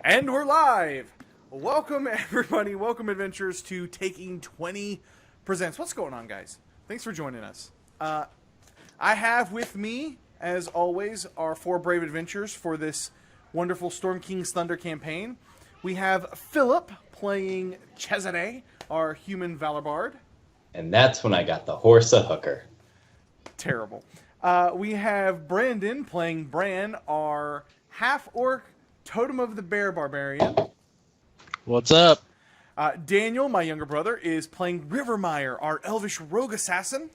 And we're live! Welcome, everybody. Welcome, adventurers, to Taking20 Presents. What's going on, guys? Thanks for joining us. I have with me, as always, our four brave adventurers for this wonderful Storm King's Thunder campaign. We have Philip playing Cesare, our human Valor Bard. And that's when I got the horse a hooker. Terrible. We have Brandon playing Bran, our half-orc Totem of the Bear Barbarian. What's up? Daniel, my younger brother, is playing Rivermire, our Elvish Rogue Assassin.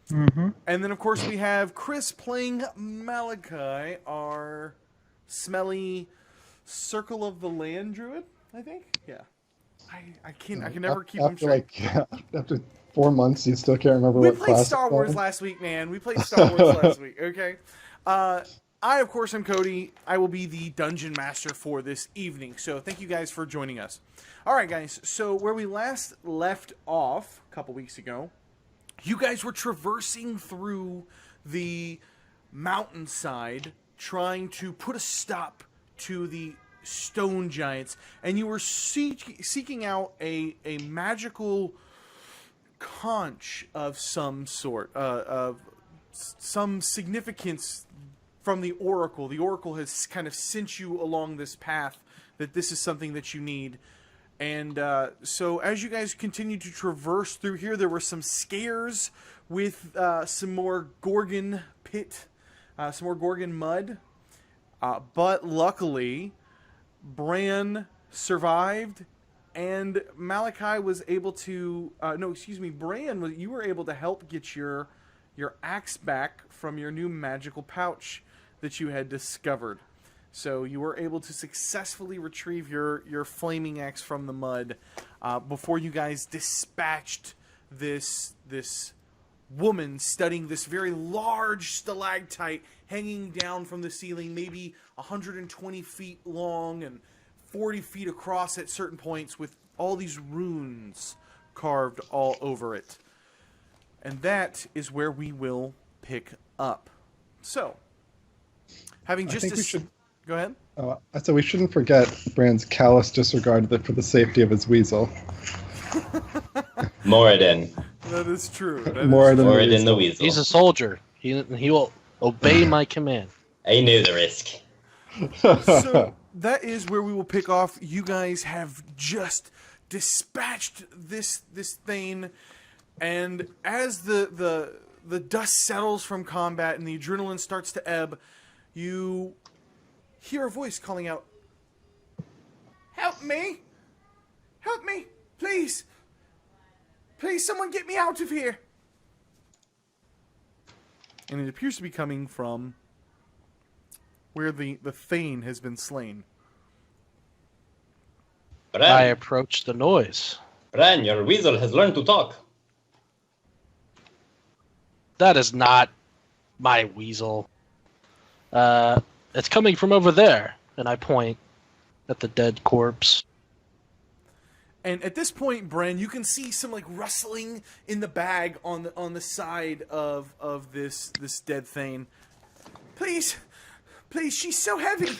Mm-hmm. And then, of course, we have Chris playing Malachi, our smelly Circle of the Land Druid, I think? Yeah. I can never keep them straight. After 4 months, you still can't remember what class. We played Star Wars last week, man. We played Star Wars last week, okay? I, of course, am Cody. I will be the Dungeon Master for this evening. So thank you guys for joining us. All right, guys. So where we last left off a couple weeks ago, you guys were traversing through the mountainside trying to put a stop to the stone giants. And you were seeking out a magical conch of some sort, of some significance from the Oracle. The Oracle has kind of sent you along this path that this is something that you need. And so as you guys continue to traverse through here, there were some scares with some more Gorgon pit, some more Gorgon mud. But luckily, Bran survived, and Malachi was able to... Bran, you were able to help get your axe back from your new magical pouch that you had discovered. So you were able to successfully retrieve your flaming axe from the mud before you guys dispatched this woman studying this very large stalactite hanging down from the ceiling, maybe 120 feet long and 40 feet across at certain points, with all these runes carved all over it. And that is where we will pick up. So, having just... Go ahead. I said we shouldn't forget Bran's callous disregard for the safety of his weasel. Moradin. That is true. Moradin the weasel. He's a soldier. He will obey my command. I knew the risk. So that is where we will pick off. You guys have just dispatched this thing, and as the dust settles from combat and the adrenaline starts to ebb, you hear a voice calling out, "Help me! Help me! Please! Please, someone get me out of here!" And it appears to be coming from where the Thane has been slain. Bran, I approach the noise. Bran, your weasel has learned to talk. That is not my weasel. It's coming from over there. And I point at the dead corpse. And at this point, Bran, you can see some rustling in the bag on the side of this dead Thane. Please, she's so heavy.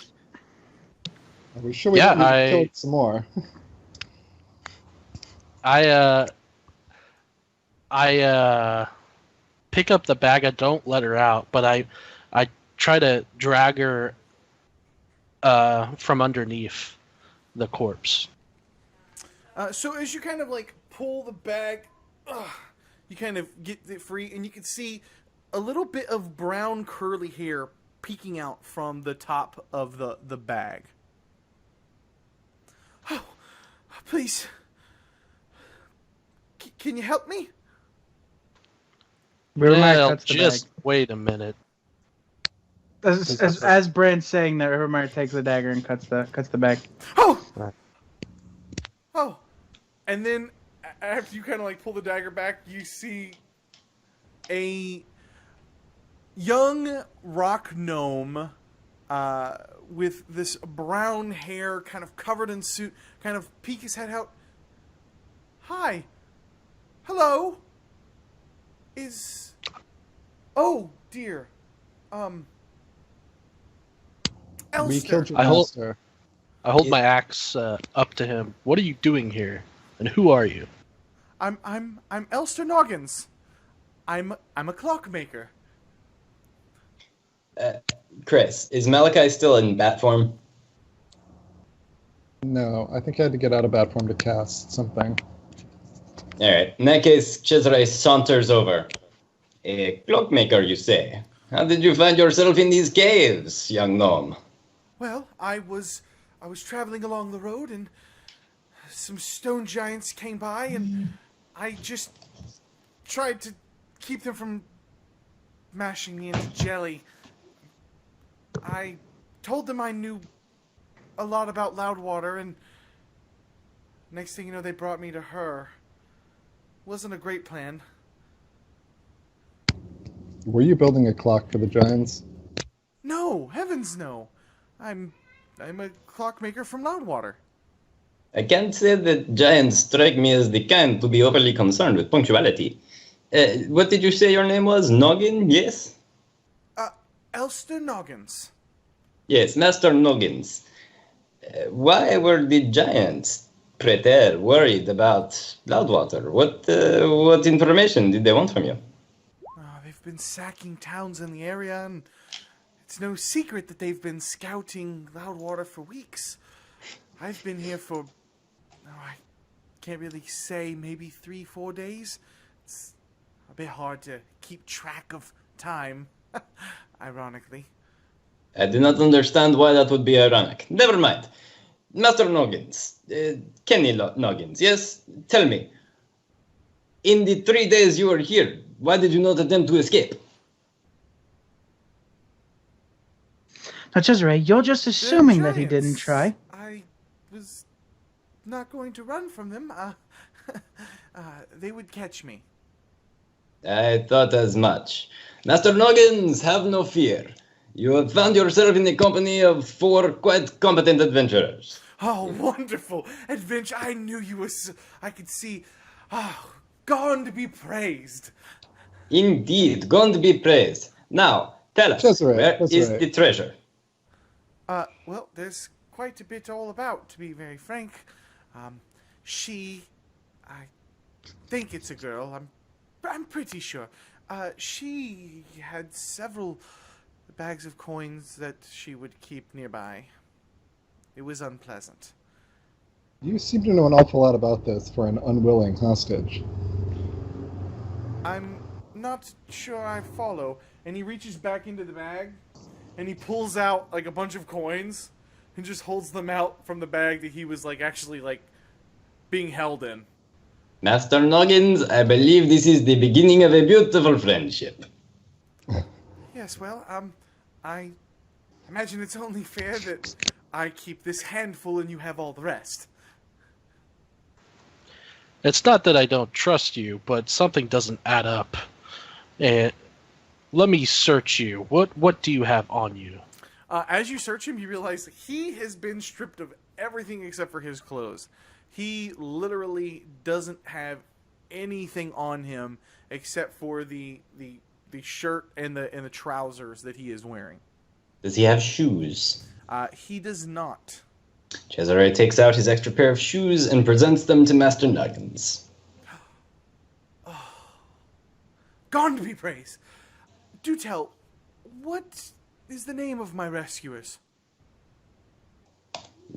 Are we sure we haven't killed some more? I pick up the bag. I don't let her out, but I try to drag her from underneath the corpse. So as you kind of pull the bag, you kind of get it free, and you can see a little bit of brown curly hair peeking out from the top of the bag. Oh, please. Can you help me? Well, just wait a minute. As Bran's saying that, Rivermire takes the dagger and cuts the bag. Oh! Oh! And then, after you kind of pull the dagger back, you see a young rock gnome with this brown hair, kind of covered in soot, kind of peek his head out. Hi. Hello. Oh, dear. We Elster. killed your I hold- master. I hold my axe up to him. What are you doing here? And who are you? I'm Elster Noggins. I'm a clockmaker. Chris, is Malachi still in bat form? No, I think I had to get out of bad form to cast something. Alright, in that case, Cesare saunters over. A clockmaker, you say? How did you find yourself in these caves, young gnome? Well, I was traveling along the road and some stone giants came by and I just tried to keep them from mashing me into jelly. I told them I knew a lot about Loudwater, and next thing you know, they brought me to her. Wasn't a great plan. Were you building a clock for the giants? No, heavens no. I'm a clockmaker from Loudwater. I can't say that giants strike me as the kind to be overly concerned with punctuality. What did you say your name was? Noggin, yes? Elster Noggins. Yes, Master Noggins. Why were the giants, Traitor, worried about Loudwater? What information did they want from you? They've been sacking towns in the area, and it's no secret that they've been scouting Loudwater for weeks. I've been here for, I can't really say, maybe 3-4 days. It's a bit hard to keep track of time, ironically. I do not understand why that would be ironic. Never mind. Master Noggins, Kenny Noggins, yes? Tell me, in the 3 days you were here, why did you not attempt to escape? Now, Cesare, you're just assuming that he didn't try. I was not going to run from them. They would catch me. I thought as much. Master Noggins, have no fear. You have found yourself in the company of 4 quite competent adventurers. Oh, wonderful adventure! I knew you were. I could see. Oh, gone to be praised. Indeed, going to be praised. Now, tell us, Cesare, where is Cesare. the treasure? Well, there's quite a bit all about, to be very frank. She, I think it's a girl. I'm pretty sure. She had several bags of coins that she would keep nearby. It was unpleasant. You seem to know an awful lot about this for an unwilling hostage. I'm not sure I follow. And he reaches back into the bag, and he pulls out like a bunch of coins, and just holds them out from the bag that he was actually being held in. Master Noggins, I believe this is the beginning of a beautiful friendship. Yes, well, I imagine it's only fair that I keep this handful and you have all the rest. It's not that I don't trust you, but something doesn't add up. And let me search you. What do you have on you? As you search him, you realize that he has been stripped of everything except for his clothes. He literally doesn't have anything on him except for the shirt and the trousers that he is wearing. Does he have shoes? He does not. Cesare takes out his extra pair of shoes and presents them to Master Noggins. Gone to be praised. Do tell, what is the name of my rescuers?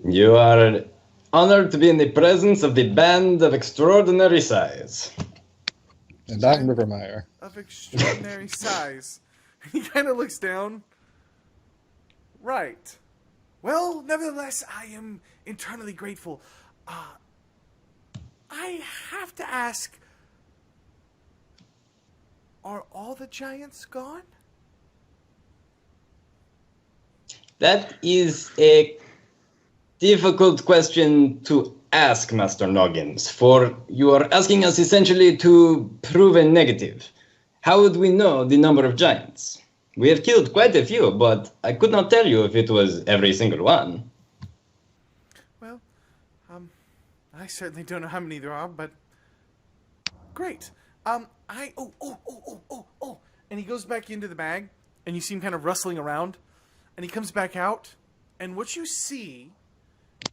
You are honored to be in the presence of the band of extraordinary size. And I'm Rivermeyer. Of extraordinary size. He kind of looks down. Right. Well, nevertheless, I am eternally grateful. I have to ask, are all the giants gone? That is a difficult question to ask, Master Noggins, for you are asking us essentially to prove a negative. How would we know the number of giants? We have killed quite a few, but I could not tell you if it was every single one. Well, I certainly don't know how many there are, but great. And he goes back into the bag, and you see him kind of rustling around, and he comes back out, And what you see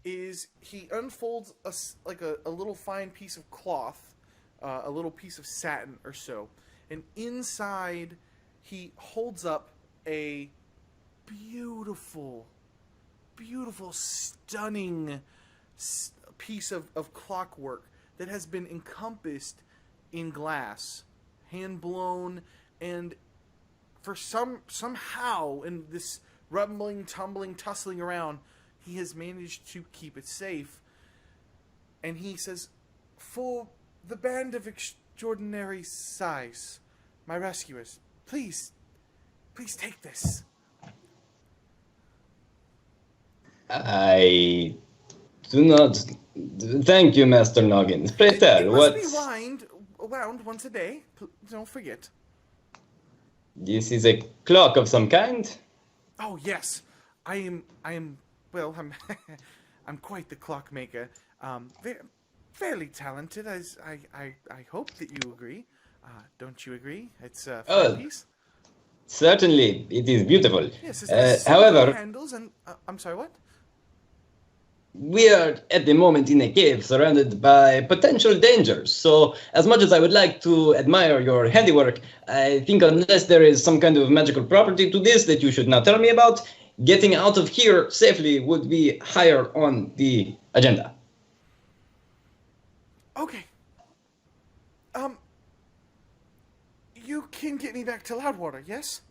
is he unfolds a little fine piece of cloth, a little piece of satin or so, and inside he holds up a beautiful, stunning piece of clockwork that has been encompassed in glass, hand blown, and for somehow in this rumbling, tumbling, tussling around, he has managed to keep it safe. And he says, "For the band of extraordinary size, my rescuers, please take this." I do not. Thank you, Master Noggins. Pray tell, It what? must be wound once a day. Don't forget. This is a clock of some kind? Oh yes, I am. Well, I'm. I'm quite the clockmaker. Fairly talented, as I hope that you agree. Don't you agree? It's a fine piece. Certainly, it is beautiful. Yes, it has however, handles and I'm sorry, what? we are at the moment in a cave surrounded by potential dangers. So, as much as I would like to admire your handiwork, I think unless there is some kind of magical property to this that you should not tell me about, getting out of here safely would be higher on the agenda. Okay. You can get me back to Loudwater, yes?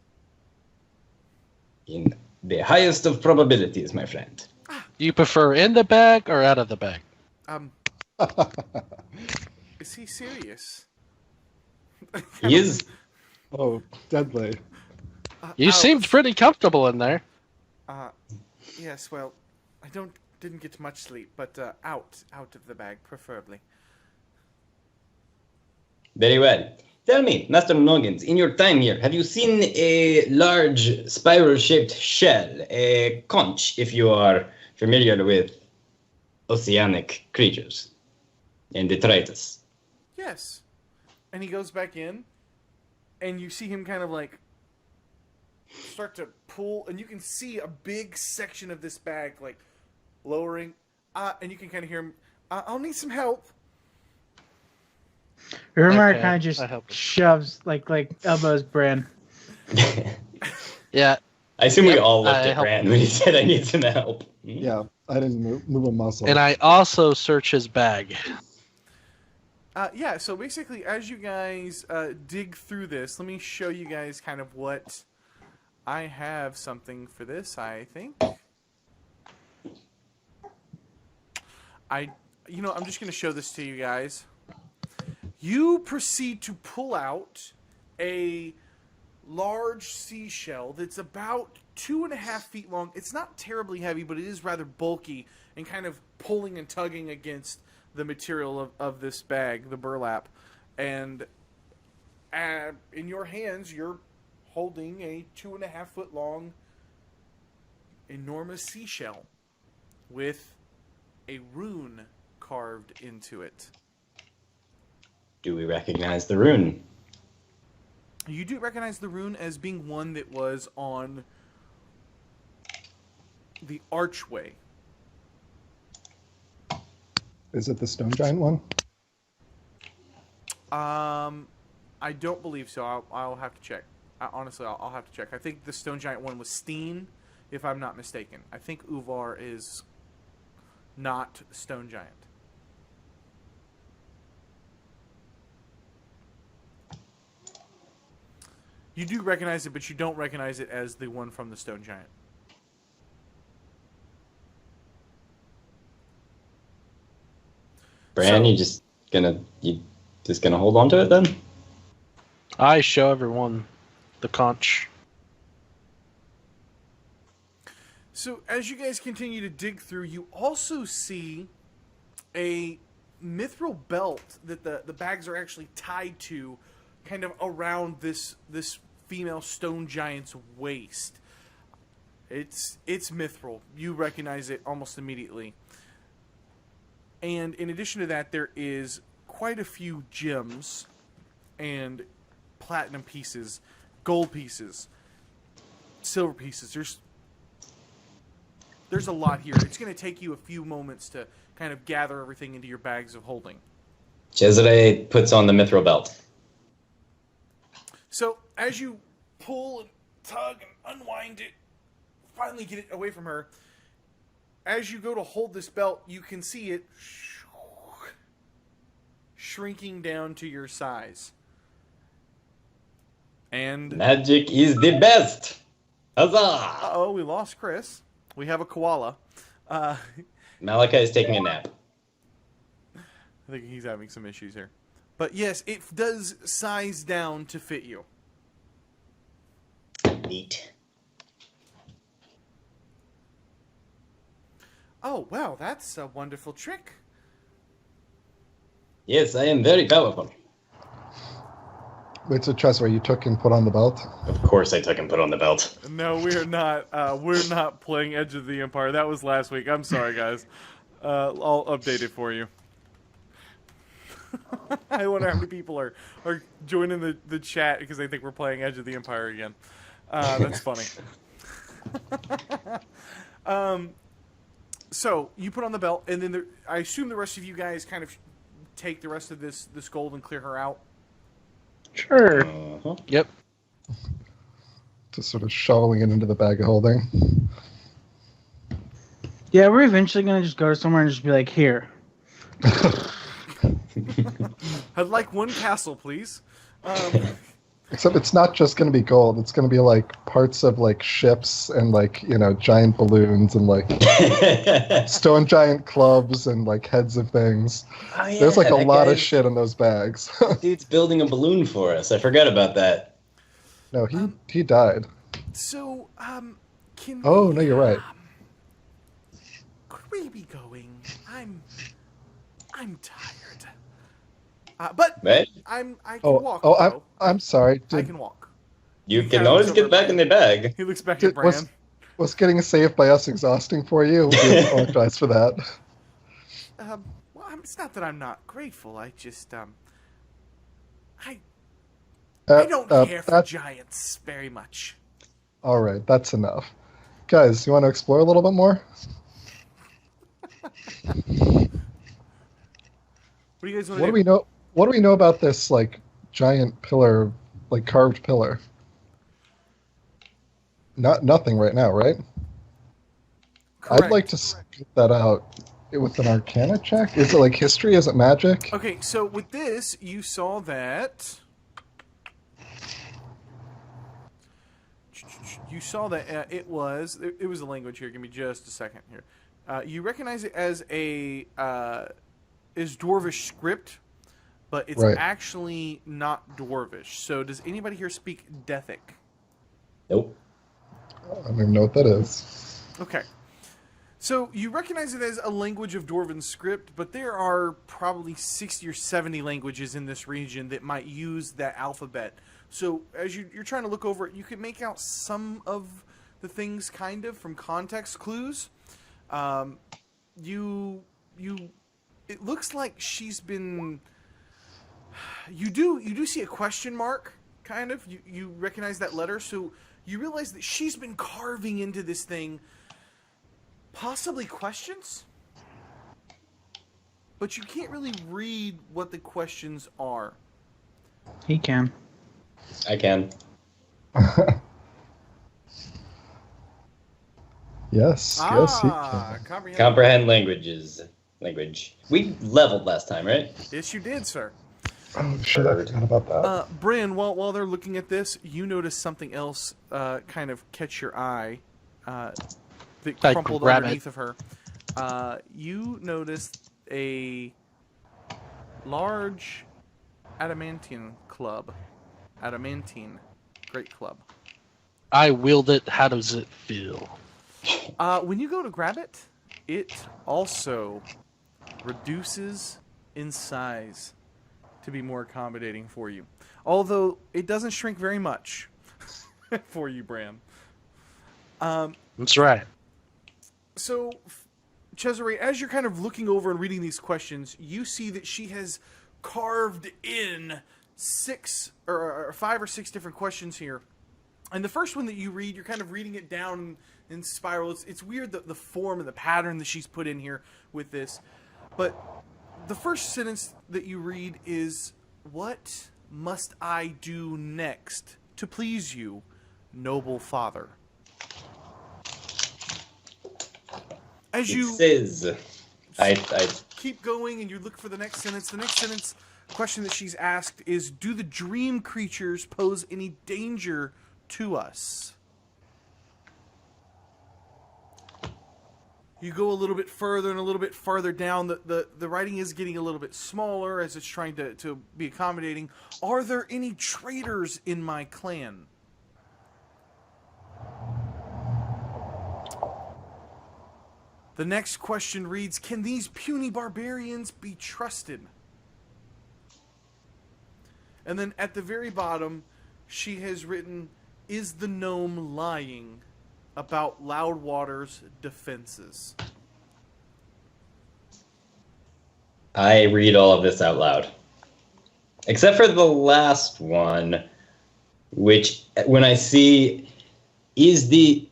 In the highest of probabilities, my friend. Do you prefer in the bag or out of the bag? Is he serious? He is. Oh, deadly. You seemed pretty comfortable in there. Yes, well, I didn't get much sleep, but out of the bag, preferably. Very well. Tell me, Master Noggins, in your time here, have you seen a large spiral-shaped shell, a conch, if you are familiar with oceanic creatures, and detritus? Yes. And he goes back in, and you see him kind of like start to pull, and you can see a big section of this bag like lowering, and you can kind of hear him, "I'll need some help." Rumar Okay, kind of just I help him. shoves, like elbows Bran. Yeah. I assume we all looked I at help- Brand when he said I need some help. Yeah, I didn't move a muscle. And I also search his bag. Yeah, so basically, as you guys dig through this, let me show you guys kind of what I have something for this, I think. I'm just going to show this to you guys. You proceed to pull out a large seashell that's about 2.5 feet long. It's not terribly heavy, but it is rather bulky and kind of pulling and tugging against the material of this bag, the burlap. And in your hands, you're holding a 2.5 foot long enormous seashell with a rune carved into it. Do we recognize the rune? You do recognize the rune as being one that was on the archway. Is it the stone giant one? I don't believe so. I'll have to check. Honestly, I'll have to check. I think the stone giant one was Steen, if I'm not mistaken. I think Uvar is not stone giant. You do recognize it, but you don't recognize it as the one from the stone giant. Bran, So- you just gonna hold on to it then? I show everyone the conch. So as you guys continue to dig through, you also see a Mithril Belt that the bags are actually tied to, kind of around this female stone giant's waist. It's Mithril. You recognize it almost immediately. And in addition to that, there is quite a few gems and platinum pieces, gold pieces, silver pieces. There's there's a lot here. It's going to take you a few moments to kind of gather everything into your bags of holding. Cesare puts on the Mithril Belt. So as you pull and tug and unwind it, finally get it away from her, as you go to hold this belt, you can see it shrinking down to your size. And Magic is the best! Huzzah! uh-oh, we lost Chris. We have a koala. Malachi is taking a nap. I think he's having some issues here. But yes, it does size down to fit you. Neat. Oh, wow, that's a wonderful trick. Yes, I am very powerful. Wait, so Cesare, you took and put on the belt? Of course I took and put on the belt. No, we're not playing Edge of the Empire. That was last week. I'm sorry, guys. I'll update it for you. I wonder how many people are joining the chat because they think we're playing Edge of the Empire again. That's funny. So you put on the belt, and then I assume the rest of you guys kind of take the rest of this gold and clear her out. Sure. Uh-huh. Yep. Just sort of shoveling it into the bag of holding. Yeah, we're eventually gonna just go to somewhere and just be like, here. I'd like one castle, please. Except it's not just going to be gold. It's going to be like parts of like ships and like, you know, giant balloons and like stone giant clubs and like heads of things. Oh, yeah, There's like a that lot of guy's- shit in those bags. Dude's building a balloon for us. I forgot about that. No, he died. So, can Oh, we, no, you're right. Could we be going? I'm tired. But Right? I can Oh, walk. oh, though. I'm sorry. I can walk. You He can kinda always looks get over back at in the bag. He looks back at Bran. Was getting saved by us exhausting for you? We apologize for that. Well, it's not that I'm not grateful. I just I don't care for giants very much. All right, that's enough. Guys, you want to explore a little bit more? What do you guys want What to do we know? What do we know about this like giant pillar, like carved pillar? Nothing right now, right? Correct. I'd like to scoop that out with an Arcana check. Is it like history? Is it magic? Okay, so with this, you saw that. You saw that it was a language here. Give me just a second here. You recognize it as is Dwarvish script, but it's Right. actually not Dwarvish. So does anybody here speak Dethic? Nope. I don't even know what that is. Okay. So you recognize it as a language of Dwarven script, but there are probably 60 or 70 languages in this region that might use that alphabet. So as you're trying to look over it, you can make out some of the things kind of from context clues. It looks like she's been. You do see a question mark, kind of. You recognize that letter, so you realize that she's been carving into this thing. Possibly questions, but you can't really read what the questions are. He can. I can. Yes, yes, he can. Comprehend language. We leveled last time, right? Yes, you did, sir. Oh shit, I forgot about that. Bryn, while they're looking at this, you notice something else kind of catch your eye that I crumpled grab underneath of her. You noticed a large adamantine club. Adamantine. Great club. I wield it. How does it feel? When you go to grab it, it also reduces in size to be more accommodating for you. Although it doesn't shrink very much for you, Bram. That's right. So, Cesare, as you're kind of looking over and reading these questions, you see that she has carved in 5 or 6 different questions here. And the first one that you read, you're kind of reading it down, and spiral. It's weird, the form and the pattern that she's put in here with this. But the first sentence that you read is, "What must I do next to please you, noble father?" As you says, I keep going and you look for the next sentence question that she's asked is, "Do the dream creatures pose any danger to us?" You go a little bit further and a little bit farther down. The writing is getting a little bit smaller as it's trying to be accommodating. "Are there any traitors in my clan?" The next question reads, "Can these puny barbarians be trusted?" And then at the very bottom, she has written, "Is the gnome lying about Loudwater's defenses?" I read all of this out loud. Except for the last one, which when I see is the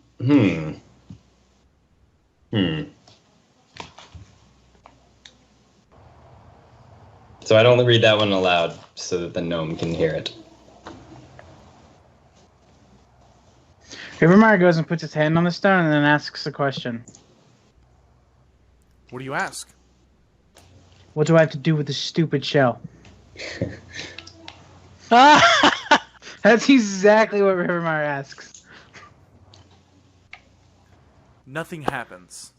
So I don't read that one aloud so that the gnome can hear it. Rivermeyer goes and puts his hand on the stone and then asks a question. What do you ask? What do I have to do with this stupid shell? That's exactly what Rivermeyer asks. Nothing happens.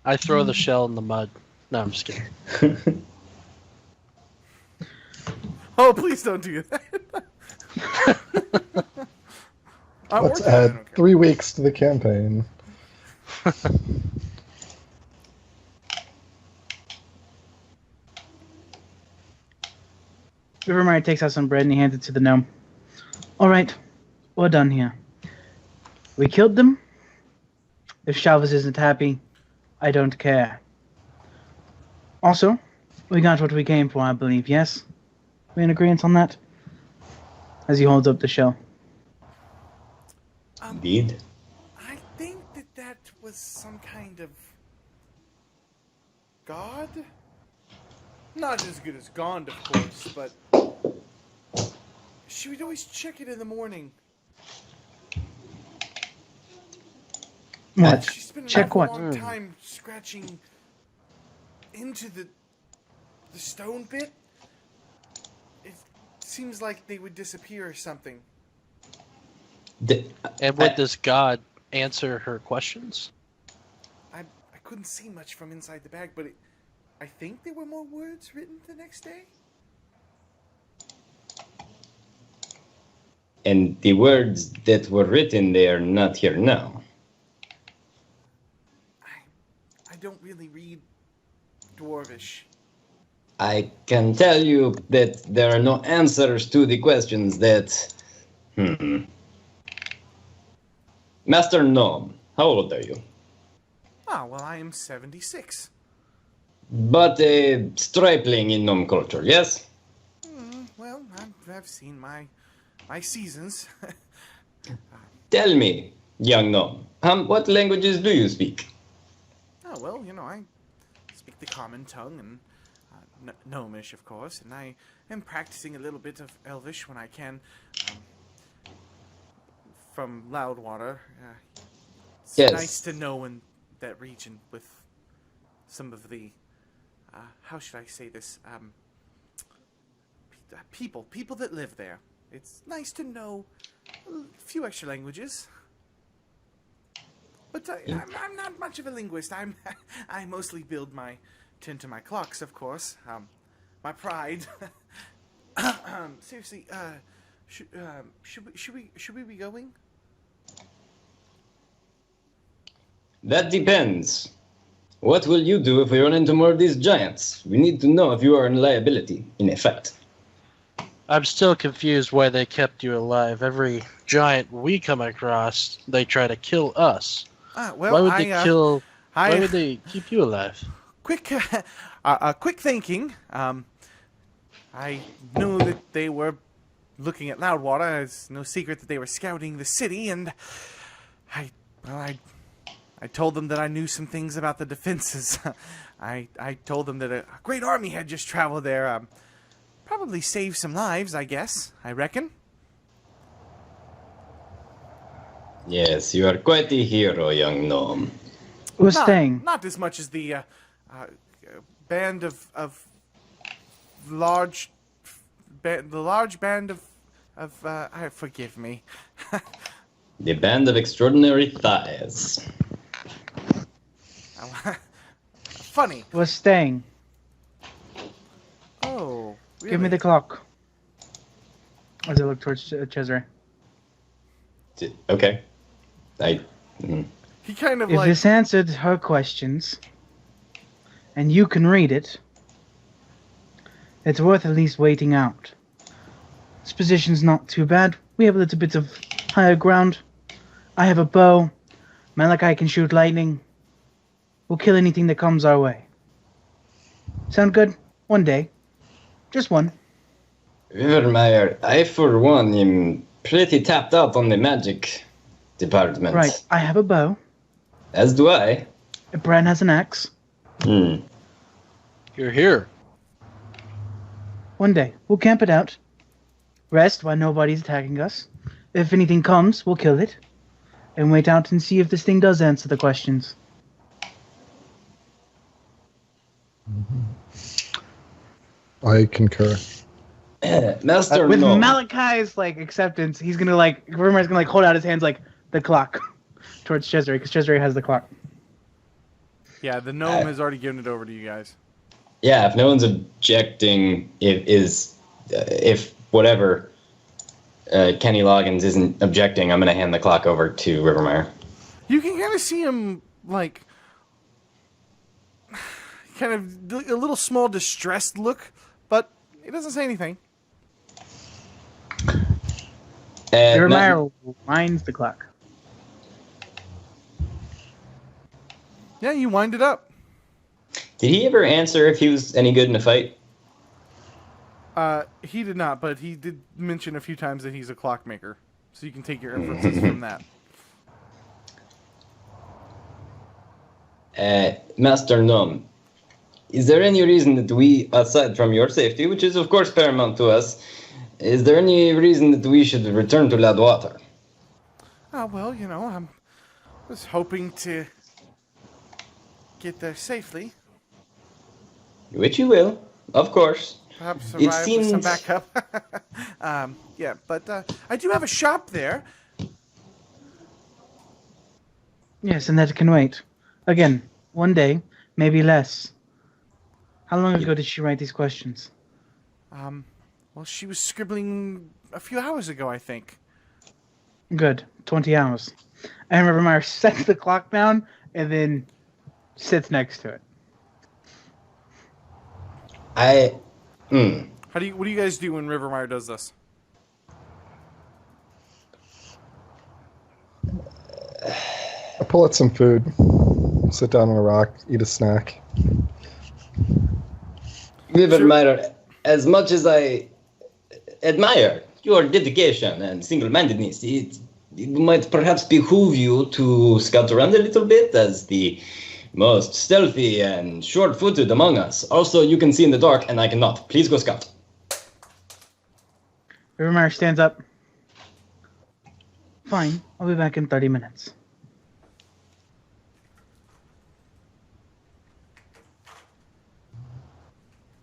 I throw the shell in the mud. No, I'm just kidding. Oh, please don't do that. Let's add 3 weeks to the campaign. Rivermeyer takes out some bread and he hands it to the gnome. All right, we're done here. We killed them. If Chavez isn't happy, I don't care. Also, we got what we came for, I believe, yes? We in agreement on that? As he holds up the shell. Indeed. I think that was some kind of god? Not as good as Gond, of course, but she would always check it in the morning. What? She spent Check a what? long time scratching into the stone bit. It seems like they would disappear or something. And would this god answer her questions? I couldn't see much from inside the bag, but I think there were more words written the next day. And the words that were written, they are not here now. I don't really read Dwarvish. I can tell you that there are no answers to the questions that... Master Gnome, how old are you? Ah, well, I am 76. But a stripling in gnome culture, yes? Well, I've seen my seasons. Tell me, young gnome, what languages do you speak? Oh, well, I speak the common tongue and Gnomish, of course, and I am practicing a little bit of Elvish when I can. From Loudwater. It's Yes. nice to know in that region with some of the, how should I say this, people that live there. It's nice to know a few extra languages. But I'm not much of a linguist. I mostly tend to my clocks, of course. My pride. Seriously, should we be going? That depends. What will you do if we run into more of these giants? We need to know if you are a liability, in effect. I'm still confused why they kept you alive. Every giant we come across, they try to kill us. Well, why would they kill? Why would they keep you alive? Quick thinking. I knew that they were looking at Loudwater. It's no secret that they were scouting the city, and I Well, I told them that I knew some things about the defenses. I told them that a great army had just traveled there. Probably saved some lives, I guess. I reckon. Yes, you are quite a hero, young gnome. We're staying. Not as much as the band of large, the large band of forgive me. The band of extraordinary thighs. Funny. We're staying. Oh, really? Give me the clock. As I look towards Cesare. Okay. He kind of If like. this answered her questions, and you can read it, it's worth at least waiting out. This position's not too bad. We have a little bit of higher ground. I have a bow. Malachi can shoot lightning. We'll kill anything that comes our way. Sound good? One day. Just one. Rivermeyer, I for one am pretty tapped out on the magic department. Right, I have a bow. As do I. Bran has an axe. Hmm. You're here. One day. We'll camp it out. Rest while nobody's attacking us. If anything comes, we'll kill it. And wait out and see if this thing does answer the questions. I concur. Master With Gnome. Malachi's acceptance, he's gonna Rivermeier's gonna hold out his hands like the clock towards Cesare, because Cesare has the clock. Yeah, the gnome has already given it over to you guys. Yeah, if no one's objecting, if whatever Kenny Loggins isn't objecting, I'm gonna hand the clock over to Rivermeyer. You can kind of see him kind of a little small distressed look, but he doesn't say anything. Rivermeyer winds the clock. Yeah, you wind it up. Did he ever answer if he was any good in a fight? He did not, but he did mention a few times that he's a clockmaker, so you can take your inferences from that. Master Gnome, is there any reason that we, aside from your safety, which is of course paramount to us, is there any reason that we should return to Loudwater? Well, I was hoping to get there safely. Which you will, of course. Perhaps It arrive with some seems- backup. Yeah, but I do have a shop there. Yes, and that can wait. Again, one day, maybe less. How long ago did she write these questions? Well, she was scribbling a few hours ago, I think. Good. 20 hours. And Rivermeyer sets the clock down and then sits next to it. What do you guys do when Rivermeyer does this? I pull out some food, sit down on a rock, eat a snack. Rivermeyer, as much as I admire your dedication and single-mindedness, it might perhaps behoove you to scout around a little bit as the most stealthy and short-footed among us. Also, you can see in the dark, and I cannot. Please go scout. Rivermeyer stands up. Fine, I'll be back in 30 minutes.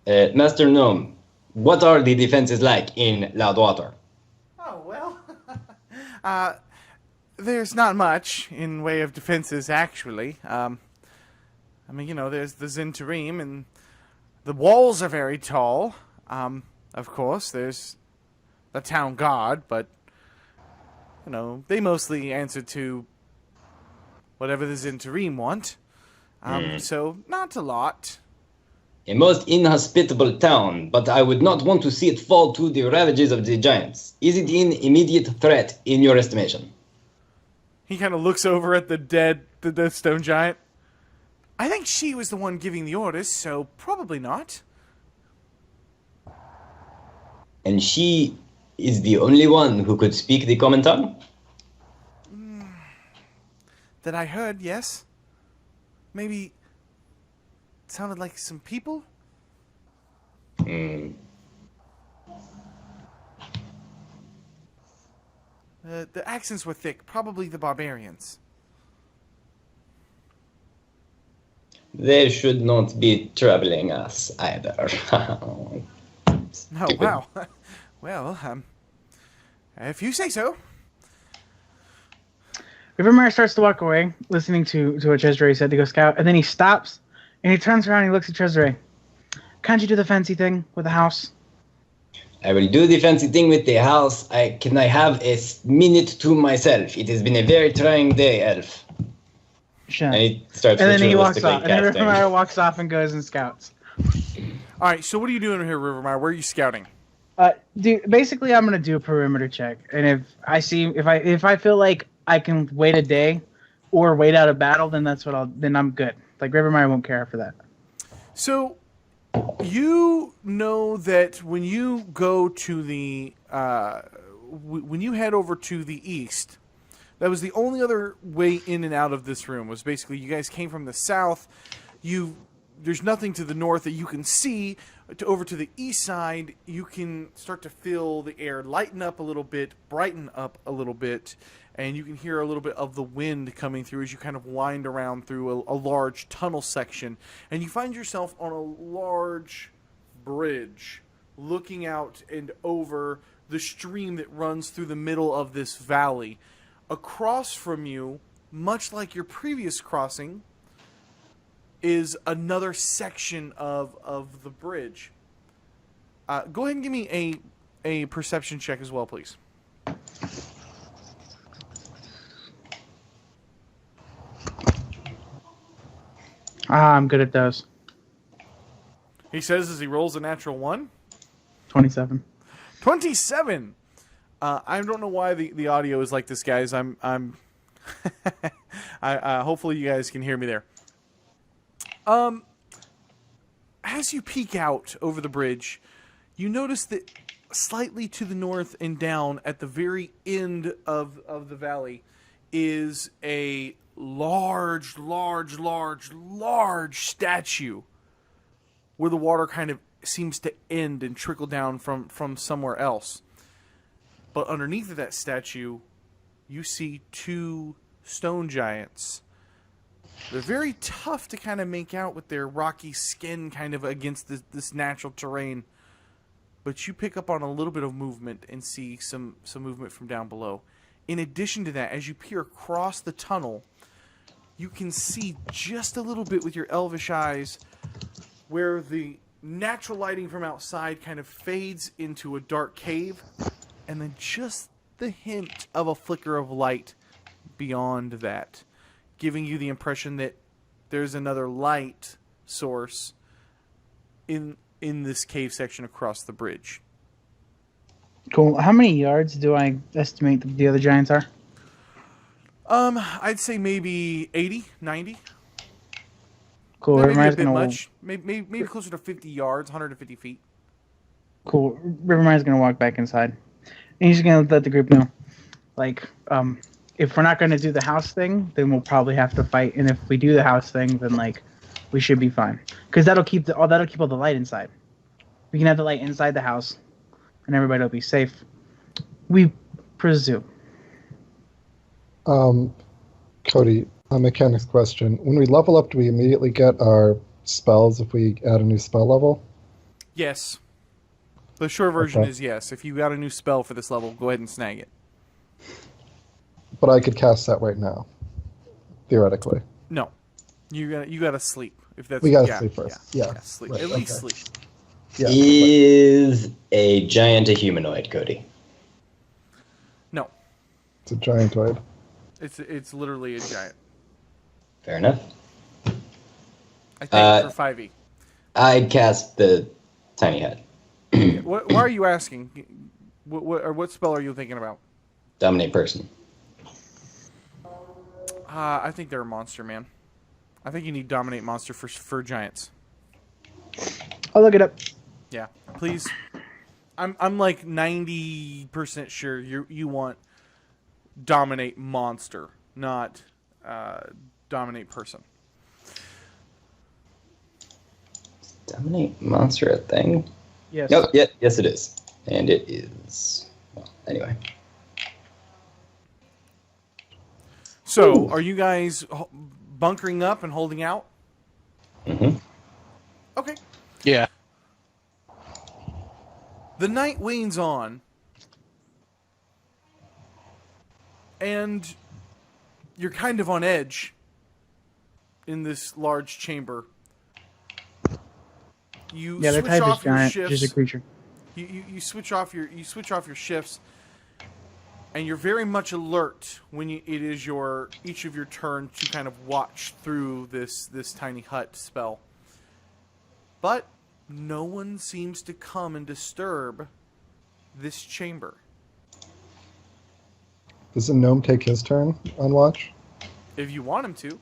Master Gnome, what are the defenses like in Loudwater? Oh, well. There's not much in way of defenses, actually. There's the Zintarim, and the walls are very tall. Of course, there's the town guard, but, they mostly answer to whatever the Zintarim want. So, not a lot. A most inhospitable town, but I would not want to see it fall to the ravages of the giants. Is it in immediate threat, in your estimation? He kind of looks over at the dead stone giant. I think she was the one giving the orders, so probably not. And she is the only one who could speak the common tongue? that I heard, yes. Maybe it sounded like some people? Hmm. The accents were thick, probably the barbarians. They should not be troubling us either. Oh, Stupid. wow. Well, if you say so. Rivermire starts to walk away, listening to what Cesare said to go scout, and then he stops, and he turns around and he looks at Cesare. Can't you do the fancy thing with the house? I will do the fancy thing with the house. Can I have a minute to myself? It has been a very trying day, Elf. Sure. And he starts And then he walks ritualistically off, and then casting. Rivermire walks off and goes and scouts. All right, so what are you doing here, Rivermire? Where are you scouting? Basically, I'm gonna do a perimeter check, and if I feel like I can wait a day, or wait out a battle, then then I'm good. Like Rivermire won't care after that. So, you know that when you go to the when you head over to the east, that was the only other way in and out of this room. Was basically you guys came from the south. There's nothing to the north that you can see. Over to the east side, you can start to feel the air lighten up a little bit, brighten up a little bit, and you can hear a little bit of the wind coming through as you kind of wind around through a large tunnel section. And you find yourself on a large bridge looking out and over the stream that runs through the middle of this valley. Across from you, much like your previous crossing, is another section of the bridge. Go ahead and give me a perception check as well, please. I'm good at those. He says as he rolls a natural 1. 27. 27! I don't know why the audio is like this, guys. Hopefully you guys can hear me there. As you peek out over the bridge, you notice that slightly to the north and down at the very end of the valley is a large statue where the water kind of seems to end and trickle down from somewhere else. But underneath of that statue, you see 2 stone giants. They're very tough to kind of make out with their rocky skin kind of against this natural terrain. But you pick up on a little bit of movement and see some movement from down below. In addition to that, as you peer across the tunnel, you can see just a little bit with your elvish eyes where the natural lighting from outside kind of fades into a dark cave, and then just the hint of a flicker of light beyond that, giving you the impression that there's another light source in this cave section across the bridge. Cool. How many yards do I estimate the other giants are? I'd say maybe 80, 90. Cool. Maybe a Rivermire's bit gonna much. Maybe closer to 50 yards, 150 feet. Cool. Rivermire's gonna walk back inside, and he's gonna let the group know, like, if we're not gonna do the house thing, then we'll probably have to fight. And if we do the house thing, then like, we should be fine, because that'll keep all the light inside. We can have the light inside the house, and everybody will be safe. We presume. Cody, a mechanics question. When we level up, do we immediately get our spells if we add a new spell level? Yes. The short version Okay. is yes. If you got a new spell for this level, go ahead and snag it. But I could cast that right now, theoretically. No. You gotta sleep. If that's We gotta sleep first. Yeah. Sleep. Right, At least okay. sleep. Yeah. Is a giant a humanoid, Cody? No. It's a giantoid. It's literally a giant. Fair enough. I think for 5e. I cast the tiny head. Why are you asking? What spell are you thinking about? Dominate person. I think they're a monster, man. I think you need dominate monster for giants. I'll look it up. Yeah, please. I'm like 90% sure you want dominate monster, not dominate person. Dominate monster a thing? Yes. Nope. Yeah, yes, it is. And it is. Well, anyway. So, are you guys bunkering up and holding out? Mm-hmm. Okay. Yeah. The night wanes on, and you're kind of on edge in this large chamber. You Yeah, the switch type is off your giant, shifts. just a creature. You switch off your shifts, and you're very much alert when it is each of your turn to kind of watch through this tiny hut spell. But no one seems to come and disturb this chamber. Does the gnome take his turn on watch? If you want him to.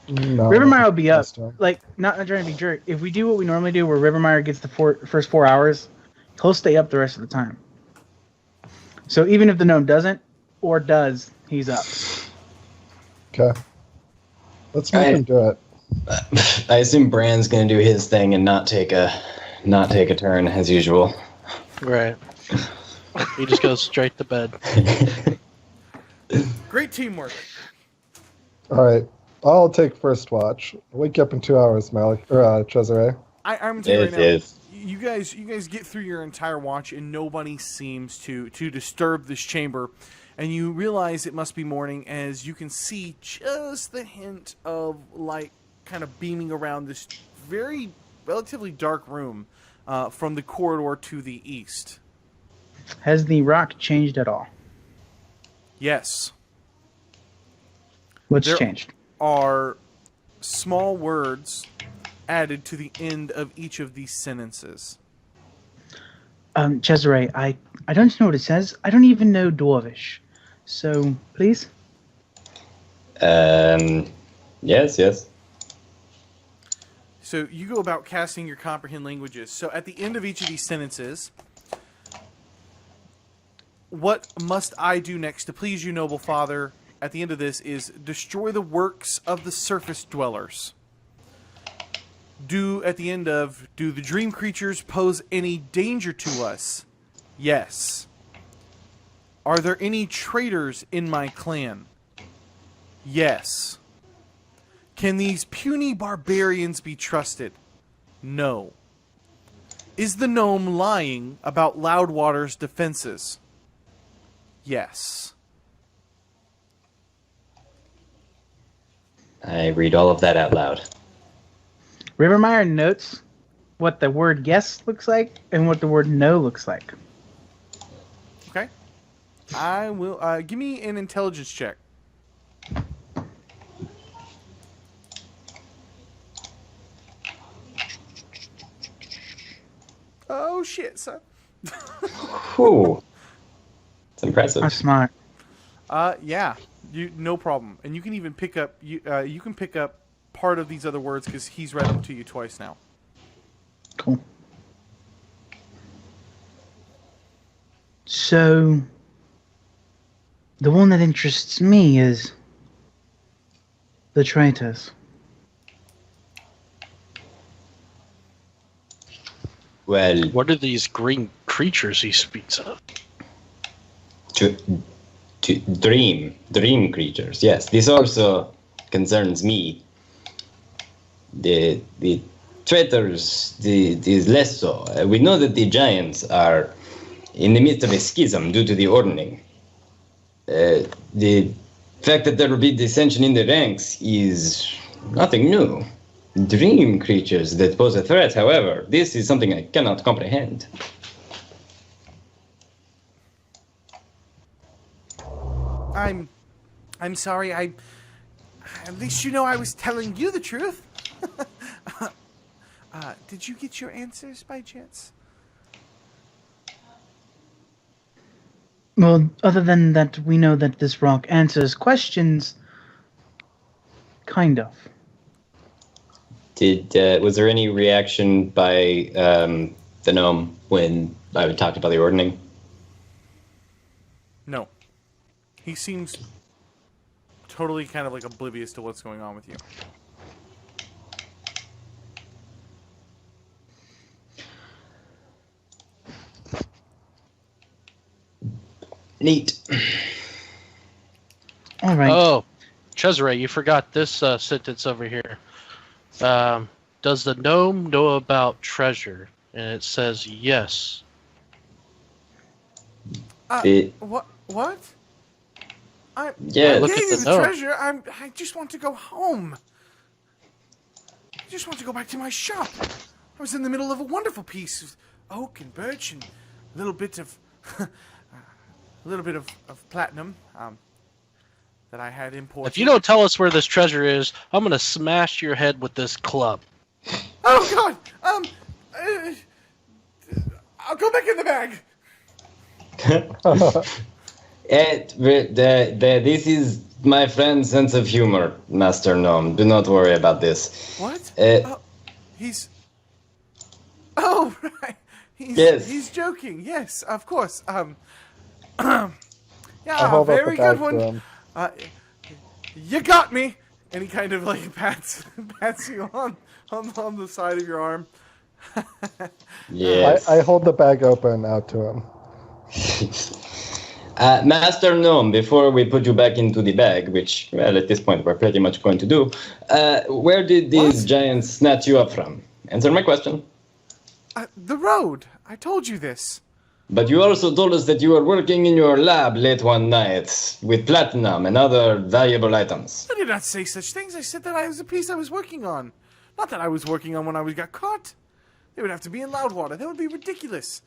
No. Rivermire will be up. Last turn. Like, not trying to be jerk. If we do what we normally do, where Rivermire gets the first 4 hours, he'll stay up the rest of the time. So even if the gnome doesn't, or does, he's up. Okay. Let's make him do it. I assume Bran's gonna do his thing and not take a turn as usual. Right. He just goes straight to bed. Great teamwork. All right. I'll take first watch. Wake you up in 2 hours, Cesare. I'm telling you right now. Yes. You guys get through your entire watch and nobody seems to disturb this chamber, and you realize it must be morning as you can see just the hint of light kind of beaming around this very relatively dark room from the corridor to the east. Has the rock changed at all? Yes. What's There- changed? Are small words added to the end of each of these sentences. Cesare, I don't know what it says. I don't even know Dwarvish. So, please? Yes. So you go about casting your comprehend languages. So at the end of each of these sentences, what must I do next to please you, noble father? At the end of this is destroy the works of the surface dwellers. At the end of, do the dream creatures pose any danger to us? Yes. Are there any traitors in my clan? Yes. Can these puny barbarians be trusted? No. Is the gnome lying about Loudwater's defenses? Yes. I read all of that out loud. Rivermire notes what the word yes looks like and what the word no looks like. Okay. I will give me an intelligence check. Oh shit, son. Whew. It's impressive. I'm smart. Yeah, no problem. And you can even pick up you can pick up part of these other words because he's read them to you twice now. Cool. So, the one that interests me is the traitors. Well, What are these green creatures he speaks of? to dream creatures. Yes, this also concerns me. The traitors, is less so. We know that the giants are in the midst of a schism due to the ordning. The fact that there will be dissension in the ranks is nothing new. Dream creatures that pose a threat, however, this is something I cannot comprehend. I'm sorry. At least you know I was telling you the truth. Did you get your answers by chance? Well, other than that, we know that this rock answers questions. Kind of. Was there any reaction by the gnome when I talked about the ordning? No. He seems totally kind of like oblivious to what's going on with you. Neat. All right. Oh, Cesare, you forgot this sentence over here. Does the gnome know about treasure? And it says yes. What? What? I Yes. Look gave at you the the note. treasure. I just want to go home. I just want to go back to my shop. I was in the middle of a wonderful piece of oak and birch and a little bit of platinum that I had imported. If you don't tell us where this treasure is, I'm gonna smash your head with this club. Oh God! I'll go back in the bag. This is my friend's sense of humor, Master Gnome. Do not worry about this. What? Uh, He's. Oh right. Yes. He's joking. Yes, of course. I Yeah, hold up very the bag good to one. him. You got me. And he kind of like pats you on the side of your arm. Yes. I hold the bag open out to him. Master Gnome, before we put you back into the bag, which, well, at this point we're pretty much going to do, where did these giants snatch you up from? Answer my question. The road. I told you this. But you also told us that you were working in your lab late one night with platinum and other valuable items. I did not say such things. I said that I was a piece I was working on. Not that I was working on when I got caught. They would have to be in Loudwater. That would be ridiculous.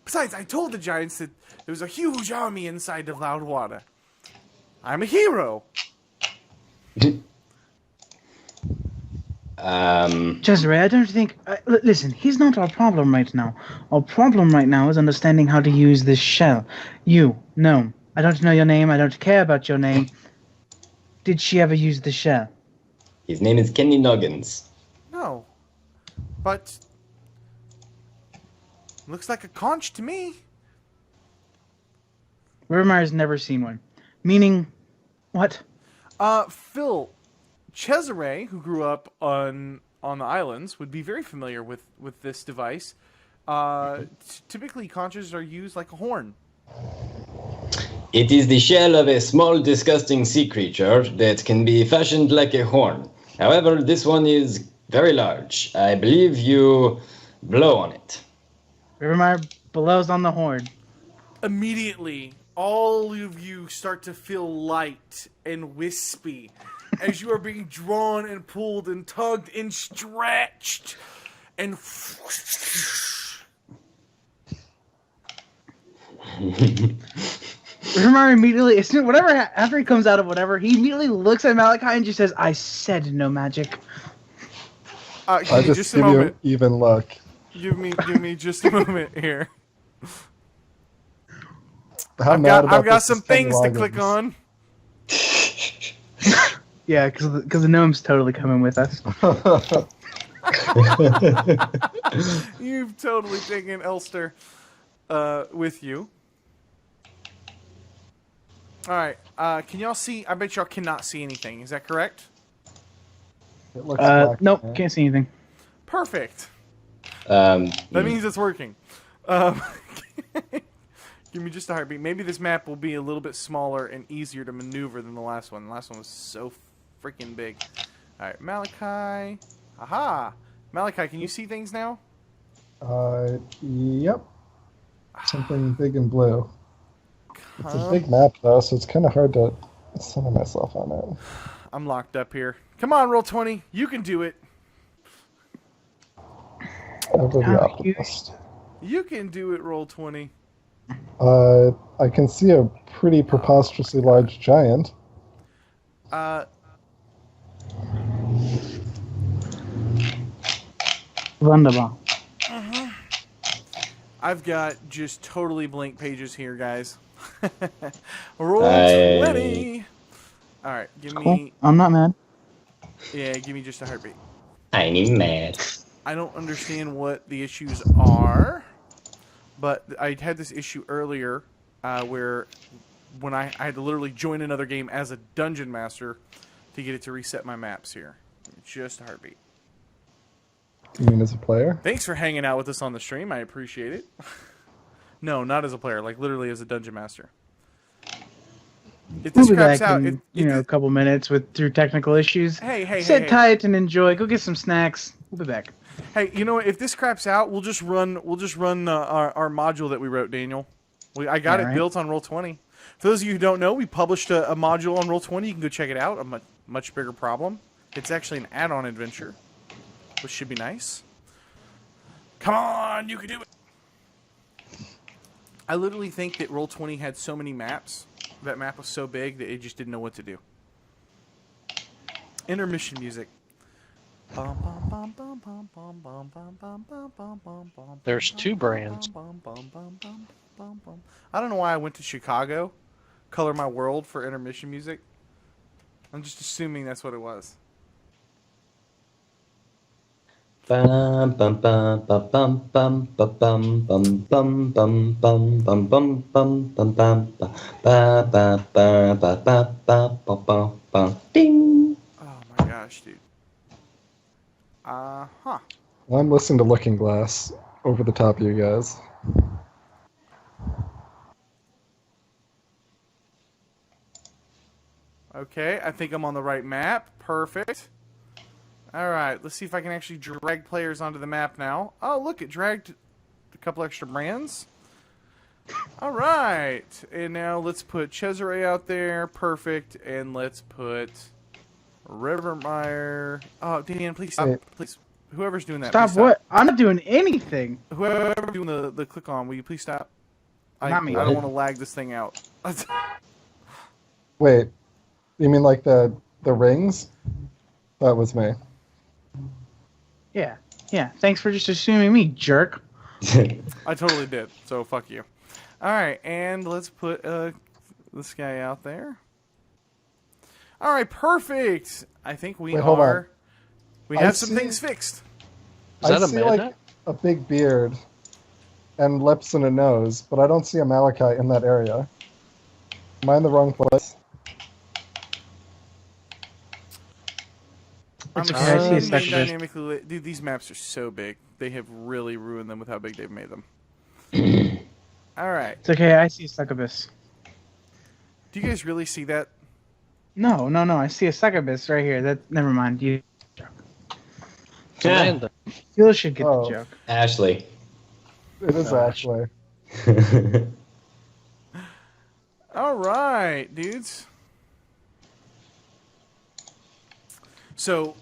Besides, I told the giants that there was a huge army inside of Loudwater. I'm a hero. Cesare, I don't think. Listen, he's not our problem right now. Our problem right now is understanding how to use this shell. No. I don't know your name. I don't care about your name. Did she ever use the shell? His name is Kenny Noggins. No. But. Looks like a conch to me. Rivermire's never seen one. Meaning, what? Phil, Cesare, who grew up on the islands, would be very familiar with this device. Typically, conches are used like a horn. It is the shell of a small, disgusting sea creature that can be fashioned like a horn. However, this one is very large. I believe you blow on it. Rivermire blows on the horn. Immediately, all of you start to feel light and wispy as you are being drawn and pulled and tugged and stretched and Rivermire immediately, as soon, after he comes out of whatever, he immediately looks at Malachi and just says, "I said no magic." give I me just just a give you an moment. even look. Give me just a moment here. How I've mad about got this some is Kenny things to click Loggins. on. Yeah, because the gnome's totally coming with us. You've totally taken Elster with you. Alright, can y'all see? I bet y'all cannot see anything. Is that correct? It looks black, Nope, man. can't see anything. Perfect. That means it's working. Give me just a heartbeat. Maybe this map will be a little bit smaller and easier to maneuver than the last one. The last one was so freaking big. Alright, Malachi. Aha! Malachi, can you see things now? Yep. Something big and blue. It's a Huh? big map, though, so it's kind of hard to center myself on it. I'm locked up here. Come on, roll 20. You can do it. Ever the How optimist. You can do it, roll 20. I can see a pretty preposterously large giant. Wunderbar. I've got just totally blank pages here, guys. Roll 20. All right, give Cool. me. I'm not mad. Yeah, give me just a heartbeat. I'm mad. I don't understand what the issues are, but I had this issue earlier where when I had to literally join another game as a dungeon master to get it to reset my maps here. Just a heartbeat. You mean as a player? Thanks for hanging out with us on the stream. I appreciate it. No, not as a player. Like literally as a dungeon master. If We'll this be craps back out, in a couple minutes through technical issues. Hey, Sit tight and enjoy. Go get some snacks. We'll be back. Hey, you know what? If this craps out, we'll just run our module that we wrote, Daniel. I got it built on Roll20. For those of you who don't know, we published a module on Roll20. You can go check it out. A much bigger problem. It's actually an add-on adventure, which should be nice. Come on, you can do it. I literally think that Roll20 had so many maps. That map was so big that it just didn't know what to do. Intermission music. There's 2 brands. I don't know why I went to Chicago, Color My World for intermission music. I'm just assuming that's what it was. Bum bum bum bum bum bum bum bum bum bum bum bum bum bum bum bum ba ba ba ba ba ba ba ba ding. Oh my gosh, dude. Huh. Well, I'm listening to Looking Glass over the top of you guys. Okay, I think I'm on the right map. Perfect. All right, let's see if I can actually drag players onto the map now. Oh, look, it dragged a couple extra brands. All right, and now let's put Cesare out there. Perfect, and let's put Rivermire. Oh, Dan, please stop. Please, whoever's doing that. Stop what? I'm not doing anything. Whoever's doing the click on, will you please stop? Not me. I don't want to lag this thing out. Wait, you mean like the rings? That was me. Yeah. Thanks for just assuming me, jerk. I totally did, so fuck you. All right, and let's put this guy out there. All right, perfect. I think we Wait, hold on. are. We have some things fixed. Is that I a see mana? like a big beard and lips and a nose, but I don't see a Malachite in that area. Am I in the wrong place? I'm okay, I see a assuming second. dynamically lit. Dude, these maps are so big. They have really ruined them with how big they've made them. All right. It's okay, I see a succubus. Do you guys really see that? No, I see a succubus right here. Never mind. You Amanda. should get the joke. Ashley. It is actually. All right, dudes. So,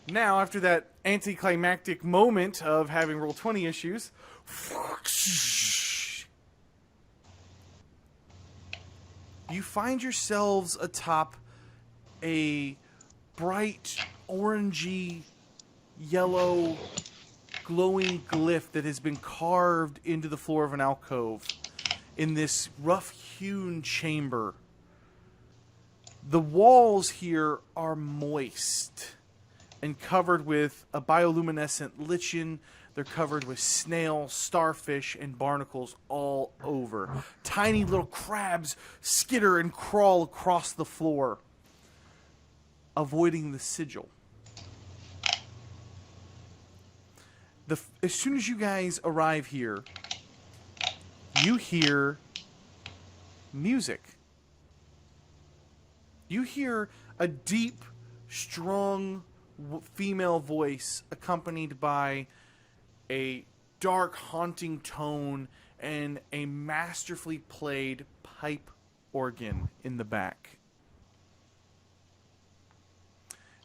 now after that anticlimactic moment of having Roll20 issues, you find yourselves atop a bright orangey yellow glowing glyph that has been carved into the floor of an alcove in this rough-hewn chamber. The walls here are moist and covered with a bioluminescent lichen. They're covered with snails, starfish, and barnacles all over. Tiny little crabs skitter and crawl across the floor, avoiding the sigil. As soon as you guys arrive here, you hear music. You hear a deep, strong female voice accompanied by a dark, haunting tone and a masterfully played pipe organ in the back.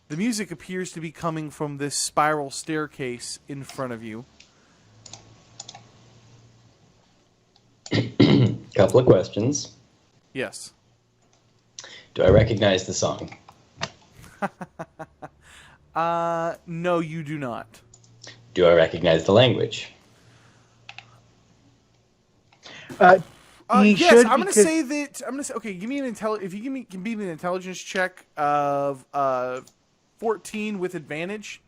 The music appears to be coming from this spiral staircase in front of you. Couple of questions. Yes. Do I recognize the song? No, you do not. Do I recognize the language? Yes, should, I'm gonna because- say that. I'm gonna say, okay. Give me an If you can be an intelligence check of 14 with advantage,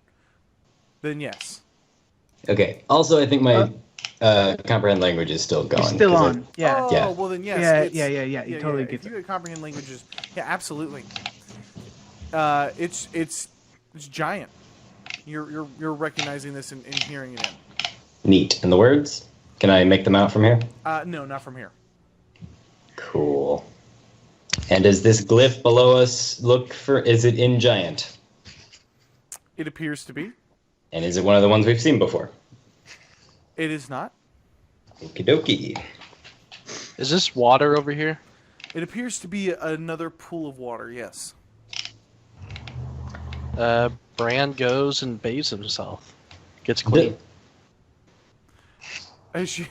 then yes. Okay. Also, I think my Comprehend language is still going. It's still 'cause on. Yeah. Oh, Yeah. well then yes. Yeah. it's- You totally get If you it. could comprehend languages, yeah, absolutely. It's giant. You're recognizing this and hearing it in. Neat. And the words? Can I make them out from here? No, not from here. Cool. And does this glyph below us look for... Is it in giant? It appears to be. And is it one of the ones we've seen before? It is not. Okie dokie. Is this water over here? It appears to be another pool of water. Yes. Bran goes and bathes himself. Gets clean. As you.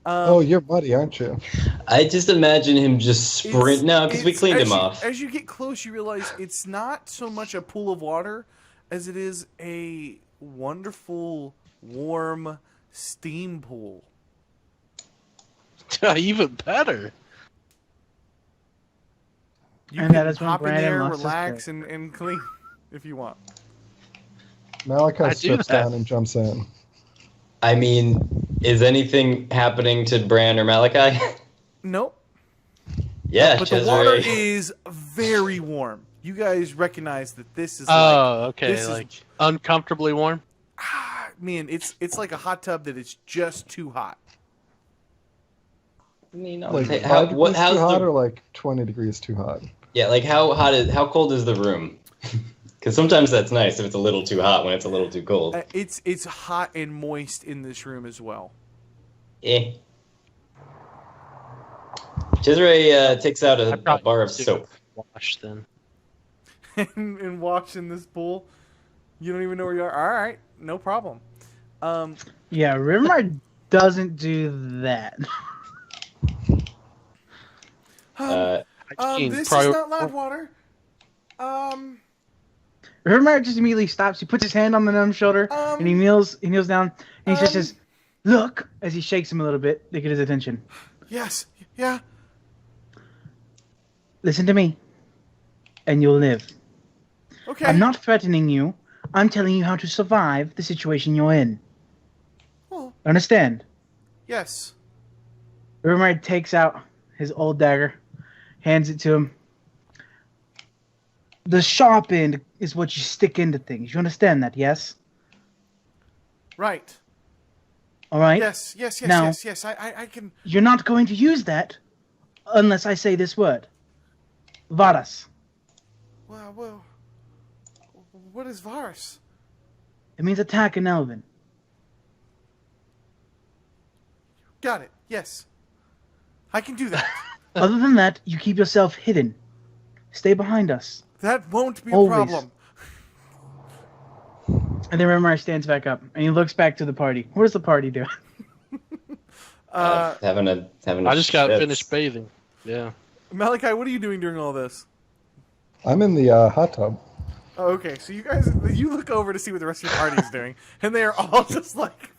Oh, you're muddy, aren't you? I just imagine him just sprint now because we cleaned him off. As you get close, you realize it's not so much a pool of water as it is a wonderful, warm steam pool. Even better. You And can that is when hop in Brandon there, lost his relax, and clean if you want. Malachi I do strips that. down and jumps in. I mean, is anything happening to Bran or Malachi? Nope. Yeah, But the water Cesare. is very warm. You guys recognize that this is Oh, okay. this is- Like uncomfortably warm. man, it's like a hot tub that is just too hot. Like Hey, 5 degrees how's too hot the- or like 20 degrees too hot? Yeah, like how cold is the room? Because sometimes that's nice if it's a little too hot when it's a little too cold. It's hot and moist in this room as well. Eh. Cesare takes out I a probably bar of do soap. Wash then. and walks in this pool. You don't even know where you are. All right, no problem. Yeah, Rimmer doesn't do that. This is not live water. Rimmer just immediately stops. He puts his hand on the gnome's shoulder and he kneels down and he just says, "Look," as he shakes him a little bit to get his attention. Yes, yeah. Listen to me, and you'll live. Okay. I'm not threatening you. I'm telling you how to survive the situation you're in. Well, Understand? yes. Rimmer takes out his old dagger, hands it to him. The sharp end is what you stick into things. You understand that, yes? Right. All right? Yes. Now- Yes. I can. You're not going to use that unless I say this word. Varas. Well. What is Varus? It means attack in Elven. Got it. Yes. I can do that. Other than that, you keep yourself hidden. Stay behind us. That won't be Always. a problem. And then Rimmer stands back up and he looks back to the party. What does the party do? Having a. I just got shits. finished bathing. Yeah. Malachi, what are you doing during all this? I'm in the hot tub. Oh, okay, so you look over to see what the rest of your party is doing, and they are all just like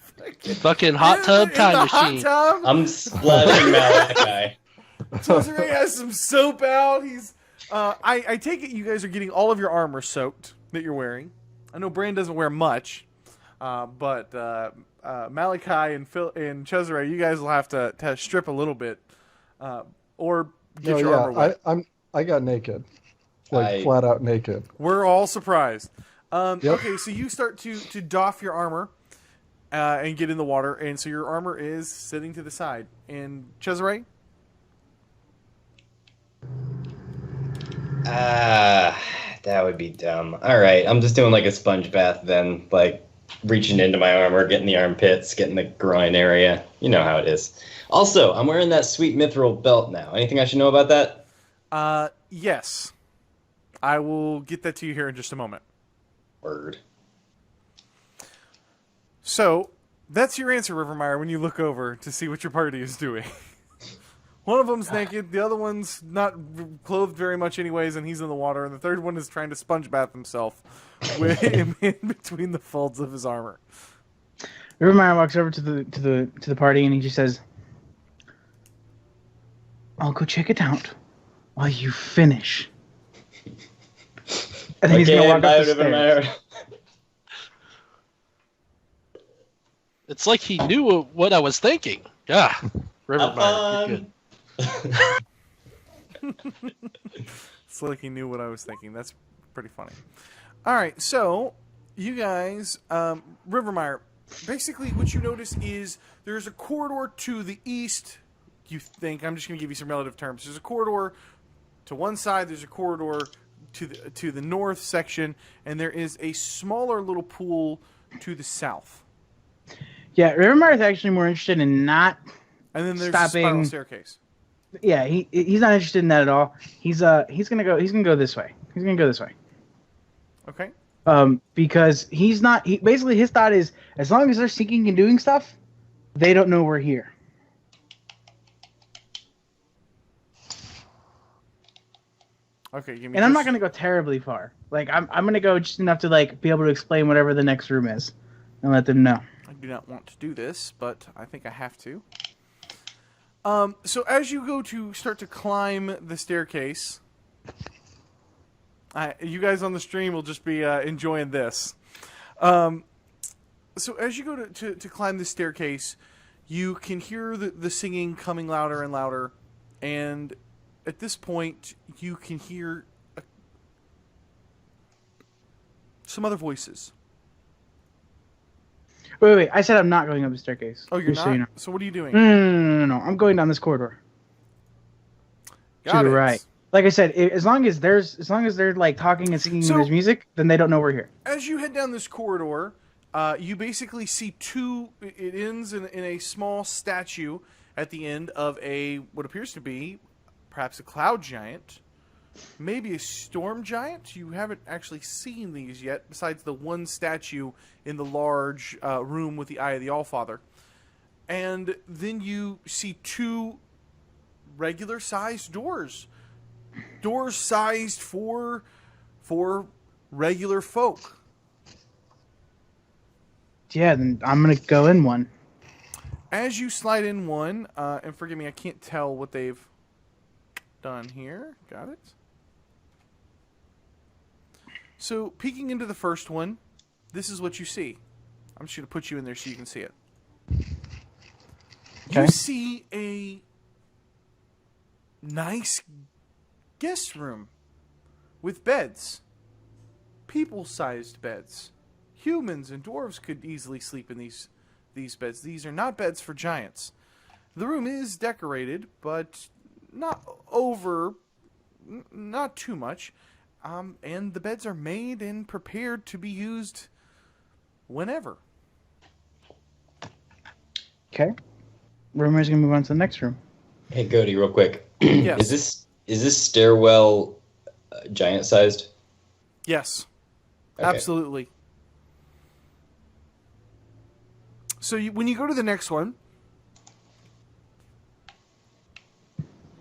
Fucking hot tub in time the machine. hot tub. I'm splashing Malachi. Cesare has some soap out. He's. I take it you guys are getting all of your armor soaked that you're wearing. I know Bran doesn't wear much, but Malachi and Phil and Cesare, you guys will have to strip a little bit, or get No, your armor wet. I got naked, like I- flat out naked. We're all surprised. Yep. Okay, so you start to doff your armor and get in the water, and so your armor is sitting to the side. And Cesare, That would be dumb. All right, I'm just doing like a sponge bath then, like reaching into my armor, getting the armpits, getting the groin area. You know how it is. Also, I'm wearing that sweet Mithril Belt now. Anything I should know about that? yes, I will get that to you here in just a moment. Word. So that's your answer, Rivermire. When you look over to see what your party is doing, one of them's naked, the other one's not clothed very much, anyways, and he's in the water, and the third one is trying to sponge bath himself in between the folds of his armor. Rimmer walks over to the party and he just says, "I'll go check it out while you finish." And then he's gonna walk bye, up the stairs. Rivermire. It's like he knew what I was thinking. Yeah, Rivermire, you're good. It's like he knew what I was thinking. That's pretty funny. All right, so you guys, Rivermire, basically what you notice is there's a corridor to the east. You think, I'm just going to give you some relative terms. There's a corridor to one side. There's a corridor to the north section, and there is a smaller little pool to the south. Yeah, Rivermire is actually more interested in not And then there's stopping. a spiral staircase. Yeah, he's not interested in that at all. He's gonna go this way. He's gonna go this way. Okay. Because he's not. Basically his thought is, as long as they're seeking and doing stuff, they don't know we're here. Okay, give me. And I'm not gonna go terribly far. Like I'm gonna go just enough to like be able to explain whatever the next room is, and let them know. I do not want to do this, but I think I have to. So as you go to start to climb the staircase, you guys on the stream will just be enjoying this. So as you go to climb the staircase, you can hear the singing coming louder and louder, and at this point, you can hear some other voices. Wait. I said I'm not going up the staircase. Oh, you're just not? So, you know. So what are you doing? No. I'm going down this corridor. Got to the it. right. Like I said, as long as they're like talking and singing, and there's music, then they don't know we're here. As you head down this corridor, you basically see two. It ends in a small statue at the end of what appears to be perhaps a cloud giant, maybe a storm giant. You haven't actually seen these yet, besides the one statue in the large room with the Eye of the Allfather. And then you see two regular-sized doors. Doors sized for regular folk. Yeah, then I'm gonna go in one. As you slide in one, and forgive me, I can't tell what they've done here. Got it? So, peeking into the first one, this is what you see. I'm just going to put you in there so you can see it. Okay. You see a nice guest room with beds. People-sized beds. Humans and dwarves could easily sleep in these beds. These are not beds for giants. The room is decorated, but not too much. And the beds are made and prepared to be used whenever. Okay. Rumor's gonna move on to the next room. Hey, Cody, real quick. Yes. Is this stairwell giant-sized? Yes. Okay. Absolutely. So when you go to the next one,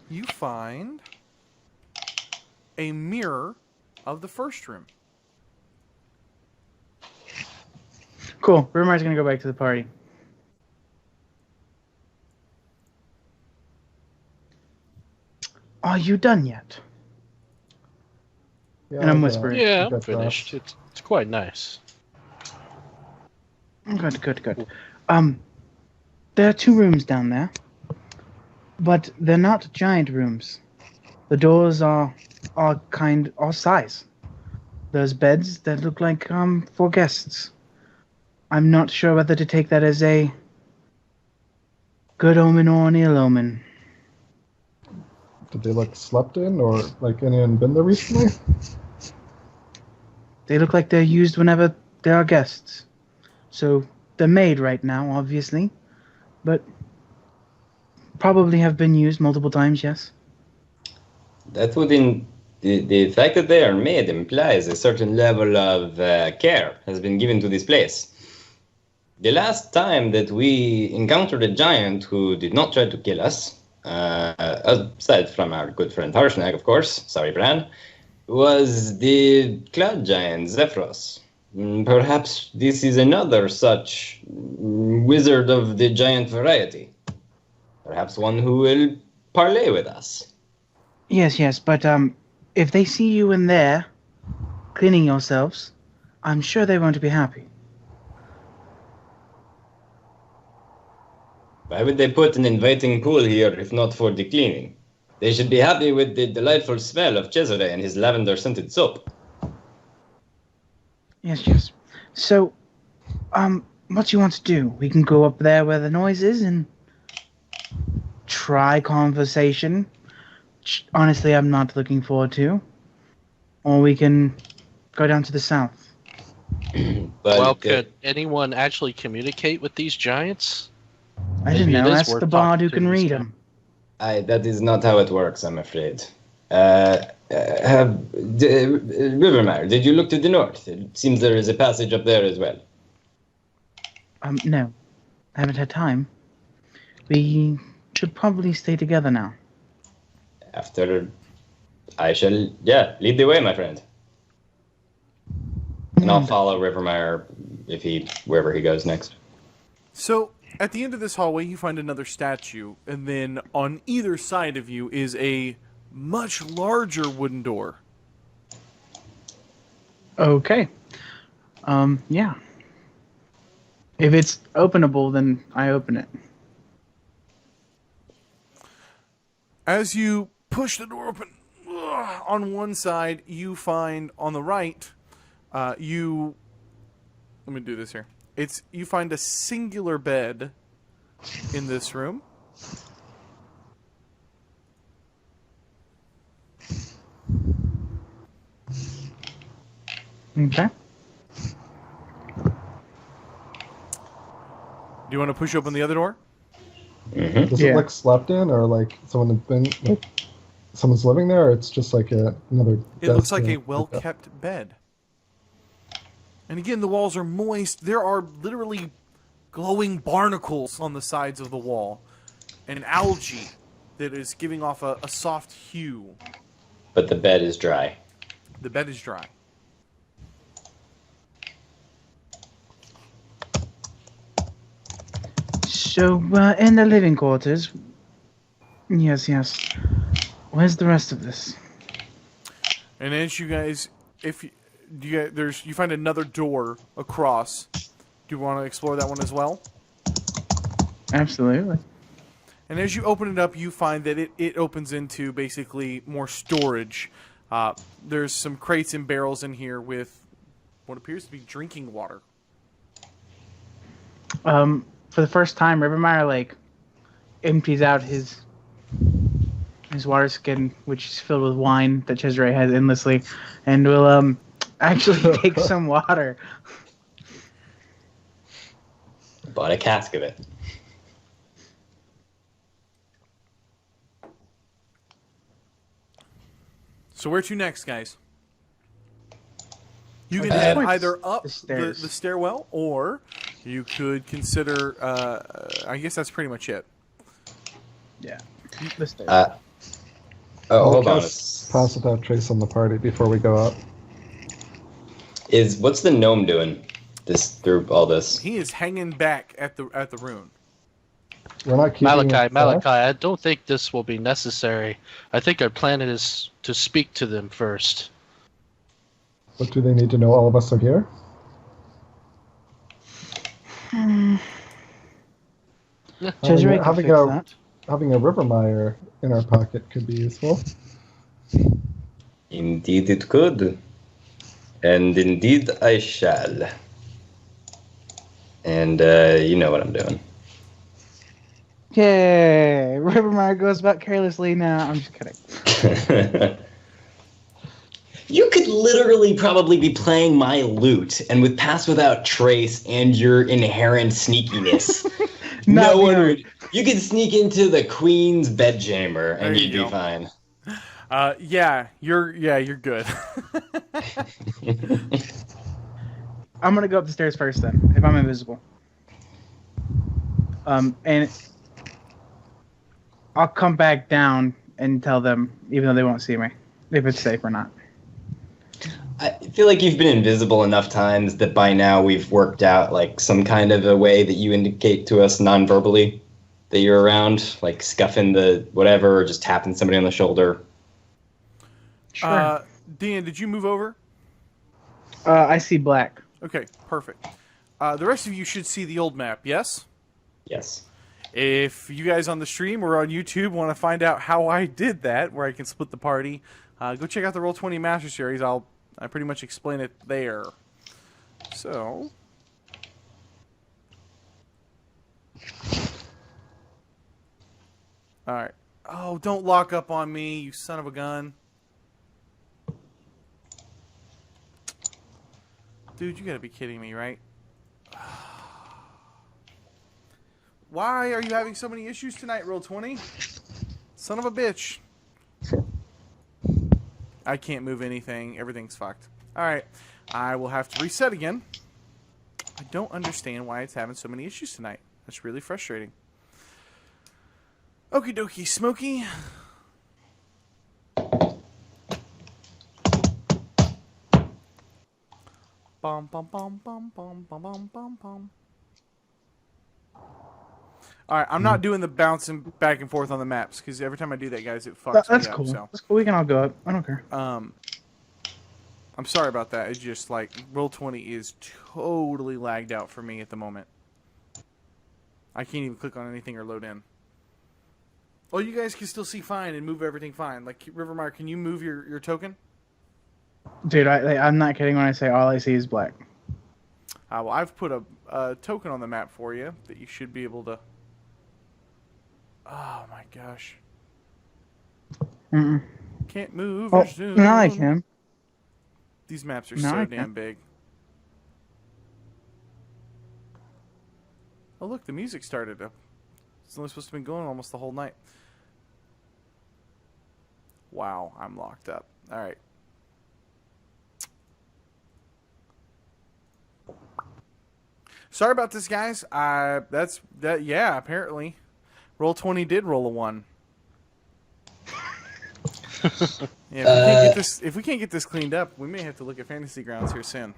you find a mirror of the first room. Cool. Rumor's gonna go back to the party. Are you done yet? Yeah, And I'm I whispering. Yeah, got I'm finished. that. It's quite nice. Good. There are two rooms down there, but they're not giant rooms. The doors are size. There's beds that look like for guests. I'm not sure whether to take that as a good omen or an ill omen. Did they look slept in, or like anyone been there recently? They look like they're used whenever there are guests. So they're made right now, obviously, but probably have been used multiple times, yes. That would the fact that they are made implies a certain level of care has been given to this place. The last time that we encountered a giant who did not try to kill us, aside from our good friend Harshnag, of course, sorry Bran, was the cloud giant Zephyros. Perhaps this is another such wizard of the giant variety. Perhaps one who will parley with us. Yes, but if they see you in there, cleaning yourselves, I'm sure they won't be happy. Why would they put an inviting pool here if not for the cleaning? They should be happy with the delightful smell of Cesare and his lavender-scented soap. Yes. So, what do you want to do? We can go up there where the noise is and try conversation. Which, honestly, I'm not looking forward to. Or we can go down to the south. Could anyone actually communicate with these giants? I don't Maybe it know. is Ask worth the bard who talking can to these read guys. them. That is not how it works, I'm afraid. Rivermire, did you look to the north? It seems there is a passage up there as well. No. I haven't had time. We should probably stay together now. After, I shall, lead the way, my friend. And I'll follow Rivermire wherever he goes next. So, at the end of this hallway, you find another statue, and then on either side of you is a much larger wooden door. Okay. Yeah. If it's openable, then I open it. As you push the door open, on one side, you find on the right, let me do this here. You find a singular bed in this room. Okay. Do you want to push open the other door? Does it look slept in, or like someone's living there, or it's just like another? It looks like a well-kept bed. And again, the walls are moist. There are literally glowing barnacles on the sides of the wall, and algae that is giving off a soft hue. But the bed is dry. The bed is dry. So, in the living quarters. Yes. Where's the rest of this? And as you guys, you find another door across. Do you want to explore that one as well? Absolutely. And as you open it up, you find that it opens into basically more storage. There's some crates and barrels in here with what appears to be drinking water. For the first time, Rivermire empties out his water skin, which is filled with wine that Cesare has endlessly, and will actually take some water. Bought a cask of it. So where to next, guys? You can head either up the stairwell, or you could consider. I guess that's pretty much it. Yeah. The stairs. Hold on. Pass without trace on the party before we go up. What's the gnome doing? Through all this. He is hanging back at the rune. We're not keeping Malachi, I don't think this will be necessary. I think our plan is to speak to them first. But do they need to know all of us are here? Cesare having a Rivermire in our pocket could be useful. Indeed it could. And indeed I shall. And you know what I'm doing. Yay! Rivermire goes about carelessly now. I'm just kidding. You could literally probably be playing my lute, and with Pass Without Trace and your inherent sneakiness, no one would. You could sneak into the queen's bedchamber, and you'd be fine. You're good. I'm gonna go up the stairs first then, if I'm invisible. And I'll come back down and tell them, even though they won't see me, if it's safe or not. I feel like you've been invisible enough times that by now we've worked out some kind of a way that you indicate to us non-verbally that you're around, like scuffing the whatever or just tapping somebody on the shoulder. Sure. Dan, did you move over? I see black. Okay, perfect. The rest of you should see the old map, yes? Yes. If you guys on the stream or on YouTube want to find out how I did that, where I can split the party, go check out the Roll20 Master Series. I pretty much explain it there. So, all right. Oh, don't lock up on me, you son of a gun. Dude, you gotta be kidding me, right? Why are you having so many issues tonight, Roll20? Son of a bitch. I can't move anything. Everything's fucked. Alright. I will have to reset again. I don't understand why it's having so many issues tonight. That's really frustrating. Okie dokie, Smokey. Bum bum bum bum bum bum bum bum bum. Alright, I'm not doing the bouncing back and forth on the maps, because every time I do that, guys, it fucks That's me cool. up. So. That's cool. We can all go up. I don't care. I'm sorry about that. It's just like Roll20 is totally lagged out for me at the moment. I can't even click on anything or load in. Oh, you guys can still see fine and move everything fine. Like Rivermire, can you move your token? Dude, I'm not kidding when I say all I see is black. Well, I've put a token on the map for you that you should be able to. Oh my gosh! Mm-mm. Can't move. Oh, or zoom. now I can. These maps are No, so I damn can't. big. Oh look, the music started up. It's only supposed to be going almost the whole night. Wow, I'm locked up. All right. Sorry about this, guys. That's that. Yeah, apparently, Roll20 did roll a 1. Yeah, if we can't get this cleaned up, we may have to look at Fantasy Grounds here soon.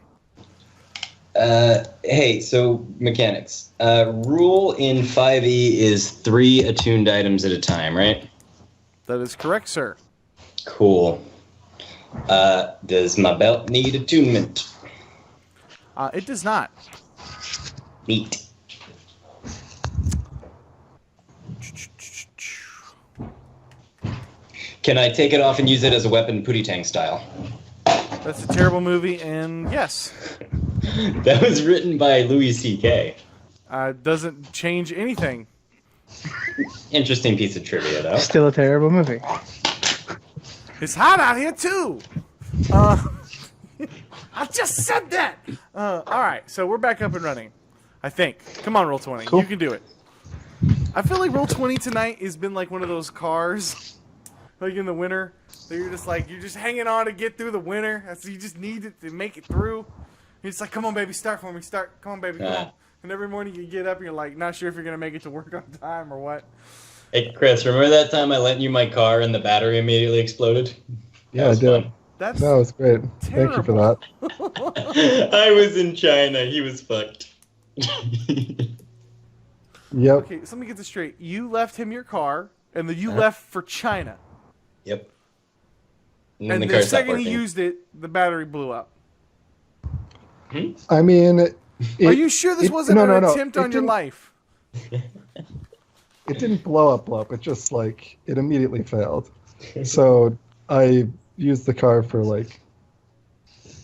Hey, so mechanics. Rule in 5e is 3 attuned items at a time, right? That is correct, sir. Cool. Does my belt need attunement? It does not. Neat. Can I take it off and use it as a weapon, Pootie Tang style? That's a terrible movie, and yes. That was written by Louis C.K. Doesn't change anything. Interesting piece of trivia, though. Still a terrible movie. It's hot out here, too. I just said that. All right, so we're back up and running. I think. Come on, Roll20. Cool. You can do it. I feel like Roll20 tonight has been like one of those cars, like in the winter, that you're just hanging on to get through the winter. You just need it to make it through. It's like, come on, baby, start for me. Start. Come on, baby, come on. And every morning you get up and you're like, not sure if you're going to make it to work on time or what. Hey, Chris, remember that time I lent you my car and the battery immediately exploded? Yeah, I did. That was great. terrible. Thank you for that. I was in China. He was fucked. Yep. Okay, so let me get this straight. You left him your car, and then you left for China. Yep. And the second he used it, the battery blew up. I mean, are you sure this wasn't an attempt on your life? It didn't blow up. It just like it immediately failed. So I used the car for like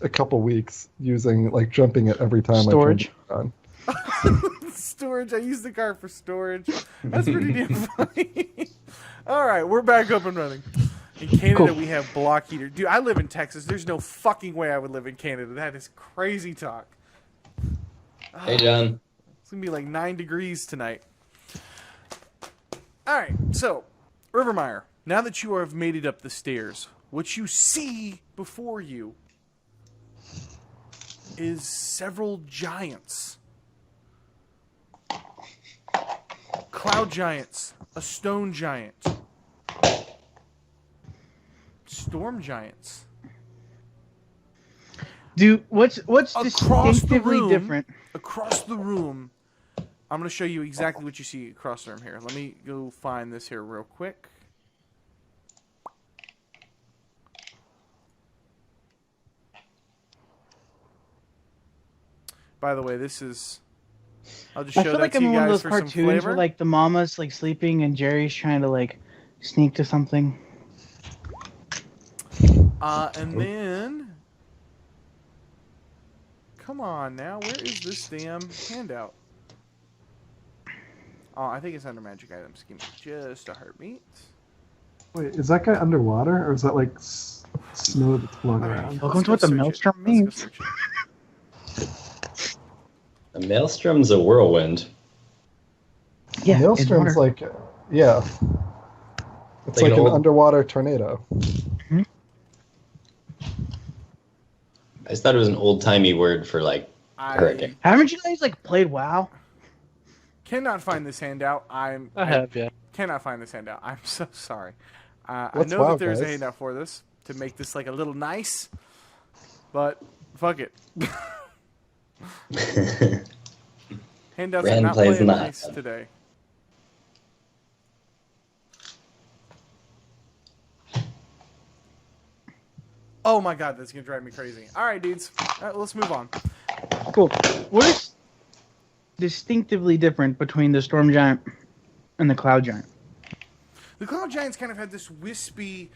a couple weeks, using like jumping it every time Storage. I turned it on. Storage. I used the car for storage. That's pretty damn funny. All right, we're back up and running. In Canada, we have block heater. Dude, I live in Texas. There's no fucking way I would live in Canada. That is crazy talk. Hey, John. It's going to be like 9 degrees tonight. All right, so, Rivermire, now that you have made it up the stairs, what you see before you is several giants. Cloud giants, a stone giant, storm giants. What's distinctively different? Across the room, I'm going to show you exactly what you see across the room here. Let me go find this here real quick. By the way, this is I'll just I show feel that like to I'm you in one of guys those for some cartoons flavor. where like the mama's like sleeping and Jerry's trying to like sneak to something. And then, come on now, where is this damn handout? Oh, I think it's under magic items. Give me just a heartbeat. Wait, is that guy underwater, or is that like snow that's blowing All right, around? Welcome let's to go what the search it. Maelstrom Let's go means. search it. A maelstrom's a whirlwind. Yeah, in Maelstrom's water. like, yeah. It's Like like an an old- underwater tornado. I just thought it was an old-timey word for like I hurricane. Haven't you guys like played WoW? cannot find this handout. I have, yeah. Cannot find this handout. I'm so sorry. I What's know WoW, that there's a guys? handout for this to make this like a little nice, but fuck it. Handouts are Rand not plays playing not. nice today. Oh my god, that's gonna drive me crazy. All right, dudes, let's move on. Cool. What is distinctively different between the Storm Giant and the Cloud Giant? The Cloud Giants kind of had this wispy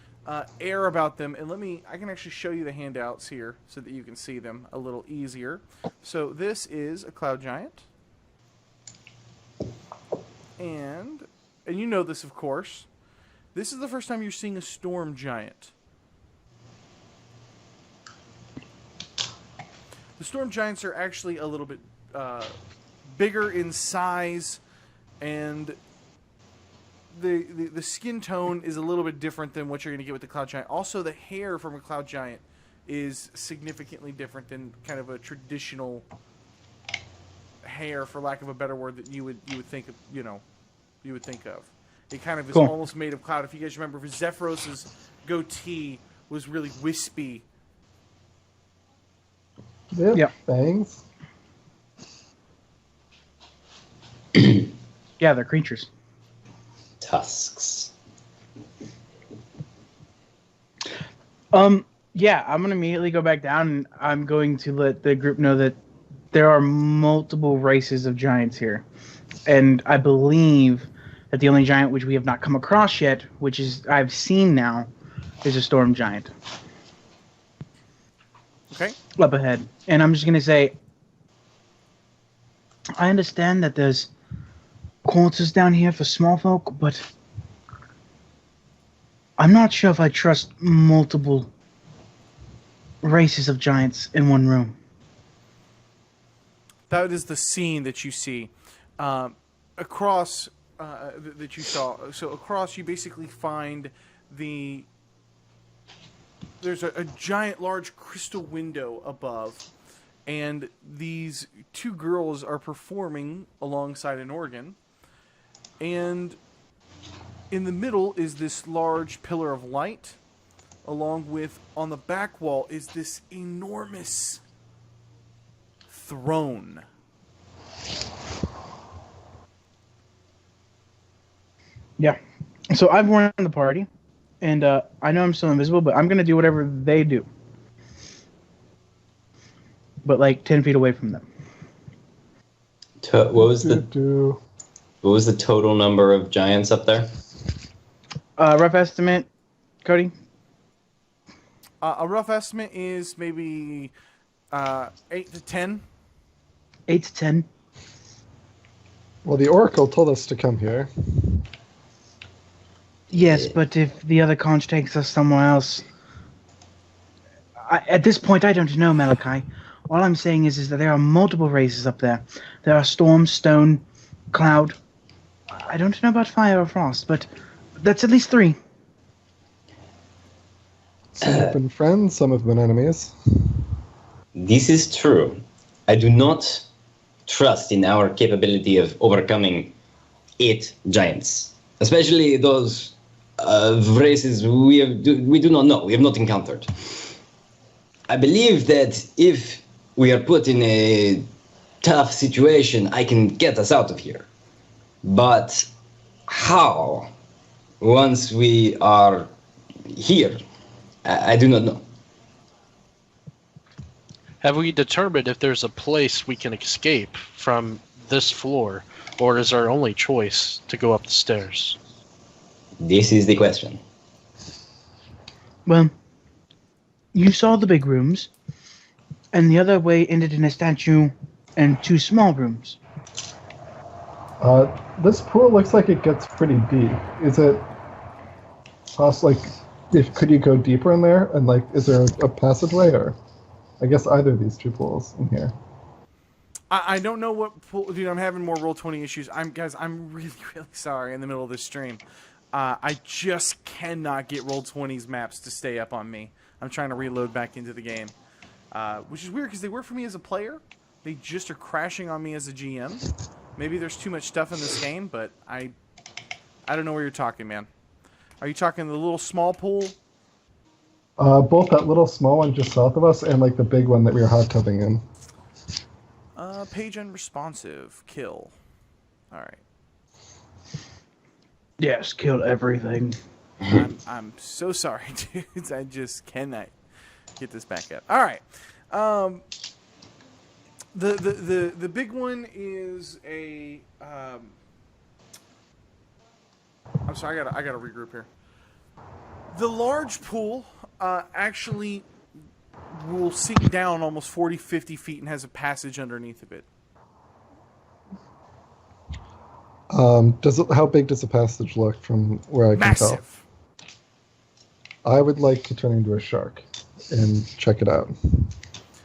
air about them, and I can actually show you the handouts here so that you can see them a little easier. So this is a Cloud Giant, and you know this, of course. This is the first time you're seeing a Storm Giant. The Storm Giants are actually a little bit bigger in size, and the skin tone is a little bit different than what you're going to get with the Cloud Giant. Also, the hair from a Cloud Giant is significantly different than kind of a traditional hair, for lack of a better word, that you would think of, you would think of. It kind of is Cool. almost made of cloud. If you guys remember, Zephyros's goatee was really wispy. They have Yep. fangs. Yeah, they're creatures. Tusks. Yeah, I'm gonna immediately go back down, and I'm going to let the group know that there are multiple races of giants here, and I believe that the only giant which we have not come across yet, which is I've seen now, is a storm giant Okay? up ahead. And I'm just gonna say, I understand that there's quarters down here for small folk, but I'm not sure if I trust multiple races of giants in one room. That is the scene that you see across that you saw. So across, you basically find there's a giant, large crystal window above, and these two girls are performing alongside an organ, and in the middle is this large pillar of light, along with on the back wall is this enormous throne. Yeah. So I've run the party, and I know I'm still invisible, but I'm going to do whatever they do. But like 10 feet away from them. What was the Do total number of giants up there? Rough estimate, Cody? A rough estimate is maybe 8 to 10. 8 to 10. well, the Oracle told us to come here. Yes, but if the other conch takes us somewhere else... at this point, I don't know, Malachi. All I'm saying is that there are multiple races up there. There are storm, stone, cloud. I don't know about fire or frost, but that's at least 3. Some have been friends, some have been enemies. This is true. I do not trust in our capability of overcoming 8 giants, especially those races we do not know, we have not encountered. I believe that if we are put in a tough situation, I can get us out of here. But how? Once we are here, I do not know. Have we determined if there's a place we can escape from this floor, or is our only choice to go up the stairs? This is the question. Well, you saw the big rooms, and the other way ended in a statue and 2 small rooms. This pool looks like it gets pretty deep. Is it possible, could you go deeper in there? And, is there a passageway, or... I guess either of these 2 pools in here. I don't know what pool... Dude, I'm having more Roll20 issues. Guys, I'm really, really sorry in the middle of this stream. I just cannot get Roll20's maps to stay up on me. I'm trying to reload back into the game. Which is weird, because they work for me as a player. They just are crashing on me as a GM. Maybe there's too much stuff in this game, but I don't know where you're talking, man. Are you talking the little small pool? Both that little small one just south of us and, the big one that we were hot tubbing in. Page unresponsive. Kill. Alright. Yes, killed everything. I'm so sorry, dudes. I just cannot get this back up. Alright. The big one is a... I'm sorry, I gotta regroup here. The large pool actually will sink down almost 40, 50 feet and has a passage underneath of it. How big does the passage look from where I can tell? Massive. I would like to turn into a shark and check it out.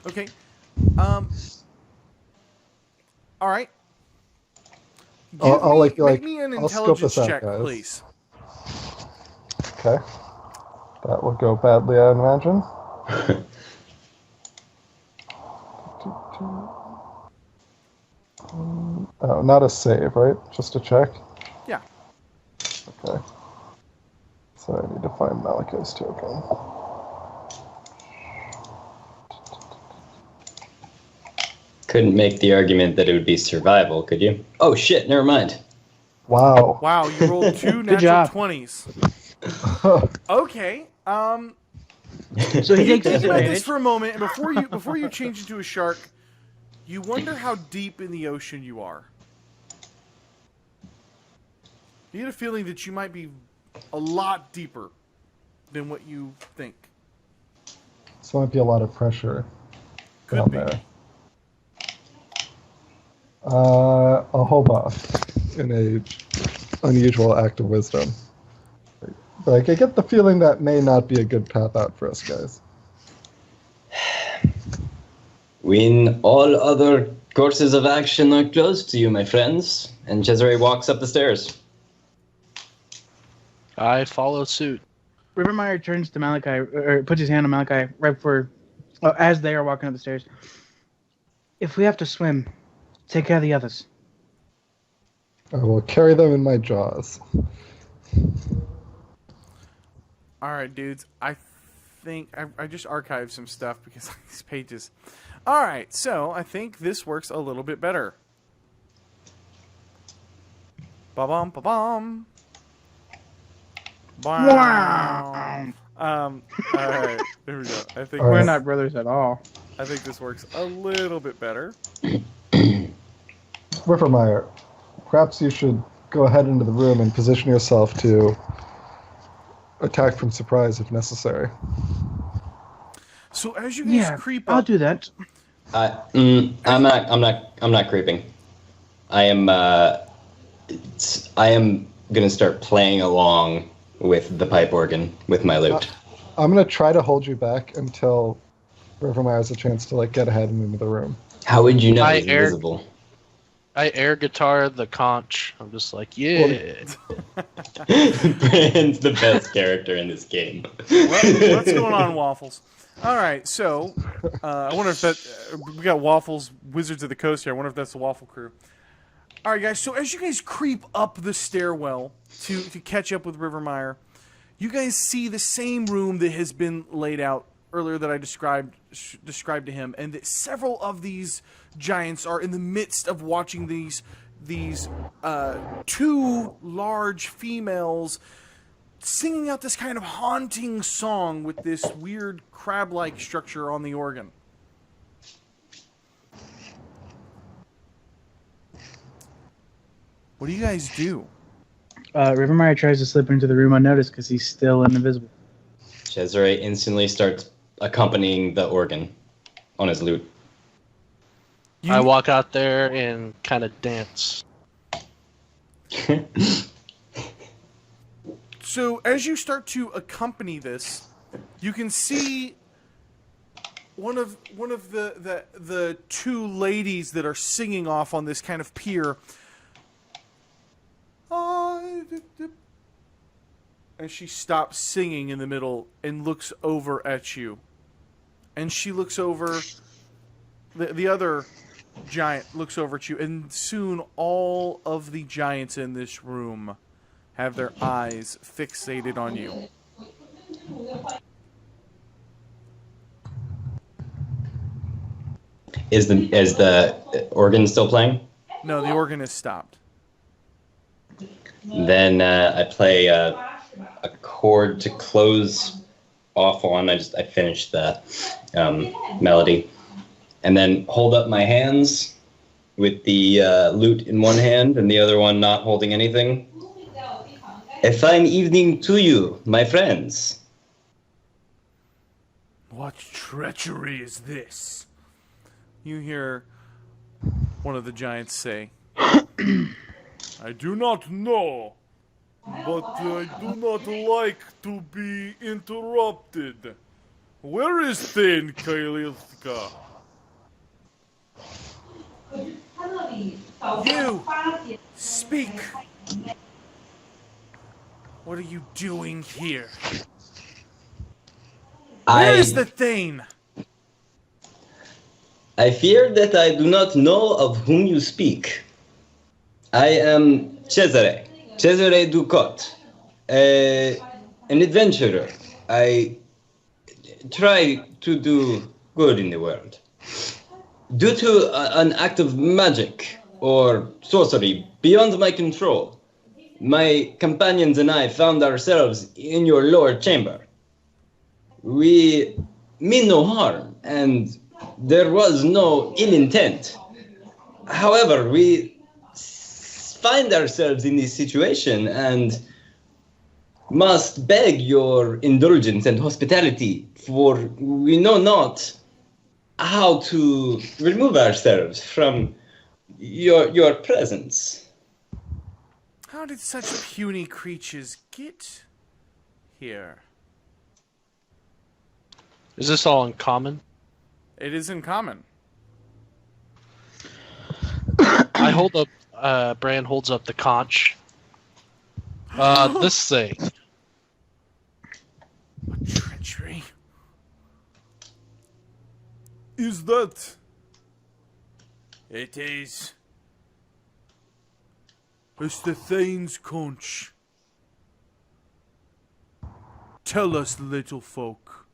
Okay. All right. Make me an I'll scope intelligence this out, check, guys. please. Okay. That will go badly, I imagine. Oh, not a save, right? Just a check? Yeah. Okay. So I need to find Malach's token. Couldn't make the argument that it would be survival, could you? Oh shit, never mind. Wow. Wow, you rolled 2 Good natural job. 20s. Okay. So he takes Think about this disadvantage. for a moment, and before you change into a shark, you wonder how deep in the ocean you are. You get a feeling that you might be a lot deeper than what you think. This might be a lot of pressure Could down be. there. I'll hold off in a unusual act of wisdom. But I get the feeling that may not be a good path out for us, guys. When all other courses of action are closed to you, my friends, and Cesare walks up the stairs. I follow suit. Rivermeyer turns to Malachi, or puts his hand on Malachi right before, as they are walking up the stairs. If we have to swim, take care of the others. I will carry them in my jaws. All right, dudes. I think I just archived some stuff because of these pages. All right, so I think this works a little bit better. Ba-bum, ba-bum. Wow. All right, there we go. I think All We're right. not brothers at all. I think this works a little bit better. Rivermeyer, perhaps you should go ahead into the room and position yourself to attack from surprise if necessary. So as you guys creep up, I'll do that. I'm not creeping. I am gonna start playing along with the pipe organ with my lute. I'm going to try to hold you back until Rivermeyer has a chance to get ahead and into the room. How would you know he's I air- invisible? I air guitar the conch. I'm just like, yeah. Brand's the best character in this game. what's going on, Waffles? All right, so I wonder if that we got Waffles, Wizards of the Coast here. I wonder if that's the Waffle Crew. All right, guys. So as you guys creep up the stairwell to catch up with Rivermeyer, you guys see the same room that has been laid out earlier that I described to him, and that several of these giants are in the midst of watching these two large females singing out this kind of haunting song with this weird crab-like structure on the organ. What do you guys do? Rivermeyer tries to slip into the room unnoticed because he's still invisible. Cesare instantly starts accompanying the organ on his lute. I walk out there and kind of dance. So as you start to accompany this, you can see one of the two ladies that are singing off on this kind of pier. And she stops singing in the middle and looks over at you. And she looks over, the other giant looks over at you, and soon all of the giants in this room have their eyes fixated on you. Is the organ still playing? No, the organ has stopped. Then I play a chord to close off on. I finished the melody, and then hold up my hands with the lute in one hand and the other one not holding anything. A fine evening to you, my friends. What treachery is this? You hear one of the giants say, I do not know, but I do not like to be interrupted. Where is Thane Kailithka? You! Speak! What are you doing here? Where is the Thane? I fear that I do not know of whom you speak. I am Cesare Ducot, an adventurer. I try to do good in the world. Due to an act of magic or sorcery beyond my control, my companions and I found ourselves in your lower chamber. We mean no harm, and there was no ill intent. However, we find ourselves in this situation and must beg your indulgence and hospitality, for we know not how to remove ourselves from your presence. How did such puny creatures get here? Is this all in common? It is in common. I hold up. Bran holds up the conch. This thing. What treachery is that? It is. It's the Thane's conch. Tell us, little folk.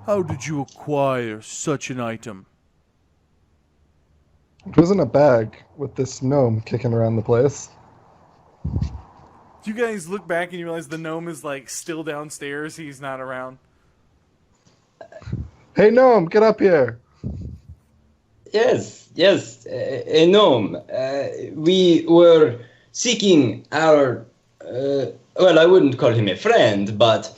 How did you acquire such an item? It was in a bag with this gnome kicking around the place. Do you guys look back and you realize the gnome is like still downstairs? He's not around. Hey gnome, get up here! Yes, a gnome. We were seeking our, well, I wouldn't call him a friend, but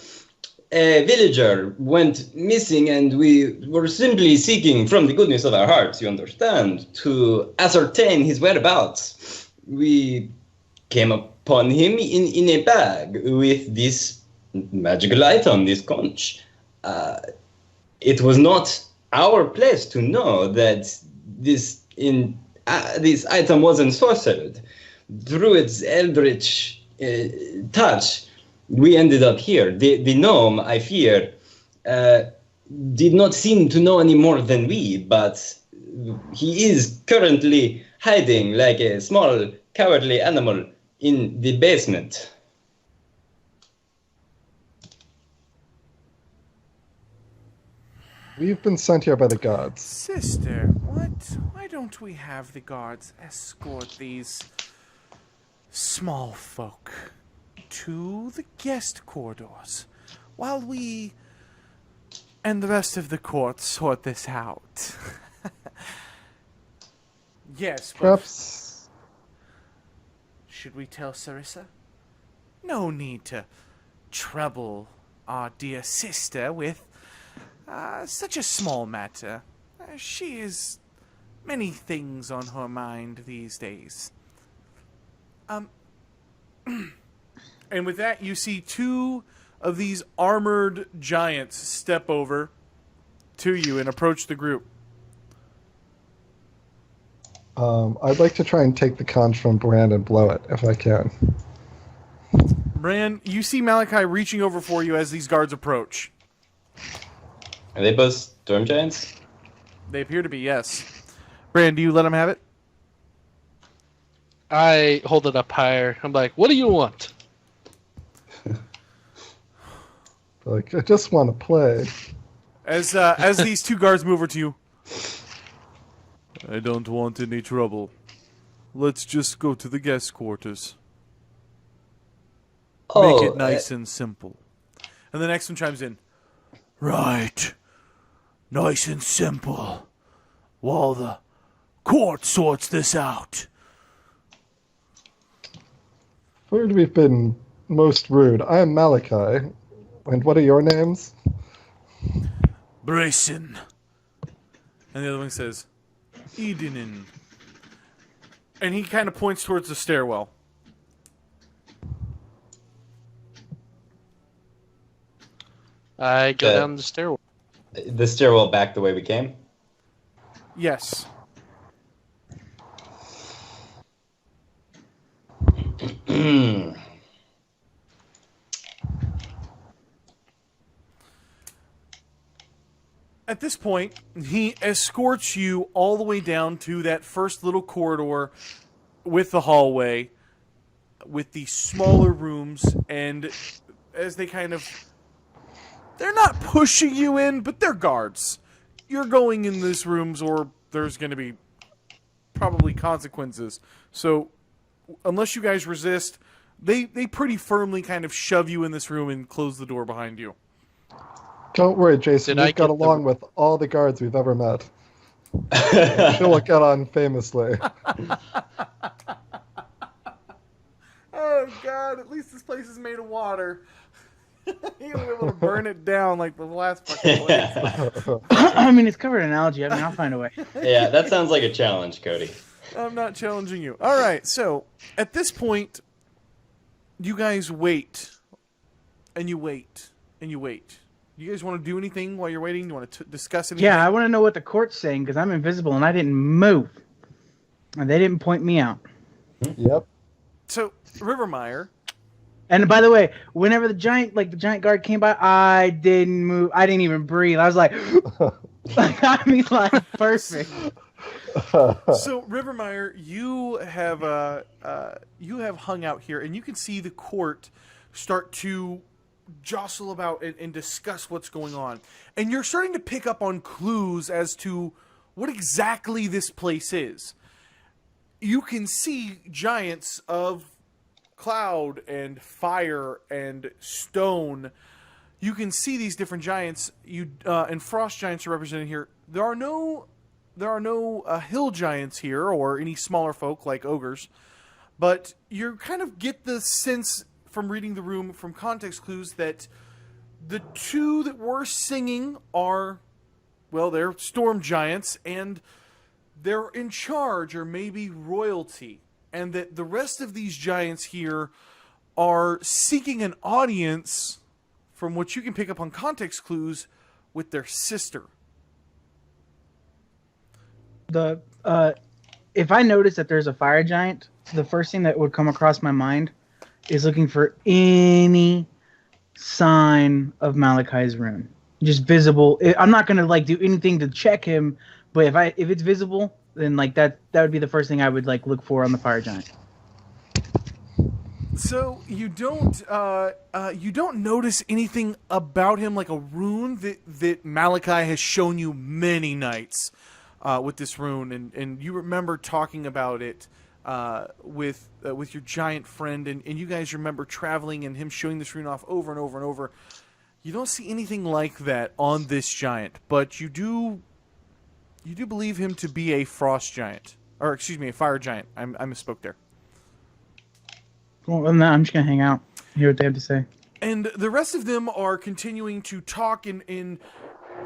a villager went missing, and we were simply seeking, from the goodness of our hearts, you understand, to ascertain his whereabouts. We came upon him in a bag with this magical item, this conch. It was not our place to know that this item was ensorcelled. Through its eldritch touch, we ended up here. The gnome, I fear, did not seem to know any more than we, but he is currently hiding like a small, cowardly animal in the basement. We've been sent here by the gods. Sister, what? Why don't we have the guards escort these small folk to the guest corridors while we and the rest of the court sort this out? Yes, but should we tell Sarissa? No need to trouble our dear sister with such a small matter. She has many things on her mind these days. And with that, you see two of these armored giants step over to you and approach the group. I'd like to try and take the conch from Bran and blow it, if I can. Bran, you see Malachi reaching over for you as these guards approach. Are they both storm giants? They appear to be, yes. Bran, do you let him have it? I hold it up higher. I'm like, what do you want? Like, I just want to play. As these two guards move over to you. I don't want any trouble. Let's just go to the guest quarters. Make it nice and simple. And the next one chimes in. Right. Nice and simple. While the court sorts this out. Heard we've been most rude. I am Malachi. And what are your names? Brayson. And the other one says, Edenin. And he kind of points towards the stairwell. I go down the stairwell. The stairwell back the way we came? Yes. At this point, he escorts you all the way down to that first little corridor with the hallway, with the smaller rooms, and as they kind of... They're not pushing you in, but they're guards. You're going in these rooms or there's going to be probably consequences. So, unless you guys resist, they pretty firmly kind of shove you in this room and close the door behind you. Don't worry, Jason. We've got along with all the guards we've ever met. She'll get on famously. Oh, God. At least this place is made of water. You'll be able to burn it down like the last fucking place. I mean, it's covered in algae. I mean, I'll find a way. Yeah, that sounds like a challenge, Cody. I'm not challenging you. All right, so at this point, you guys wait, and you wait, and you wait. You guys want to do anything while you're waiting? You want to discuss anything? Yeah, I want to know what the court's saying because I'm invisible and I didn't move. And they didn't point me out. Yep. So, Rivermeyer... And by the way, whenever the giant guard came by, I didn't move. I didn't even breathe. I was like, I mean, like, perfect. So, Rivermeyer, you have hung out here, and you can see the court start to jostle about and discuss what's going on. And you're starting to pick up on clues as to what exactly this place is. You can see giants of cloud and fire and stone. You can see these different giants. And frost giants are represented here. There are no hill giants here or any smaller folk like ogres, but you kind of get the sense from reading the room from context clues that the two that were singing are, well, they're storm giants and they're in charge or maybe royalty. And that the rest of these giants here are seeking an audience, from what you can pick up on context clues, with their sister. If I notice that there's a fire giant, the first thing that would come across my mind is looking for any sign of Malachi's rune. Just visible. I'm not gonna do anything to check him, but if it's visible, then that would be the first thing I would look for on the fire giant. So you don't notice anything about him like a rune that Malachi has shown you many nights with this rune, and you remember talking about it with your giant friend, and you guys remember traveling and him showing this rune off over and over and over. You don't see anything like that on this giant, but you do believe him to be a frost giant. Or, excuse me, a fire giant. I misspoke there. Well, I'm just gonna hang out, hear what they have to say. And the rest of them are continuing to talk and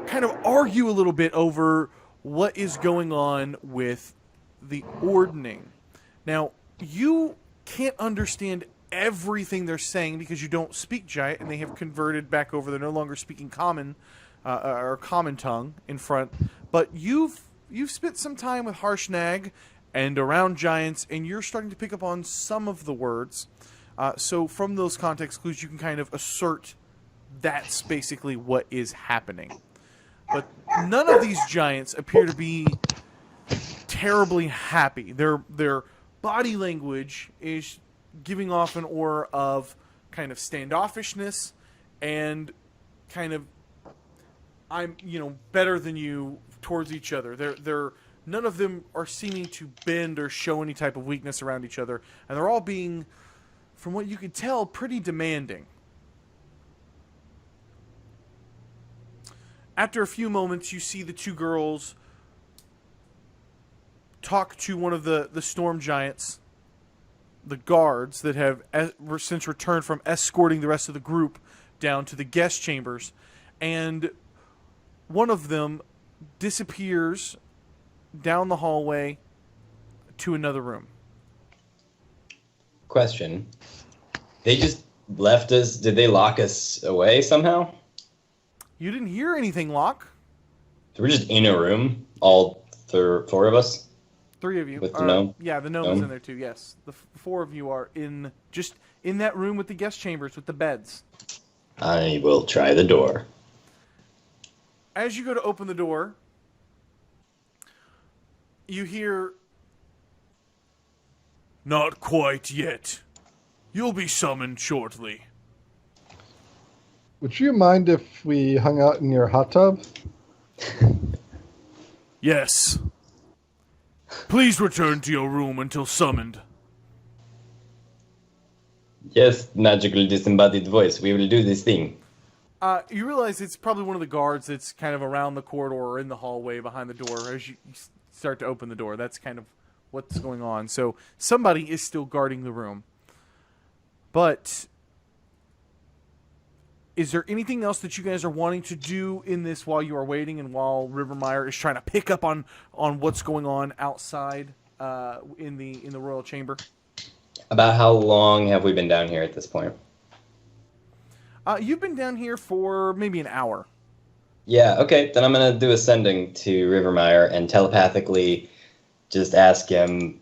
kind of argue a little bit over what is going on with the ordning. Now, you can't understand everything they're saying because you don't speak Giant, and they have converted back over. They're no longer speaking common or common tongue in front. But you've spent some time with Harshnag and around Giants, and you're starting to pick up on some of the words. So from those context clues, you can kind of assert that's basically what is happening. But none of these Giants appear to be terribly happy. Their body language is giving off an aura of kind of standoffishness and kind of I'm better than you towards each other. They're none of them are seeming to bend or show any type of weakness around each other, and they're all being, from what you can tell, pretty demanding. After a few moments, you see the two girls talk to one of the storm giants, the guards that have since returned from escorting the rest of the group down to the guest chambers, and one of them disappears down the hallway to another room. Question. They just left us. Did they lock us away somehow? You didn't hear anything, Locke. So we're just in a room, all four of us? Three of you. With the gnome? Yeah, the gnome is in there too, yes. The four of you are just in that room with the guest chambers, with the beds. I will try the door. As you go to open the door, you hear, "Not quite yet. You'll be summoned shortly." Would you mind if we hung out in your hot tub? "Yes. Please return to your room until summoned." Yes, magical disembodied voice. We will do this thing. You realize it's probably one of the guards that's kind of around the corridor or in the hallway behind the door as you start to open the door. That's kind of what's going on. So somebody is still guarding the room. But is there anything else that you guys are wanting to do in this while you are waiting and while Rivermeyer is trying to pick up on what's going on outside in the royal chamber? About how long have we been down here at this point? You've been down here for maybe an hour. Yeah, okay. Then I'm going to do a sending to Rivermeyer and telepathically just ask him,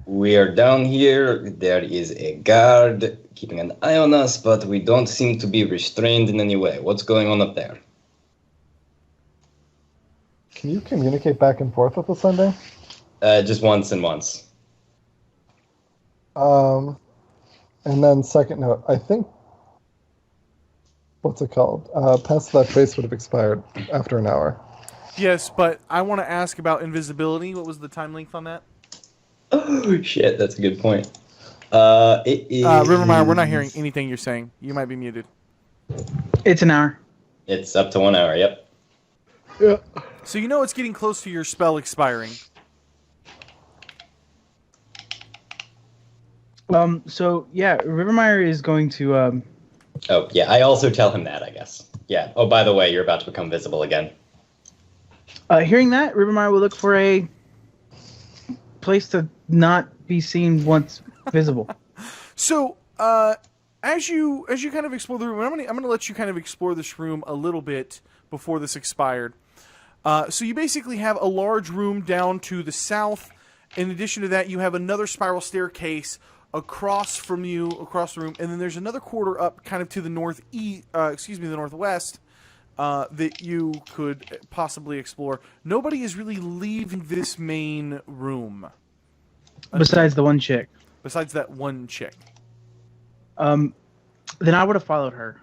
we are down here, there is a guard keeping an eye on us, but we don't seem to be restrained in any way. What's going on up there? Can you communicate back and forth with the sending? Just once and once. And then second note, I think, what's it called? Pass That Trace would have expired after an hour. Yes, but I want to ask about invisibility. What was the time length on that? Oh, shit, that's a good point. It is... Rivermeyer, we're not hearing anything you're saying. You might be muted. It's an hour. It's up to 1 hour, yep. Yeah. So you know it's getting close to your spell expiring. So yeah, Rivermeyer is going to Oh, yeah, I also tell him that, I guess. Yeah. Oh, by the way, you're about to become visible again. hearing that, Rivermeyer will look for a place to not be seen once visible. So, as you kind of explore the room, I'm gonna let you kind of explore this room a little bit before this expired. So you basically have a large room down to the south. In addition to that, you have another spiral staircase across the room, and then there's another corridor up, kind of to the the northwest, that you could possibly explore. Nobody is really leaving this main room. Besides the one chick. Besides that one chick. Then I would have followed her.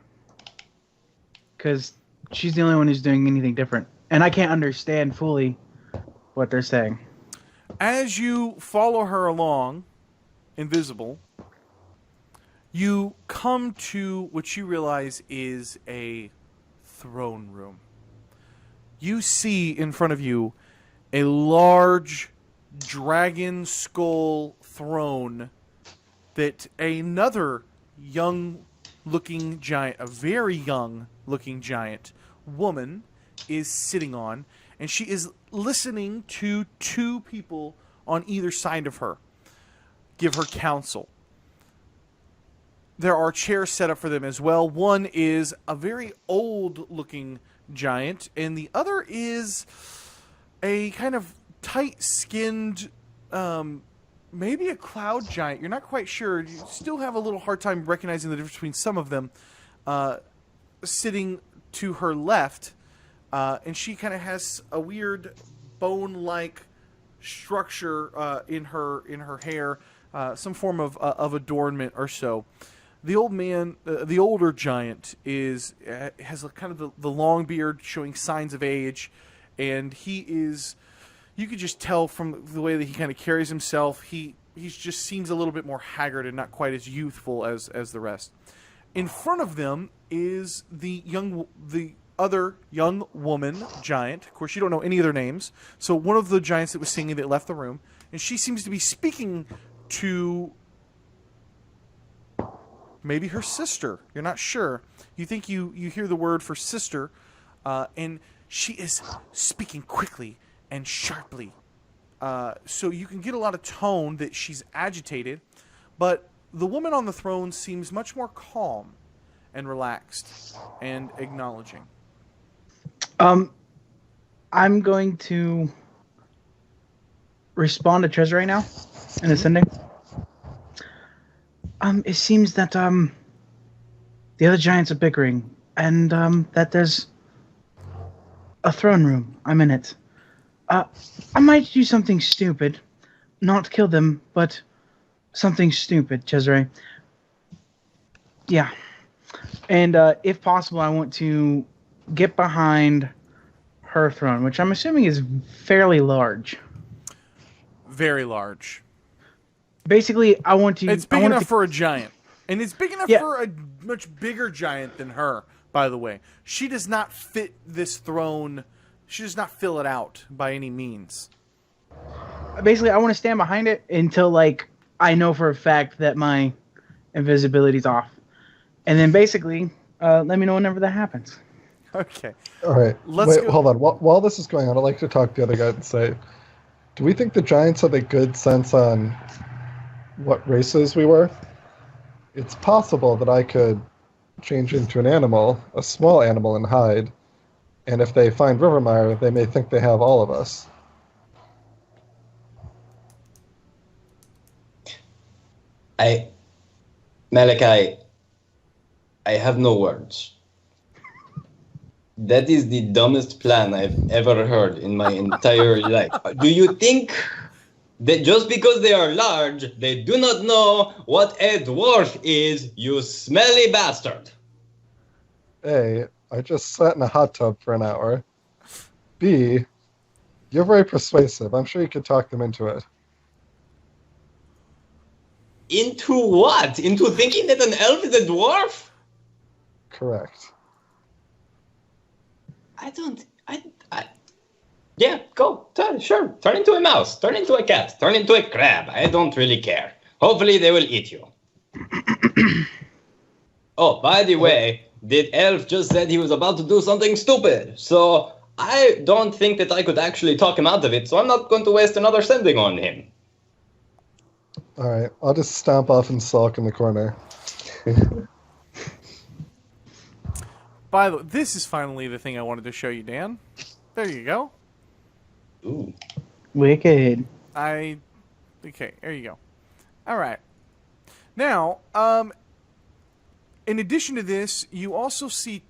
Because she's the only one who's doing anything different. And I can't understand fully what they're saying. As you follow her along, invisible, you come to what you realize is a throne room. You see in front of you a large dragon skull throne that another young-looking giant, a very young-looking giant woman, is sitting on, and she is listening to two people on either side of her give her counsel. There are chairs set up for them as well. One is a very old-looking giant, and the other is a kind of tight-skinned, maybe a cloud giant. You're not quite sure. You still have a little hard time recognizing the difference between some of them. Sitting to her left, and she kind of has a weird bone-like structure in her hair, some form of adornment or so. The old man, the older giant, has kind of the long beard showing signs of age, and he is, you could just tell from the way that he kind of carries himself, he just seems a little bit more haggard and not quite as youthful as the rest. In front of them is the other young woman giant. Of course, you don't know any of their names. So one of the giants that was singing that left the room, and she seems to be speaking to maybe her sister. You're not sure. You think you hear the word for sister, and she is speaking quickly and sharply. So you can get a lot of tone that she's agitated, but the woman on the throne seems much more calm and relaxed and acknowledging. I'm going to respond to Trezor right now in ascending. It seems that the other giants are bickering, and that there's a throne room. I'm in it. I might do something stupid, not kill them, but something stupid, Cesare. Yeah, and if possible, I want to get behind her throne, which I'm assuming is fairly large. Very large. Basically, I want to... It's big enough for a giant. And it's big enough for a much bigger giant than her, by the way. She does not fit this throne. She does not fill it out by any means. Basically, I want to stand behind it until, like, I know for a fact that my invisibility's off. And then basically, let me know whenever that happens. Okay. All right. Let's go. Hold on. While this is going on, I'd like to talk to the other guy and say, do we think the giants have a good sense on what races we were? It's possible that I could change into an animal, a small animal, and hide. And if they find Rivermire, they may think they have all of us. Malachi, I have no words. That is the dumbest plan I've ever heard in my entire life. Do you think that just because they are large, they do not know what a dwarf is, you smelly bastard? A, I just sat in a hot tub for an hour. B, you're very persuasive. I'm sure you could talk them into it. Into what? Into thinking that an elf is a dwarf? Correct. Yeah, go. Sure. Turn into a mouse. Turn into a cat. Turn into a crab. I don't really care. Hopefully they will eat you. Oh, by the way, the elf just said he was about to do something stupid. So I don't think that I could actually talk him out of it. So I'm not going to waste another sending on him. All right. I'll just stomp off and sulk in the corner. By the way, this is finally the thing I wanted to show you, Dan. There you go. Ooh. Wicked. Okay, there you go. All right. Now, in addition to this, you also see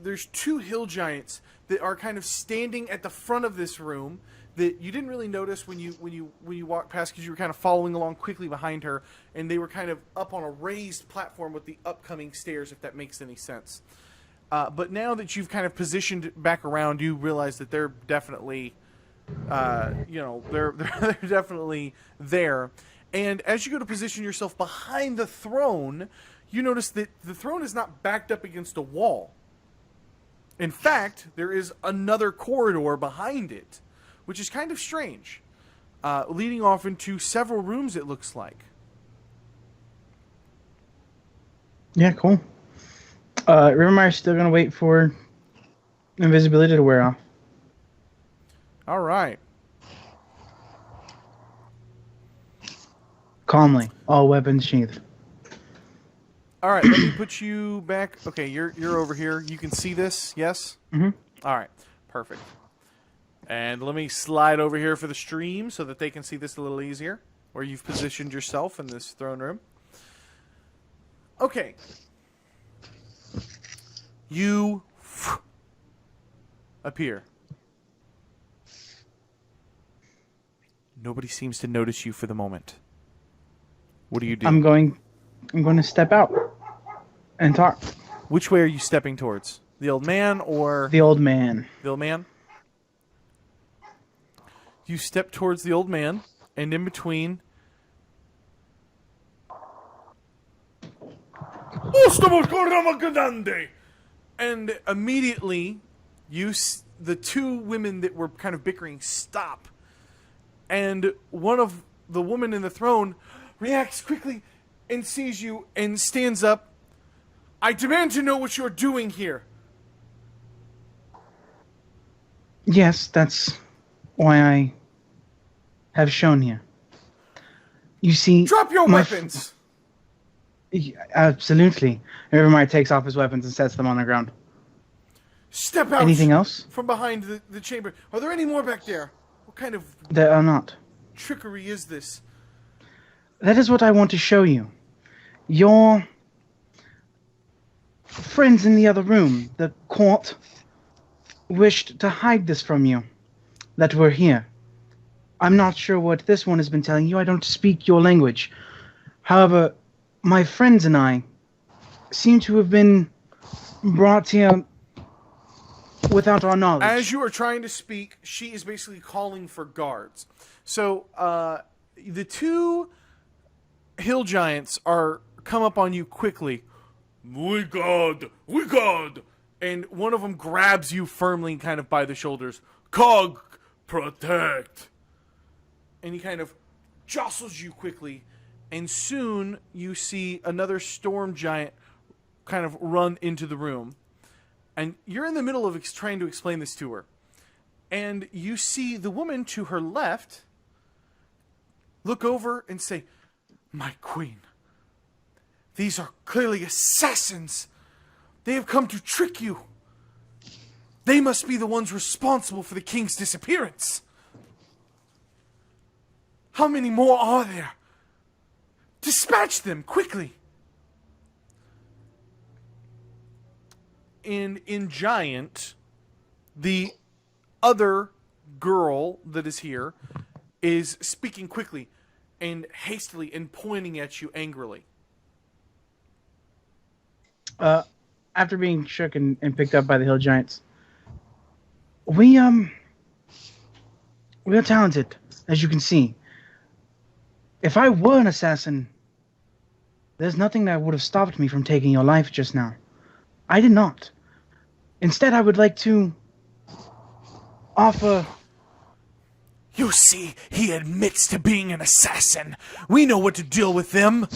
there's two hill giants that are kind of standing at the front of this room that you didn't really notice when you walked past because you were kind of following along quickly behind her, and they were kind of up on a raised platform with the upcoming stairs, if that makes any sense. But now that you've kind of positioned back around, you realize that they're definitely, they're definitely there. And as you go to position yourself behind the throne, you notice that the throne is not backed up against a wall. In fact, there is another corridor behind it, which is kind of strange. leading off into several rooms, it looks like. Yeah, cool. Rivermire's still gonna wait for invisibility to wear off. All right. Calmly, all weapons sheathed. All right, let me put you back. Okay, you're over here. You can see this, yes? Mhm. All right, perfect. And let me slide over here for the stream so that they can see this a little easier, where you've positioned yourself in this throne room. Okay. You appear. Nobody seems to notice you for the moment. What do you do? I'm going to step out and talk. Which way are you stepping towards? The old man or The old man. the old man? You step towards the old man, and in between... And immediately, the two women that were kind of bickering stop. And one of the women in the throne reacts quickly and sees you and stands up. I demand to know what you're doing here. Yes, that's why I have shown here. You see, Drop your my weapons! Absolutely. Rivermire takes off his weapons and sets them on the ground. Step out Anything else? from behind the chamber. Are there any more back there? What kind of There are not. trickery is this? That is what I want to show you. Your friends in the other room, the court, wished to hide this from you, that we're here. I'm not sure what this one has been telling you. I don't speak your language. However, my friends and I seem to have been brought here without our knowledge. As you are trying to speak, she is basically calling for guards. So, the two hill giants come up on you quickly. We God! We God! And one of them grabs you firmly kind of by the shoulders. Cog, protect! And he kind of jostles you quickly. And soon you see another storm giant kind of run into the room. And you're in the middle of trying to explain this to her. And you see the woman to her left look over and say, My queen, these are clearly assassins. They have come to trick you. They must be the ones responsible for the king's disappearance. How many more are there? Dispatch them quickly. And in Giant, the other girl that is here is speaking quickly and hastily and pointing at you angrily. After being shook and picked up by the hill giants, we are talented, as you can see. If I were an assassin, there's nothing that would have stopped me from taking your life just now. I did not. Instead, I would like to offer... You see, he admits to being an assassin. We know what to deal with them.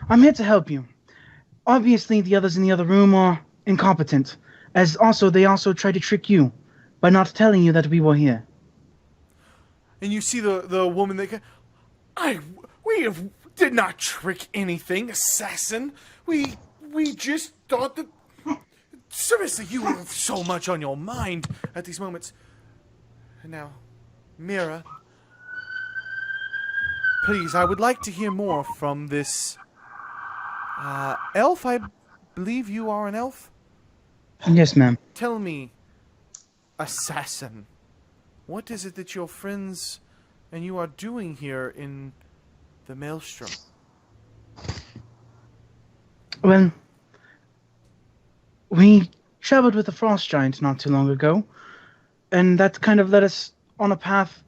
I'm here to help you. Obviously, the others in the other room are incompetent, as they also tried to trick you by not telling you that we were here. And you see the woman that... We did not trick anything, assassin. We just thought that... Seriously, you have so much on your mind at these moments. And now, Mira, please, I would like to hear more from this elf. I believe you are an elf? Yes, ma'am. Tell me, assassin, what is it that your friends and you are doing here in the Maelstrom? Well, we traveled with the frost giant not too long ago, and that kind of led us on a path.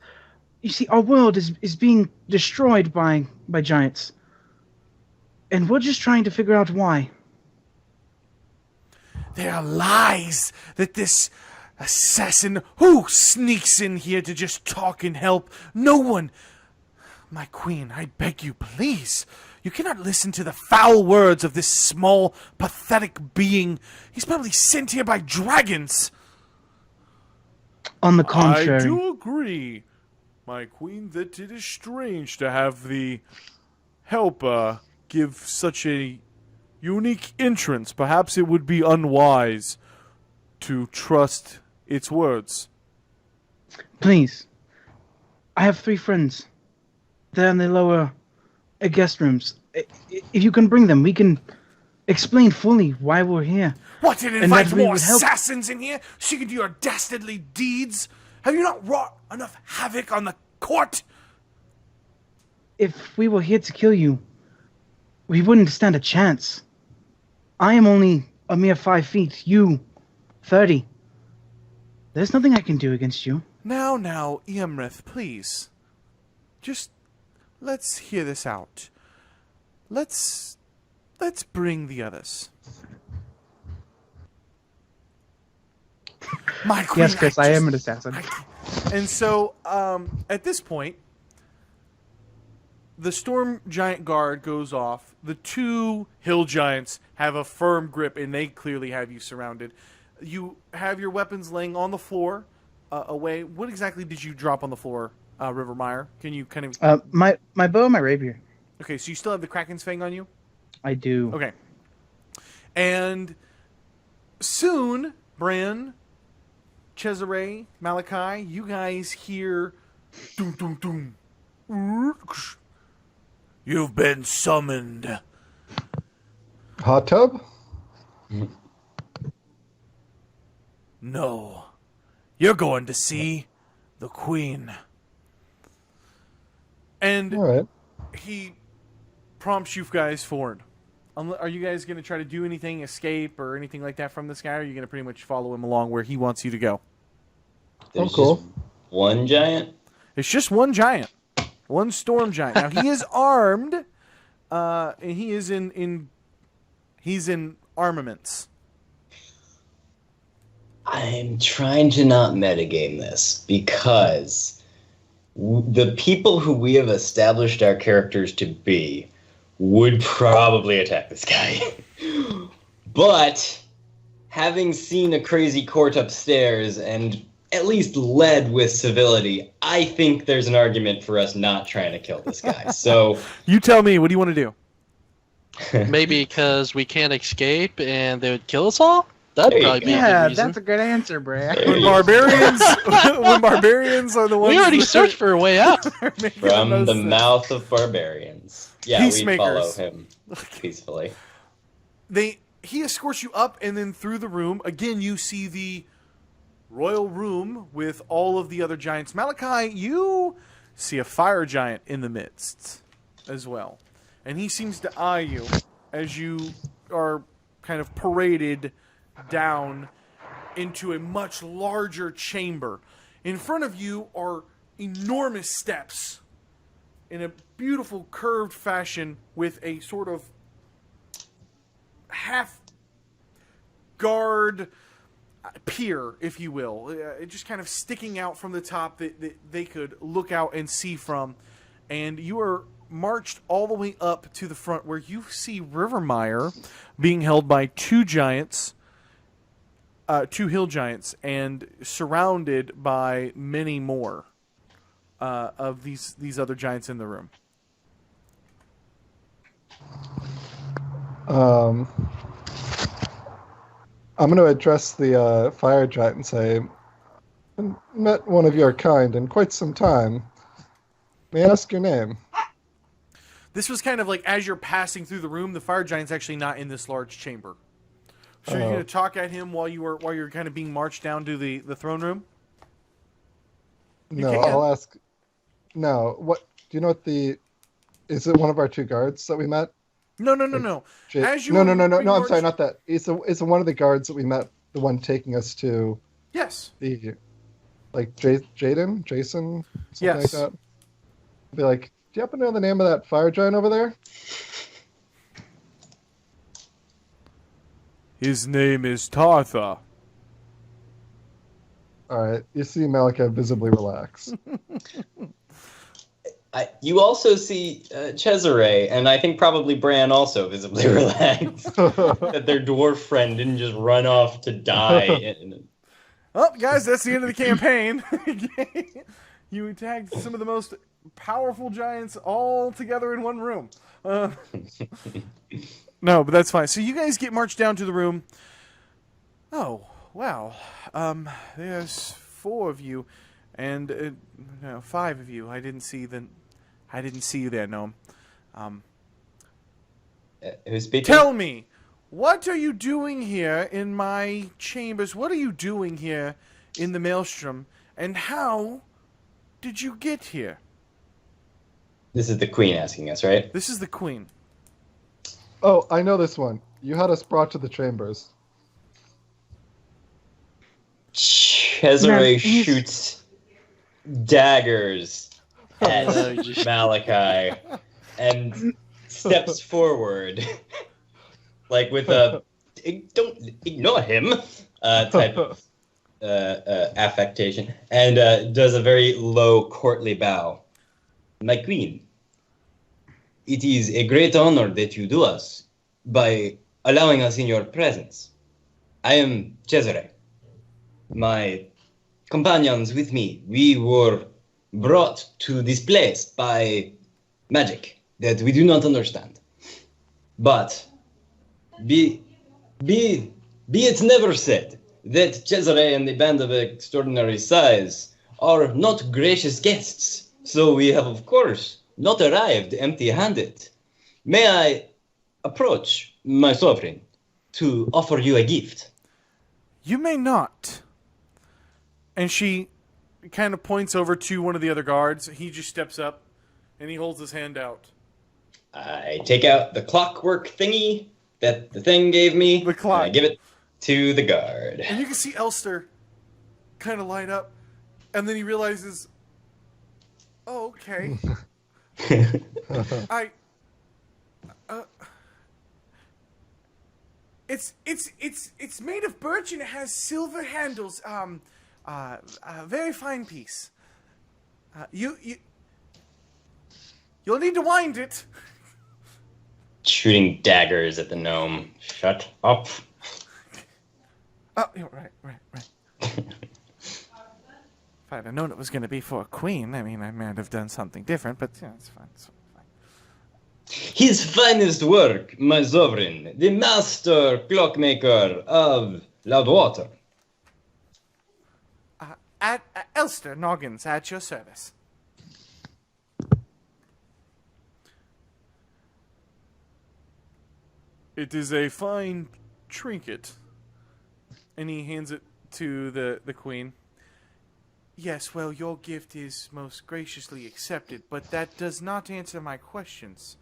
You see, our world is being destroyed by giants, and we're just trying to figure out why. There are lies that this Assassin, who sneaks in here to just talk and help? No one. My queen, I beg you, please. You cannot listen to the foul words of this small, pathetic being. He's probably sent here by dragons. On the contrary. I do agree, my queen, that it is strange to have the helper give such a unique entrance. Perhaps it would be unwise to trust its words. Please. I have 3 friends. They're in the lower guest rooms. If you can bring them, we can explain fully why we're here. What, and And invite that we more would help- assassins in here so you can do your dastardly deeds? Have you not wrought enough havoc on the court? If we were here to kill you, we wouldn't stand a chance. I am only a mere 5 feet. You, 30. There's nothing I can do against you. Now, Iamrith, please. Just let's hear this out. Let's bring the others. My queen, Yes, Chris, I am an assassin. And so, at this point, the storm giant guard goes off. The 2 hill giants have a firm grip, and they clearly have you surrounded. You have your weapons laying on the floor, away. What exactly did you drop on the floor, Rivermire? Can you kind of... My bow and my rapier. Okay, so you still have the Kraken's Fang on you? I do. Okay. And soon, Bran, Cesare, Malachi, you guys hear... Doom, doom, doom. You've been summoned. Hot tub? No. You're going to see the queen. And All right. he prompts you guys forward. Are you guys going to try to do anything, escape, or anything like that from this guy, or are you going to pretty much follow him along where he wants you to go? There's cool. just one giant? It's just one giant. One storm giant. Now, he is armed, and he is he's in armaments. I'm trying to not metagame this because the people who we have established our characters to be would probably attack this guy. But having seen a crazy court upstairs and at least led with civility, I think there's an argument for us not trying to kill this guy. So You tell me, what do you want to do? Maybe because we can't escape and they would kill us all? That'd There you probably go. be a Yeah, good reason. that's a good answer, Brad. There When you go. barbarians are the ones We already that searched for a way out. are making From most the sense. mouth of barbarians. Yeah, we follow Peacemakers. him peacefully. He escorts you up and then through the room. Again, you see the royal room with all of the other giants. Malachi, you see a fire giant in the midst as well. And he seems to eye you as you are kind of paraded down into a much larger chamber. In front of you are enormous steps in a beautiful curved fashion with a sort of half guard pier, if you will, just kind of sticking out from the top that they could look out and see from. And you are marched all the way up to the front where you see Rivermire being held by 2 giants, 2 hill giants, and surrounded by many more of these other giants in the room. I'm going to address the fire giant and say, "I met one of your kind in quite some time. May I ask your name?" This was kind of like as you're passing through the room, the fire giant's actually not in this large chamber. So you're going to talk at him while you're kind of being marched down to the throne room? No, can. I'll ask. No, what do you know? Is it one of our 2 guards that we met? No. As you were being No. I'm sorry, marched- not that. It's one of the guards that we met. The one taking us to Yes. the, like Jason, something Yes. like that. Be like, do you happen to know the name of that fire giant over there? His name is Tartha. All right. You see Malika visibly relax. You also see Cesare, and I think probably Bran also visibly relaxed. That their dwarf friend didn't just run off to die. Well, guys, that's the end of the campaign. You attacked some of the most powerful giants all together in one room. No, but that's fine. So you guys get marched down to the room. Oh, wow. There's 4 of you, and no, 5 of you. I didn't see you there, Gnome. Who's speaking? Tell me, what are you doing here in my chambers? What are you doing here in the Maelstrom? And how did you get here? This is the queen asking us, right? This is the queen. Oh, I know this one. You had us brought to the chambers. Cesare shoots daggers at Malachi and steps forward, like with a "don't ignore him" type of affectation, and does a very low courtly bow. My queen, it is a great honor that you do us by allowing us in your presence. I am Cesare. My companions with me, we were brought to this place by magic that we do not understand. But be it never said that Cesare and the band of extraordinary size are not gracious guests, so we have, of course, not arrived empty-handed. May I approach my sovereign to offer you a gift? You may not. And she kind of points over to one of the other guards. He just steps up, and he holds his hand out. I take out the clockwork thingy that the thing gave me. The clock. And I give it to the guard. And you can see Elster kind of light up, and then he realizes, oh, okay. It's made of birch and it has silver handles. Very fine piece. You'll need to wind it. Shooting daggers at the gnome. Shut up. Oh, yeah, right. If I'd have known it was going to be for a queen, I mean, I might have done something different, but yeah, it's fine. It's fine. His finest work, my sovereign, the master clockmaker of Loudwater. At Elster Noggins, at your service. It is a fine trinket. And he hands it to the queen. Yes, well, your gift is most graciously accepted, but that does not answer my questions.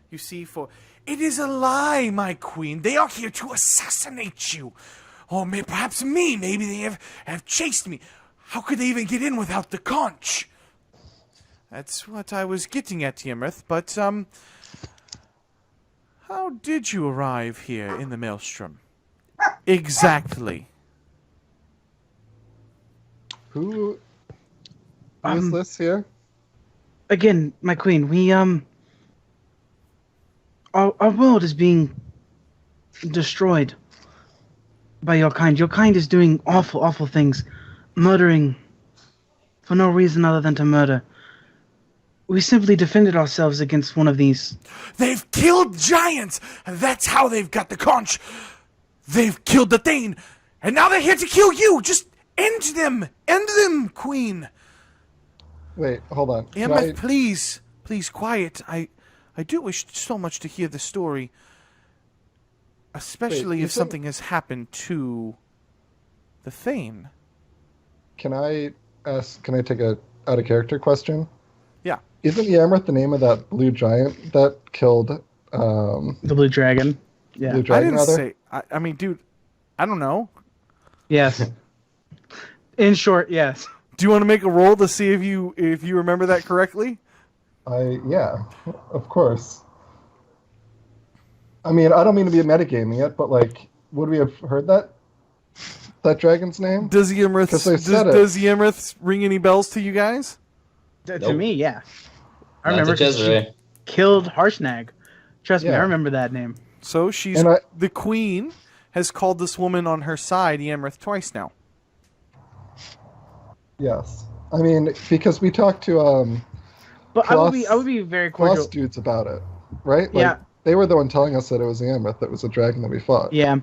You see, for it is a lie, my queen. They are here to assassinate you. Or perhaps me. Maybe they have chased me. How could they even get in without the conch? That's what I was getting at, Yimrith. But, how did you arrive here in the Maelstrom? Exactly. Who is this here? Again, my queen, we, our world is being destroyed by your kind. Your kind is doing awful, awful things. Murdering for no reason other than to murder. We simply defended ourselves against one of these. They've killed giants! That's how they've got the conch! They've killed the Thane! And now they're here to kill you! Just end them! End them, queen! Wait, hold on. Emma, please, quiet. I do wish so much to hear the story. Especially if something has happened to the Thane. Can I take a out of character question? Yeah. Isn't Yamrith the name of that blue giant that killed the blue dragon? Yeah. Blue dragon, I didn't say. I mean, dude, I don't know. Yes. In short, yes. Do you want to make a roll to see if you remember that correctly? Yeah, of course. I mean, I don't mean to be metagaming it, but like, would we have heard that? that dragon's name? Does Ymrith 'Cause they said it. does Ymrith ring any bells to you guys? To Nope. me, yeah. I Not remember to 'cause she Cesare. killed Harshnag. Trust me, I Yeah. remember that name. So she's And the queen has called this woman on her side Ymrith twice now. Yes. I mean, because we talked to But I would be very cordial. Kloss dudes about it, right? Like, Yeah. they were the one telling us that it was the Amrith that was the dragon that we fought. Yeah.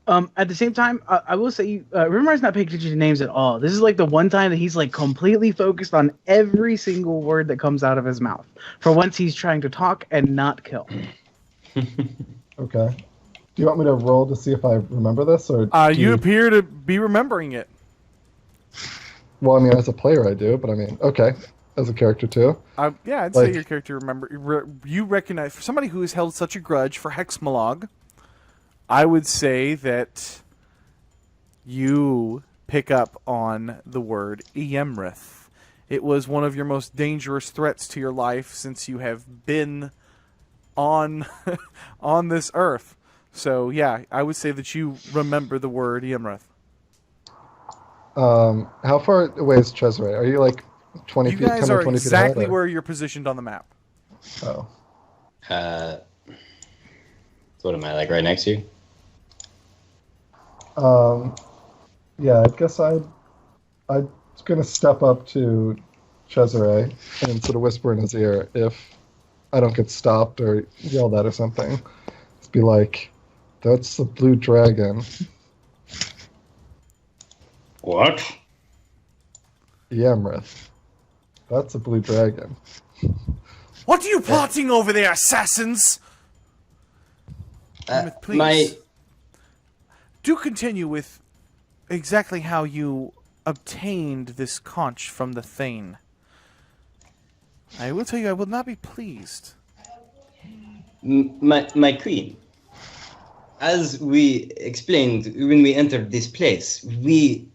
At the same time, I will say, Rimmar's not paying attention to names at all. This is like the one time that he's like completely focused on every single word that comes out of his mouth. For once, he's trying to talk and not kill. Okay. Do you want me to roll to see if I remember this, or do You appear to be remembering it. Well, I mean, as a player, I do, but I mean, okay, as a character too. Yeah, I'd say Like- your character you recognize for somebody who has held such a grudge for Hexmalog. I would say that you pick up on the word Ymrith. It was one of your most dangerous threats to your life since you have been on on this earth. So yeah, I would say that you remember the word Ymrith. How far away is Cesare? Are you like 20 You feet? guys 10 or are 20 exactly feet ahead, or- where you're positioned on the map. Oh. What am I, like right next to you? Yeah, I guess I'm gonna step up to Cesare and sort of whisper in his ear if I don't get stopped or yelled at or something. Just be like, "That's the blue dragon, What? Ymrith. That's a blue dragon." What are you plotting over there, assassins? Ymrith, please. My Do continue with exactly how you obtained this conch from the Thane. I will tell you, I will not be pleased. my queen. As we explained when we entered this place, we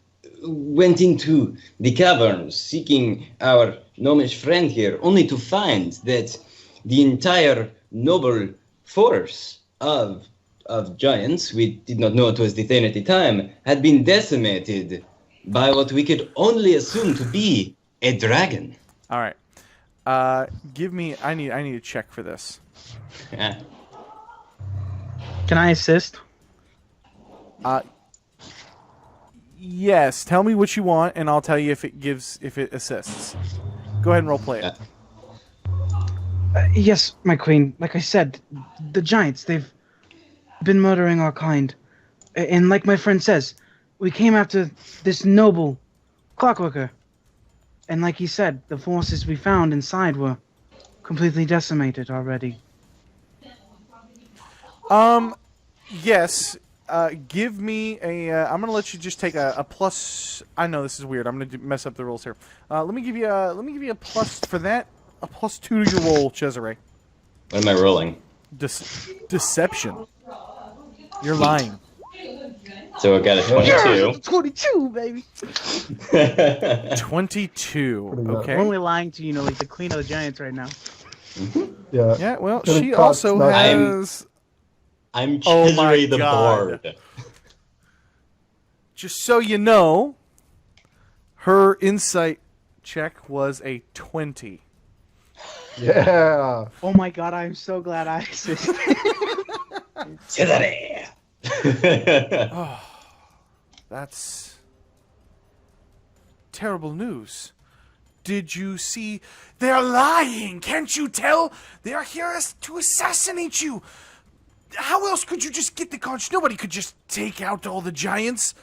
went into the caverns seeking our gnomish friend here, only to find that the entire noble force of giants, we did not know it was the Thane at the time, had been decimated by what we could only assume to be a dragon. All right. Give me. I need a check for this. Yeah. Can I assist? Yes. Tell me what you want, and I'll tell you if it assists. Go ahead and role play it. Yes, my queen. Like I said, the giants, they've been murdering our kind. And like my friend says, we came after this noble clockworker. And like he said, the forces we found inside were completely decimated already. Yes. Give me a. I'm gonna let you just take a plus. I know this is weird. I'm gonna mess up the rules here. Let me give you a plus for that. A +2 to your roll, Cesare. What am I rolling? Deception. You're lying. So I got a 22. 22, baby! 22. Pretty good. Okay. We're only lying to, like the queen of the giants right now. Yeah. Yeah. Well, But she it also costs has. I'm Oh my Cesare the God. Bard. Just so you know, her insight check was a 20. Yeah. Oh my god, I'm so glad I assisted. Cesare! That's terrible news. Did you see? They're lying. Can't you tell? They are here to assassinate you. How else could you just get the conch? Nobody could just take out all the giants.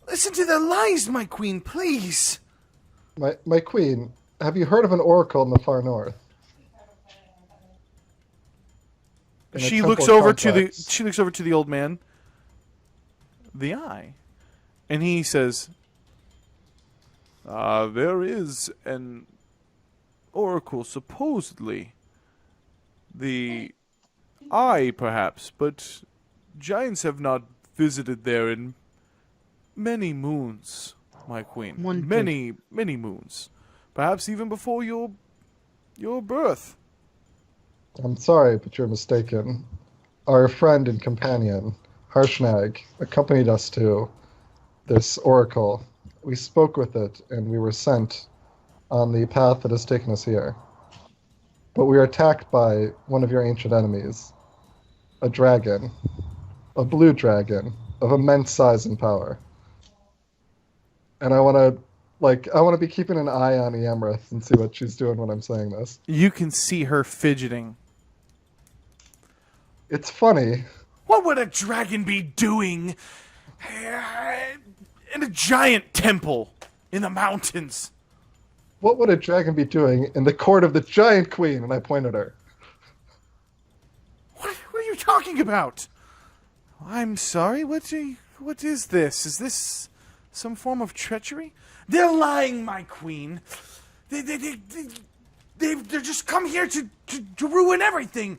Listen to their lies, my queen, please. My queen, have you heard of an oracle in the far north? In a She temple looks over complex. to the old man. The eye, and he says, "There is an oracle, supposedly. The eye, perhaps, but giants have not visited there in many moons, my queen. One many moons, perhaps even before your birth." I'm sorry, but you're mistaken. Our friend and companion, Harshnag, accompanied us to this oracle. We spoke with it, and we were sent on the path that has taken us here. But we were attacked by one of your ancient enemies, a dragon, a blue dragon of immense size and power. And I want to be keeping an eye on Eamrith and see what she's doing when I'm saying this. You can see her fidgeting. It's funny. What would a dragon be doing in a giant temple in the mountains? What would a dragon be doing in the court of the Giant Queen? And I point at her. What are you talking about? I'm sorry, what is this? Is this some form of treachery? They're lying, my queen. They've just come here to ruin everything.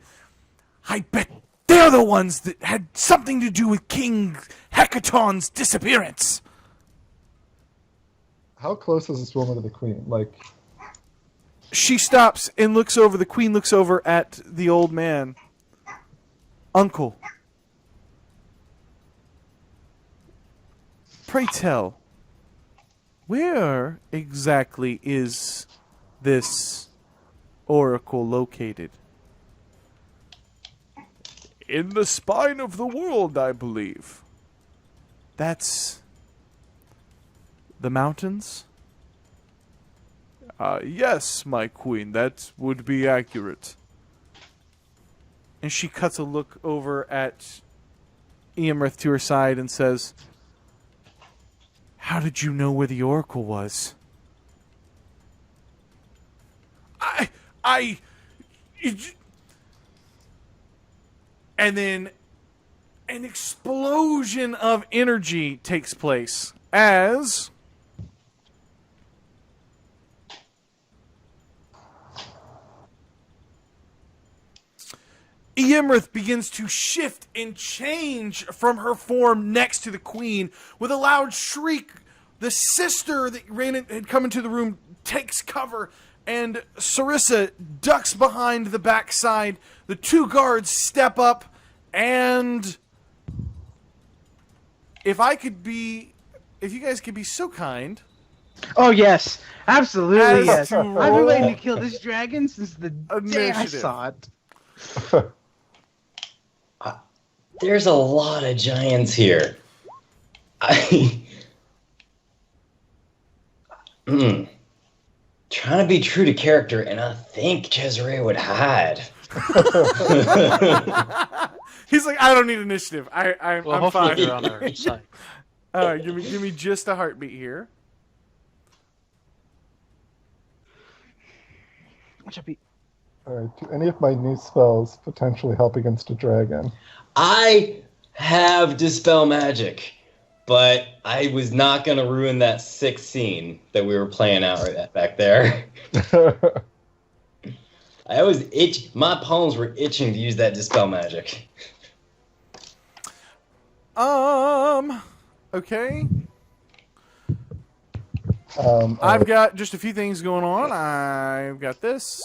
I bet they're the ones that had something to do with King Hecaton's disappearance. How close is this woman to the queen? She stops and looks over. The queen looks over at the old man. Uncle, pray tell, where exactly is this oracle located? In the spine of the world, I believe. That's the mountains? Yes, my queen, that would be accurate. And she cuts a look over at Eamrith to her side and says, how did you know where the oracle was? And then an explosion of energy takes place as Eamrith begins to shift and change from her form next to the queen. With a loud shriek, the sister that had come into the room takes cover, and Sarissa ducks behind the backside. The two guards step up, and if you guys could be so kind. Oh, yes. Absolutely, As yes. to I've been waiting to roll kill this dragon since the day I initiative. saw it. There's a lot of giants here. Trying to be true to character, and I think Cesare would hide. He's like, I don't need initiative. I'm Hopefully fine. they're on our side. All right, give me just a heartbeat here. Watch out, Pete. Alright, do any of my new spells potentially help against a dragon? I have Dispel Magic, but I was not going to ruin that sick scene that we were playing out right back there. I always my palms were itching to use that Dispel Magic. Okay. I've got just a few things going on. I've got this.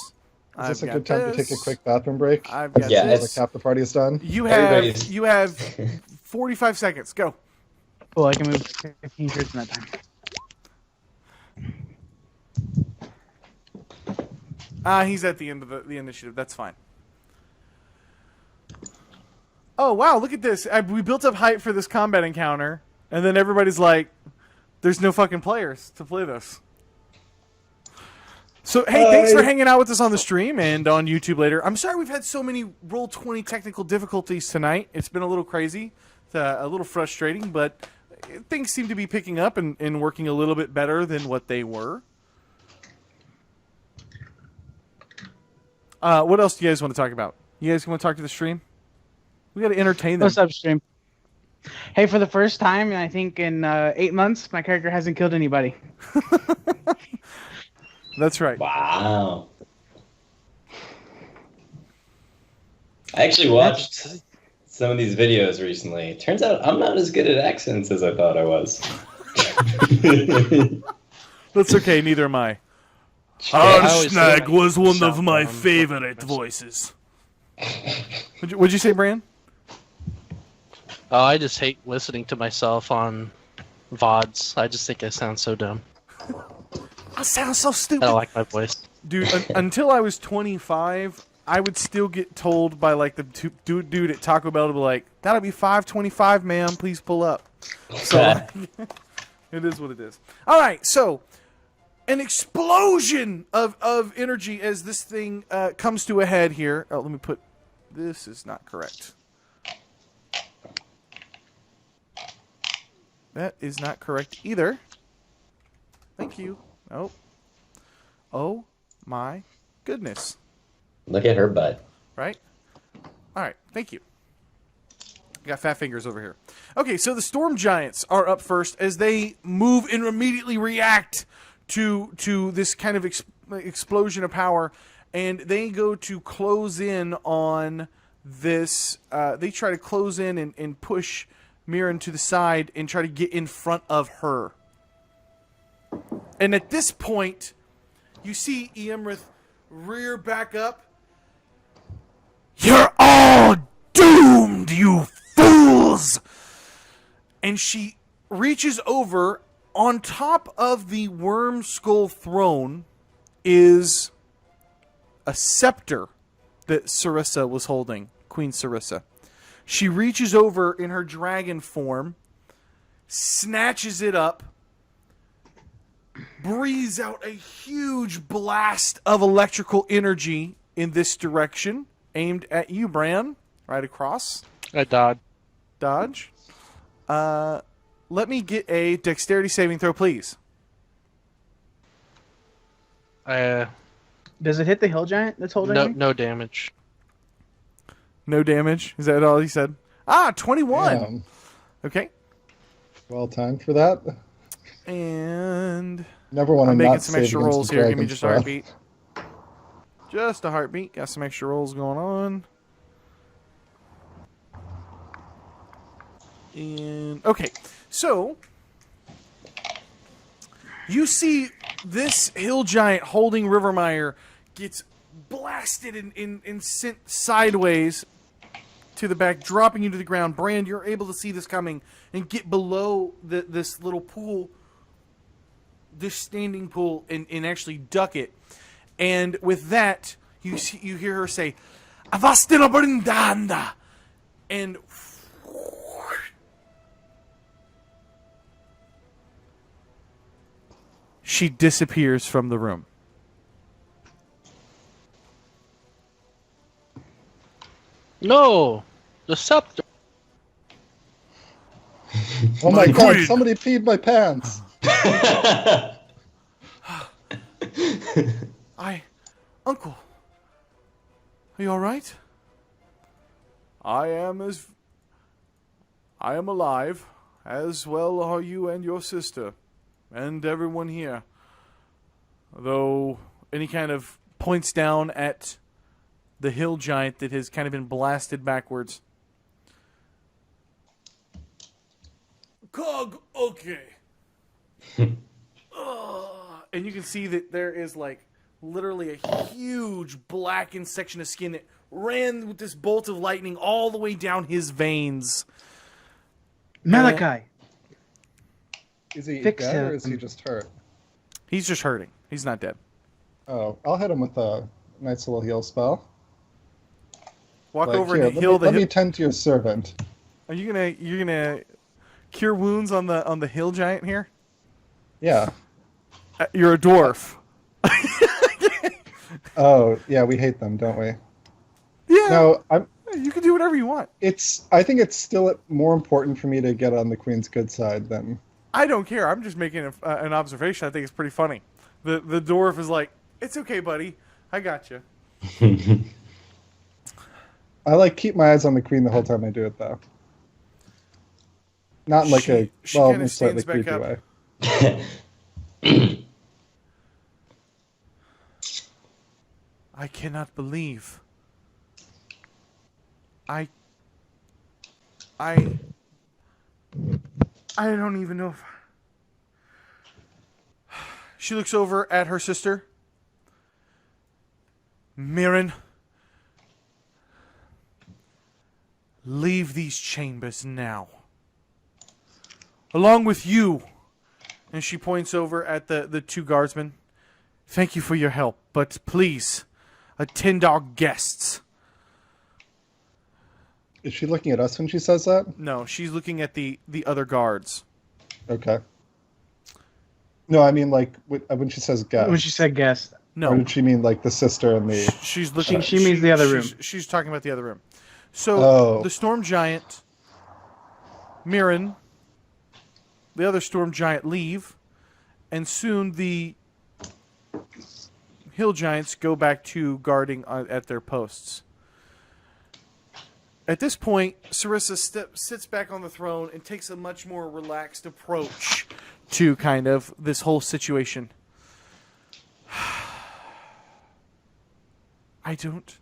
Is this a good time to take a quick bathroom break? I've got Yeah, this. Half the party is done. You Everybody's- have 45 seconds. Go. Cool, I can move 15 shirts in that time. He's at the end of the initiative. That's fine. Oh, wow, look at this. We built up hype for this combat encounter, and then everybody's like, there's no fucking players to play this. So, hey, thanks for hanging out with us on the stream and on YouTube later. I'm sorry we've had so many Roll20 technical difficulties tonight. It's been a little crazy, a little frustrating, but things seem to be picking up and working a little bit better than what they were. What else do you guys want to talk about? You guys want to talk to the stream? We got to entertain them. What's up, stream? Hey, for the first time, I think in 8 months, my character hasn't killed anybody. That's right. Wow. I actually watched some of these videos recently. Turns out I'm not as good at accents as I thought I was. That's okay, neither am I. always Arsnag feel like was one of sound my on favorite voices. What'd you say, Brian? Oh, I just hate listening to myself on VODs. I just think I sound so dumb. I sound so I stupid. don't like my voice. Dude, until I was 25, I would still get told by like the dude at Taco Bell to be like, "That'll be $5.25, ma'am. Please pull up." So like, it is what it is. All right, so an explosion of energy as this thing comes to a head here. Oh, let me put. This is not correct. That is not correct either. Thank you. Oh. Oh my goodness. Look at her butt. Right? All right. Thank you. Got fat fingers over here. Okay, so the storm giants are up first as they move and immediately react to this kind of explosion of power, and they go to close in on this. They try to close in and push Mirren to the side and try to get in front of her. And at this point, you see Iemrith rear back up. "You're all doomed, you fools!" And she reaches over. On top of the worm skull throne is a scepter that Sarissa was holding, Queen Sarissa. She reaches over in her dragon form, snatches it up, breathes out a huge blast of electrical energy in this direction, aimed at you, Bran, right across. I died. Dodge. Let me get a dexterity saving throw, please. Does it hit the hill giant that's holding him? No damage. No damage. Is that all he said? 21. Damn. Okay. Well timed for that. And Never want to I'm not making some save extra against rolls the here. Give me dragon's just a breath. heartbeat. Just a heartbeat. Got some extra rolls going on. And okay, so you see this hill giant holding Rivermire gets blasted and sent sideways to the back, dropping you to the ground. Brand, you're able to see this coming and get below this little pool, this standing pool, and actually duck it. And with that, you hear her say, "Avastino Brindanda!" And she disappears from the room. No! The scepter! Oh my god, queen. somebody peed my pants. Uncle, are you all right? I am alive, as well are you and your sister, and everyone here. Though, any kind of points down at the hill giant that has kind of been blasted backwards. Cog, okay. And you can see that there is like literally a huge blackened section of skin that ran with this bolt of lightning all the way down his veins. Malachi! Is he Fix dead or him. is he just hurt? He's just hurting. He's not dead. Oh, I'll hit him with a nice little heal spell. Walk Like, over here, and heal the let me hill. tend to your servant. Are you gonna cure wounds on the hill giant here? Yeah. You're a dwarf. Oh, yeah, we hate them, don't we? Yeah. No, You can do whatever you want. I think it's still more important for me to get on the queen's good side than... I don't care. I'm just making an observation. I think it's pretty funny. The dwarf is like, "It's okay, buddy. I got you." I like keep my eyes on the queen the whole time I do it, though. Not in like She well, kinda in a slightly stands back creepy up. way. I cannot believe. I don't even know if... She looks over at her sister. Mirren, leave these chambers now. along with you. And she points over at the two guardsmen. Thank you for your help, but please, attend our guests. Is she looking at us when she says that? No, she's looking at the other guards. Okay. No, I mean like when she says guest. When she said guest. No. Or did she mean like the sister and the... She's looking. She means the other room. She's talking about the other room. So the storm giant, Mirren, the other storm giant leave, and soon the hill giants go back to guarding at their posts. At this point, Sarissa sits back on the throne and takes a much more relaxed approach to kind of this whole situation. I don't...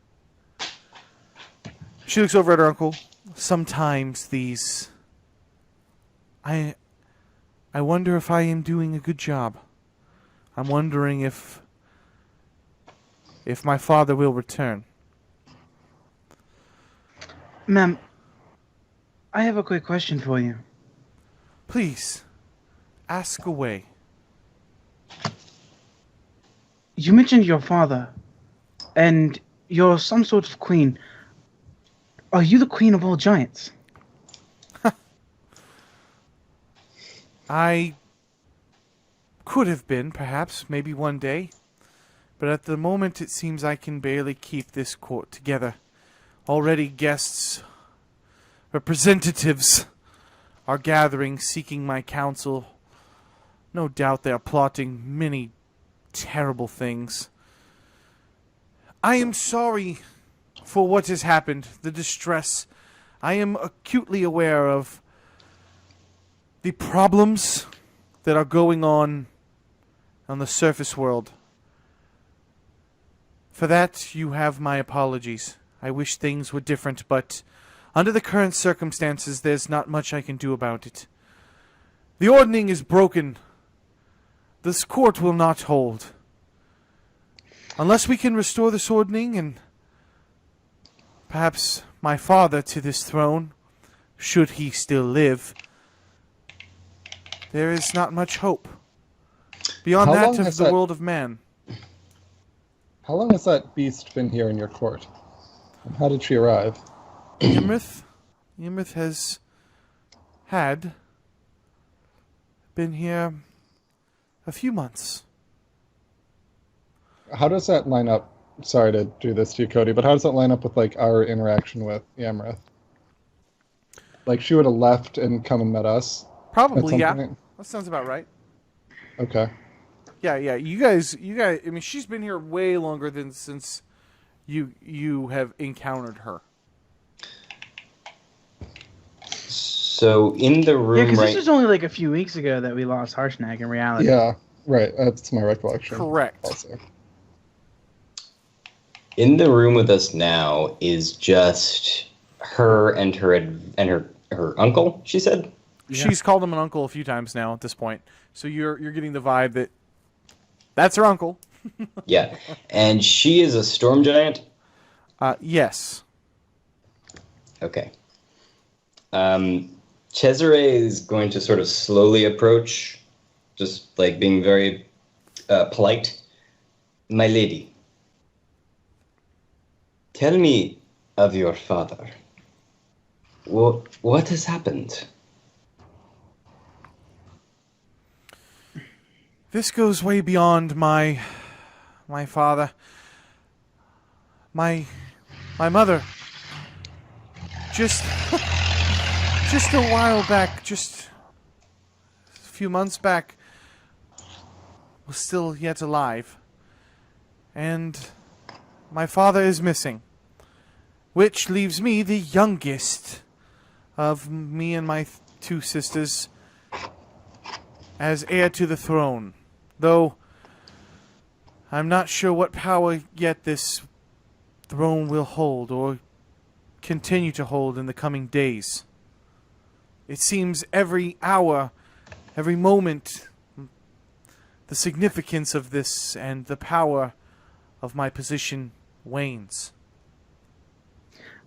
She looks over at her uncle. Sometimes these... I wonder if I am doing a good job. I'm wondering if my father will return. Ma'am, I have a quick question for you. Please, ask away. You mentioned your father, and you're some sort of queen. Are you the queen of all giants? I could have been, perhaps, maybe one day. But at the moment, it seems I can barely keep this court together. Already guests, representatives, are gathering, seeking my counsel. No doubt they are plotting many terrible things. I am sorry for what has happened, the distress. I am acutely aware of the problems that are going on the surface world. For that, you have my apologies. I wish things were different, but under the current circumstances, there's not much I can do about it. The ordning is broken. This court will not hold. Unless we can restore this ordning and perhaps my father to this throne, should he still live, there is not much hope. Beyond that of the world of man. How long has that beast been here in your court? And how did she arrive? Ymrith has been here a few months. How does that line up? Sorry to do this to you, Cody, but how does that line up with like our interaction with Ymrith? Like she would have left and come and met us? Probably, yeah. That sounds about right. Okay. Yeah. You guys. I mean, she's been here way longer than since you have encountered her. So in the room, Yeah, because this was only like a few weeks ago that we lost Harshnag in reality. Yeah, right. That's my recollection. Correct. Also. In the room with us now is just her and her uncle, she said? Yeah. She's called him an uncle a few times now at this point. So you're getting the vibe that that's her uncle. Yeah. And she is a storm giant? Yes. Okay. Cesare is going to sort of slowly approach, just like being very polite. My lady, tell me of your father. What has happened? This goes way beyond my father. My mother. Just a while back, just a few months back, was still yet alive. And my father is missing. Which leaves me the youngest of me and my two sisters as heir to the throne. Though I'm not sure what power yet this throne will hold or continue to hold in the coming days. It seems every hour, every moment, the significance of this and the power of my position wanes.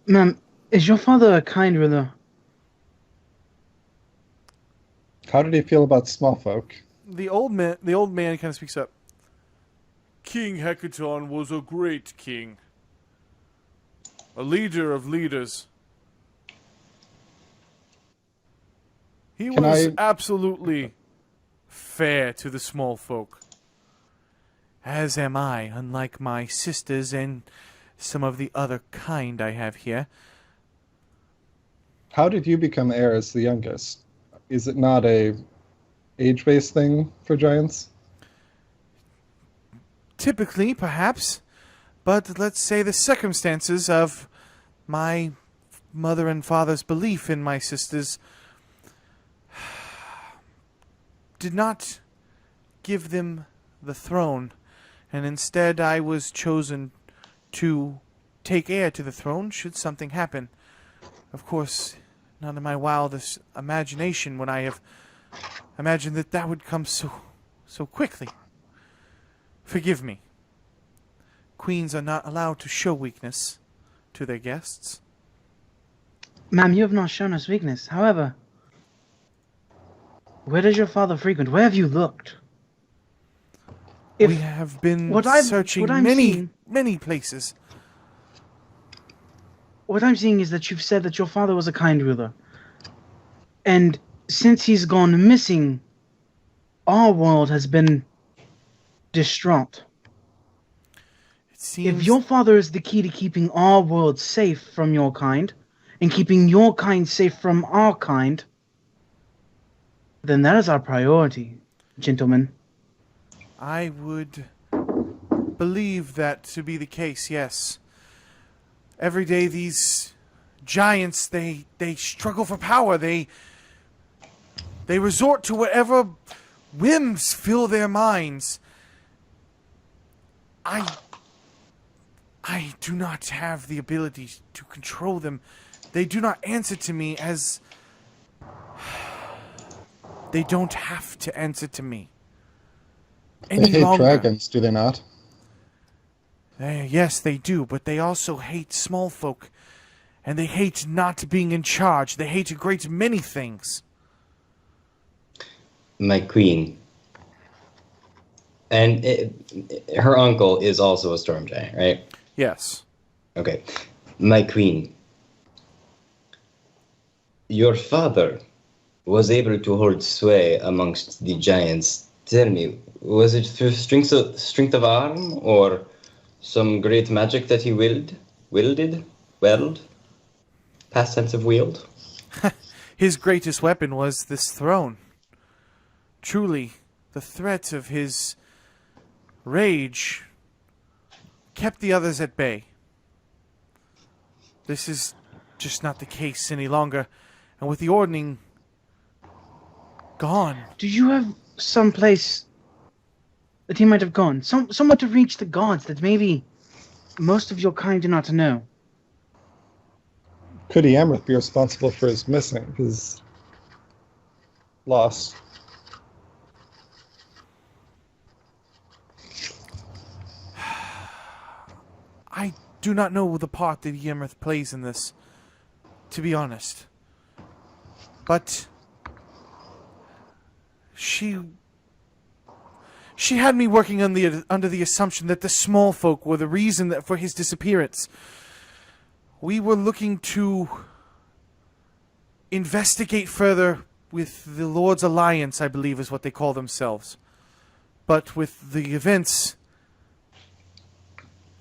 Ma'am, is your father a kind ruler? How did he feel about small folk? The old man kind of speaks up. King Hecaton was a great king. A leader of leaders. He Can was I- absolutely fair to the small folk. As am I, unlike my sisters and some of the other kind I have here. How did you become heir as the youngest? Is it not a age-based thing for giants? Typically, perhaps, but let's say the circumstances of my mother and father's belief in my sisters did not give them the throne, and instead I was chosen to take heir to the throne should something happen. Of course, not in my wildest imagination would I have imagined that would come so quickly. Forgive me. Queens are not allowed to show weakness to their guests. Ma'am, you have not shown us weakness. However, where does your father frequent? Where have you looked? We have been searching many places. What I'm seeing is that you've said that your father was a kind ruler. And since he's gone missing, our world has been distraught. It seems If your father is the key to keeping our world safe from your kind, and keeping your kind safe from our kind, then that is our priority, gentlemen. I would believe that to be the case, yes. Every day these giants, they struggle for power. They resort to whatever whims fill their minds. I do not have the ability to control them. They do not answer to me as... They don't have to answer to me. They hate dragons, do they not? Yes, they do, but they also hate small folk. And they hate not being in charge. They hate a great many things. My queen. And her uncle is also a storm giant, right? Yes. Okay. My queen. Your father was able to hold sway amongst the giants. Tell me, was it through strength of arm, or some great magic that he wielded? Past tense of wield? His greatest weapon was this throne. Truly, the threat of his rage kept the others at bay. This is just not the case any longer, and with the ordning gone. Do you have some place that he might have gone? Somewhere to reach the gods that maybe most of your kind do not know? Could Eamrith be responsible for his loss? I do not know the part that Eamrith plays in this, to be honest. But she had me working under the assumption that the small folk were the reason for his disappearance. We were looking to investigate further with the Lord's Alliance, I believe is what they call themselves. But with the events,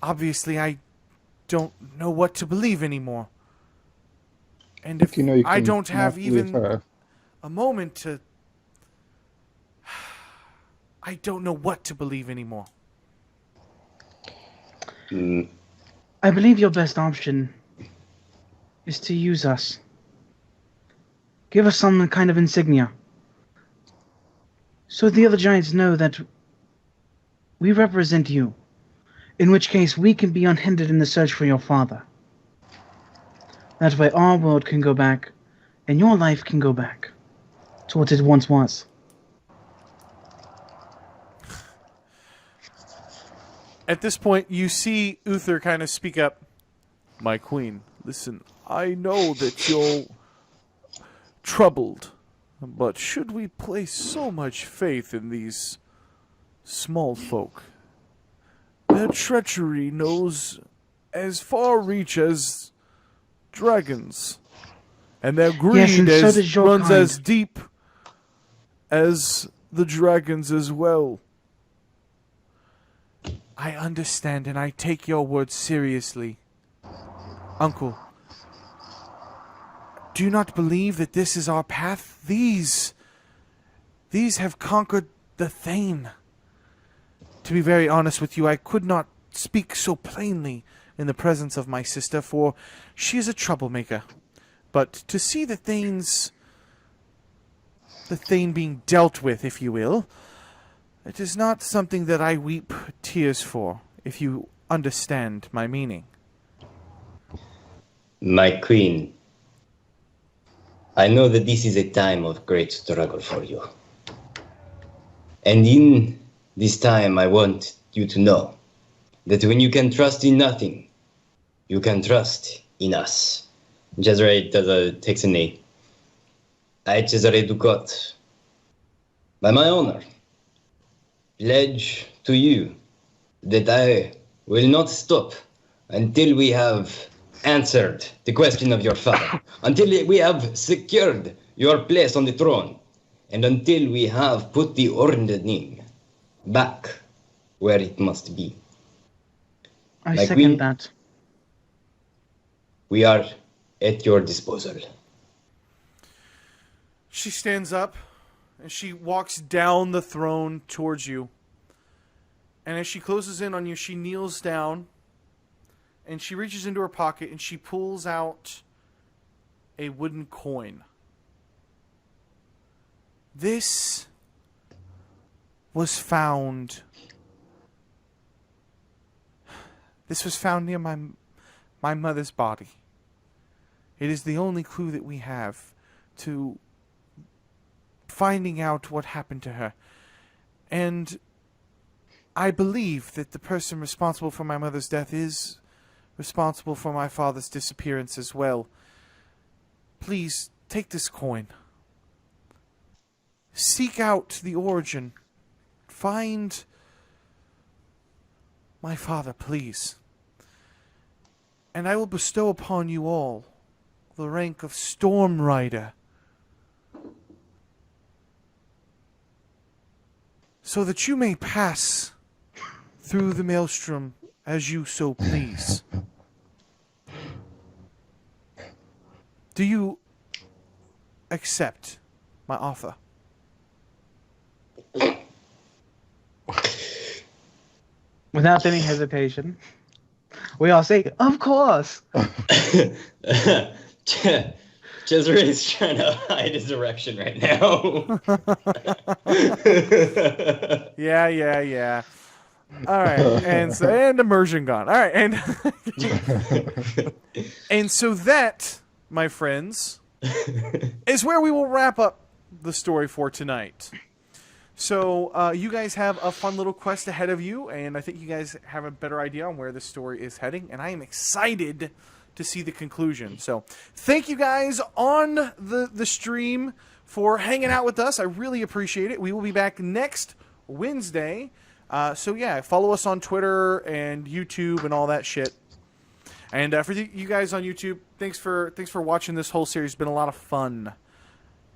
obviously I don't know what to believe anymore. And if I don't have even a moment to... I don't know what to believe anymore. I believe your best option is to use us. Give us some kind of insignia, so the other giants know that we represent you, in which case we can be unhindered in the search for your father. That way our world can go back, and your life can go back to what it once was. At this point, you see Uther kind of speak up. My queen, listen, I know that you're troubled But should we place so much faith in these small folk? Their treachery knows as far reach as dragons, and their greed and so does your runs kind. as deep as the dragons as well. I understand, and I take your words seriously. Uncle, do you not believe that this is our path? These have conquered the Thane. To be very honest with you, I could not speak so plainly in the presence of my sister, for she is a troublemaker. But to see the Thane being dealt with, if you will, it is not something that I weep tears for, if you understand my meaning. My queen, I know that this is a time of great struggle for you. And in this time, I want you to know that when you can trust in nothing, you can trust in us. Cesare takes a knee. I, Cesare Ducot, by my honor, pledge to you that I will not stop until we have answered the question of your father, until we have secured your place on the throne, and until we have put the Ordning back where it must be. I My second queen, that. we are at your disposal. She stands up, and she walks down the throne towards you. And as she closes in on you, she kneels down, and she reaches into her pocket, and she pulls out a wooden coin. This was found... This was found near my mother's body. It is the only clue that we have to finding out what happened to her. And I believe that the person responsible for my mother's death is responsible for my father's disappearance as well. Please, take this coin. Seek out the origin. Find my father, please. And I will bestow upon you all the rank of Storm Rider, so that you may pass through the Maelstrom as you so please. Do you accept my offer? Without any hesitation, we all say, "Of course." Cesare is trying to hide his erection right now. Yeah. All right, and immersion gone. All right, and so that, my friends, is where we will wrap up the story for tonight. So you guys have a fun little quest ahead of you, and I think you guys have a better idea on where this story is heading, and I am excited to see the conclusion. So thank you guys on the stream for hanging out with us. I really appreciate it. We will be back next Wednesday. So yeah, follow us on Twitter and YouTube and all that shit. And for you guys on YouTube, thanks for watching this whole series. It's been a lot of fun.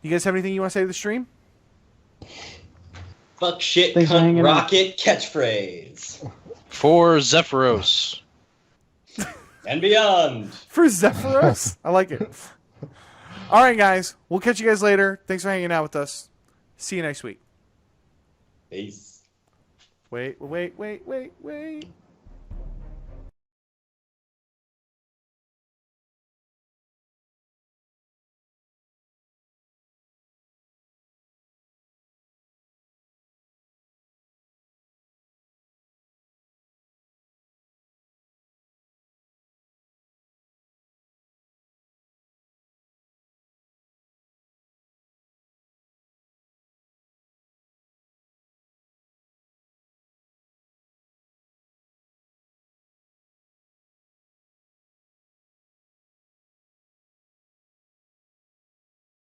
You guys have anything you want to say to the stream? Fuck shit, Thanks for cunt, hanging out. rocket, catchphrase. For Zephyros. And beyond. For Zephyros? I like it. All right, guys. We'll catch you guys later. Thanks for hanging out with us. See you next week. Peace. Wait.